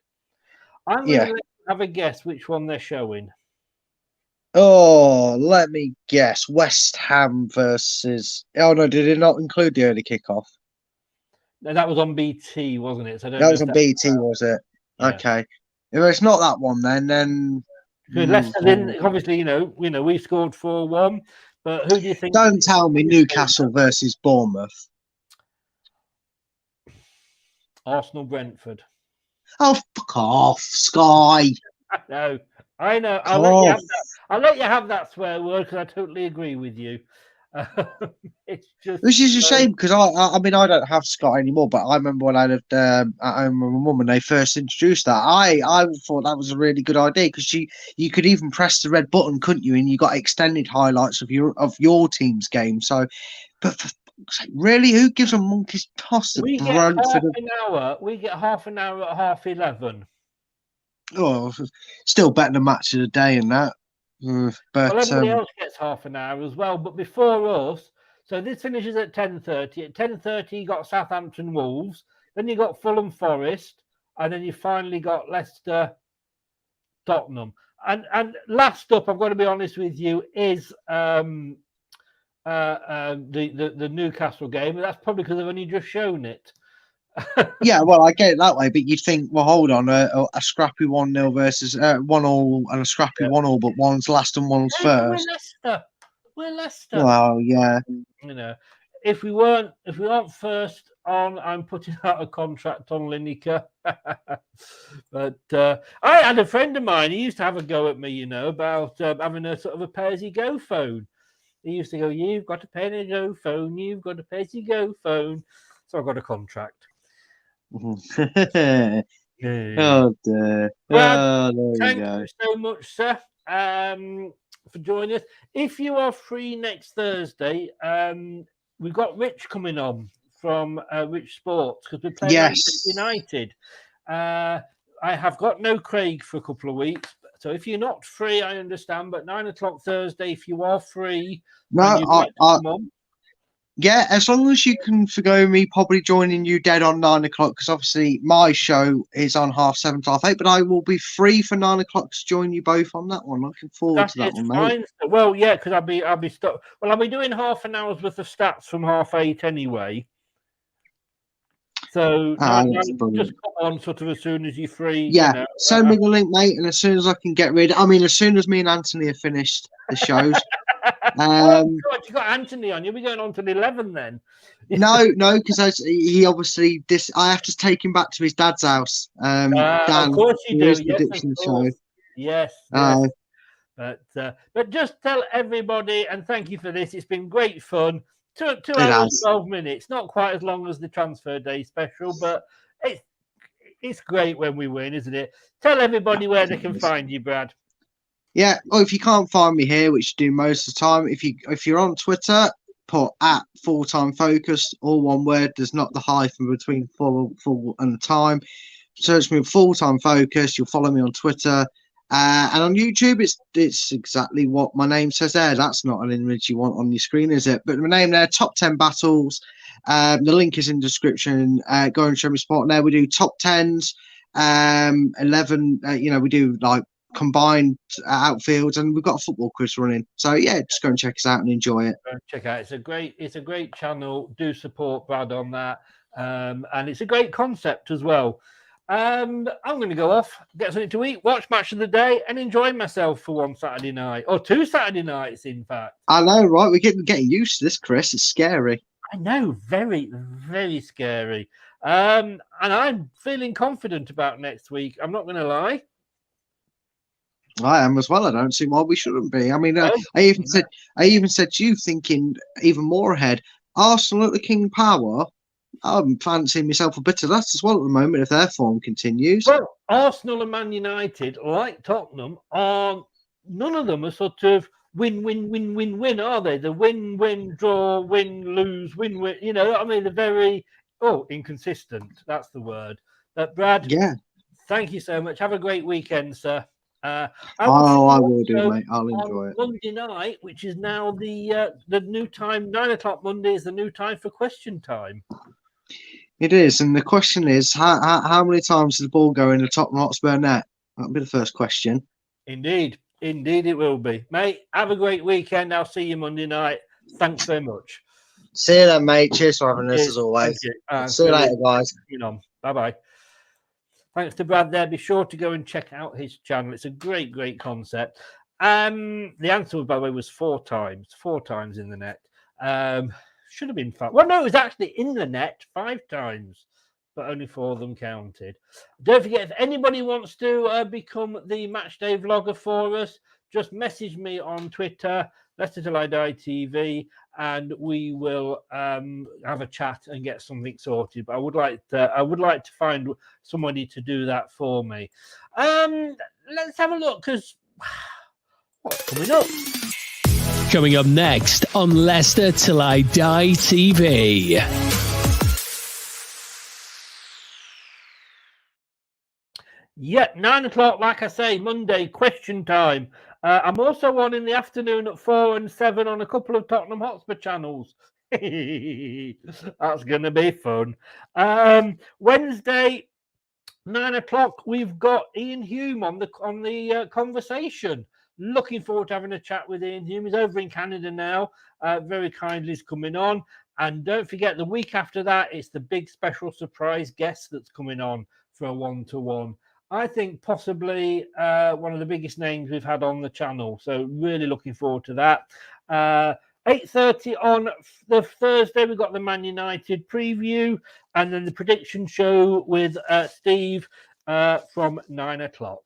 I'm going to let you have a guess which one they're showing. Oh, let me guess. West Ham versus... Oh, no, did it not include the early kickoff? No, that was on BT, wasn't it? So I don't That know was if on BT, was it? Yeah. Okay. If it's not that one, then... Leicester, then obviously, you know, we scored 4-1, but who do you think? Don't tell me Newcastle versus Bournemouth. Arsenal, Brentford. Oh, fuck off, Sky. I know. I'll let you have that swear word because I totally agree with you. It's just, which is a shame because I mean I don't have Sky anymore, but I remember when I lived at home with my mum when they first introduced that. I thought that was a really good idea because you could even press the red button, couldn't you? And you got extended highlights of your team's game. So, but for fuck's sake, really, who gives a monkey's toss? We get half an hour. We get half an hour at 11:30. Oh, still better than match of the day and that. But well, everybody else gets half an hour as well. But before us, so this finishes at 10:30. At 10:30, you got Southampton Wolves. Then you got Fulham Forest, and then you finally got Leicester Tottenham. And last up, I've got to be honest with you, is the Newcastle game. That's probably because I've only just shown it. Yeah, well, I get it that way, but you'd think, well, hold on, a scrappy 1-0 versus 1-1 and a scrappy 1-1, but one's last and one's first. We're Leicester. Well, yeah. You know, if we weren't first on, I'm putting out a contract on Lineker. But I had a friend of mine. He used to have a go at me, you know, about having a sort of a pay-as-you-go phone. He used to go, "You've got a pay-as-you-go phone. You've got a pay-as-you-go phone." So I got a contract. Oh dear. Brad, thank you so much, sir, for joining us. If you are free next Thursday, we've got Rich coming on from Rich Sports because we're playing Manchester United. I have got no Craig for a couple of weeks, so if you're not free, I understand. But 9 o'clock Thursday, if you are free, yeah, as long as you can forgo me probably joining you dead on 9 o'clock, because obviously my show is on 7:30 to 8:30, but I will be free for 9 o'clock to join you both on that one. Looking forward to that one, mate. Well, yeah, because I'll be stuck. Well, I'll be doing half an hour's worth of stats from 8:30 anyway. So just come on sort of as soon as you're free. Yeah, you know, send me the link, mate, and as soon as I can get rid. I mean, as soon as me and Anthony have finished the shows. God, you got Anthony on. You'll be going on to 11 then. No, because he obviously I have to take him back to his dad's house. Dan, of course you do. Yes, yes. But just tell everybody, and thank you for this. It's been great fun. 2 hours, 12 minutes. Not quite as long as the transfer day special, but it's great when we win, isn't it? Tell everybody where they can find you, Brad. Yeah, or if you can't find me here, which you do most of the time, if you're on Twitter, put at full-time focus, all one word. There's not the hyphen between full and time. Search me full-time focus. You'll follow me on Twitter, and on YouTube, it's exactly what my name says there. That's not an image you want on your screen, is it? But my name there, Top 10 Battles. The link is in the description. Go and show me support there. We do top 10s, 11. We do like combined outfields, and we've got a football quiz running. So yeah, just go and check us out and enjoy it. Check out. It's a great channel. Do support Brad on that, and it's a great concept as well. I'm going to go off, get something to eat, watch Match of the Day, and enjoy myself for one Saturday night, or 2 Saturday nights, in fact. I know, right? We're getting used to this, Chris. It's scary. I know, very, very scary. And I'm feeling confident about next week. I'm not going to lie. I am as well. I don't see why we shouldn't be. I mean, I even said to you, thinking even more ahead, Arsenal at the King Power. I'm fancying myself a bit of that as well at the moment if their form continues. Well, Arsenal and Man United, like Tottenham, none of them are sort of win, are they? The win, draw, win, lose, win. You know, I mean, they're very inconsistent. That's the word. Brad, thank you so much. Have a great weekend, sir. I will do, mate. I'll enjoy it. Monday night, which is now the new time, 9 o'clock Monday is the new time for question time. It is, and the question is, how many times does the ball go in the Tottenham Hotspur net? That'll be the first question. Indeed it will be. Mate, have a great weekend. I'll see you Monday night. Thanks very much. See you then, mate. Cheers for having us as always. See you later, guys. Bye-bye. Thanks to Brad there. Be sure to go and check out his channel. It's a great concept. The answer, by the way, was 4 times. 4 times in the net. Should have been 5. Well, no, it was actually in the net 5 times, but only 4 of them counted. Don't forget, if anybody wants to become the Matchday vlogger for us, just message me on Twitter, Leicester Till I Die TV, and we will have a chat and get something sorted. But I would like to find somebody to do that for me. Let's have a look, because what's coming up? Coming up next on Leicester Till I Die TV. Yeah, 9 o'clock, like I say, Monday, question time. I'm also on in the afternoon at 4 and 7 on a couple of Tottenham Hotspur channels. That's going to be fun. Wednesday, 9 o'clock, we've got Ian Hume on the conversation. Looking forward to having a chat with Ian Hume. He's over in Canada now. Very kindly is coming on. And don't forget, the week after that, it's the big special surprise guest that's coming on for a 1-to-1. I think possibly one of the biggest names we've had on the channel. So really looking forward to that. 8:30 on the Thursday, we've got the Man United preview. And then the prediction show with Steve from 9 o'clock.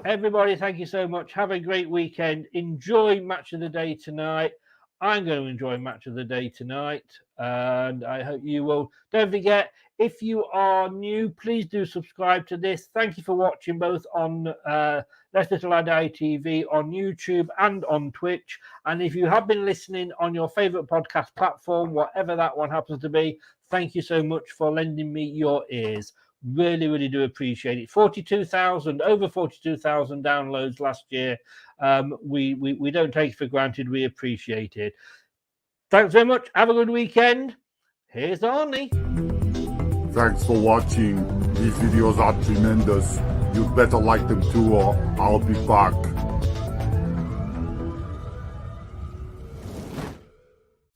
Everybody, thank you so much. Have a great weekend. Enjoy Match of the Day tonight. I'm going to enjoy Match of the Day tonight, and I hope you will. Don't forget, if you are new, please do subscribe to this. Thank you for watching both on Leicester Till I Die TV on YouTube and on Twitch. And if you have been listening on your favourite podcast platform, whatever that one happens to be, thank you so much for lending me your ears. Really do appreciate it. Over 42,000 downloads last year. We don't take it for granted. We appreciate it. Thanks very much. Have a good weekend. Here's Arnie. Thanks for watching. These videos are tremendous. You better like them too, or I'll be back.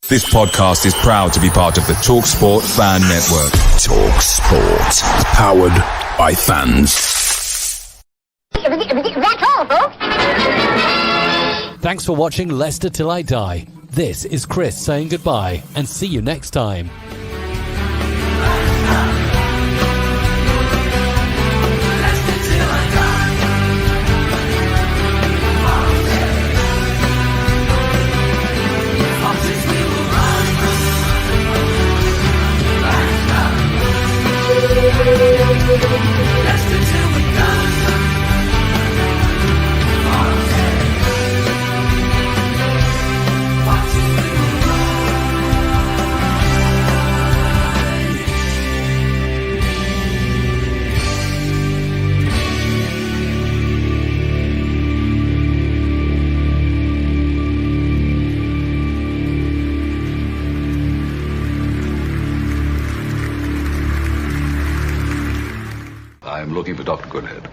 This podcast is proud to be part of the TalkSport Fan Network. TalkSport. Powered by fans. That's all, folks. Thanks for watching Leicester Till I Die. This is Chris saying goodbye and see you next time. I'm looking for Dr. Goodhead.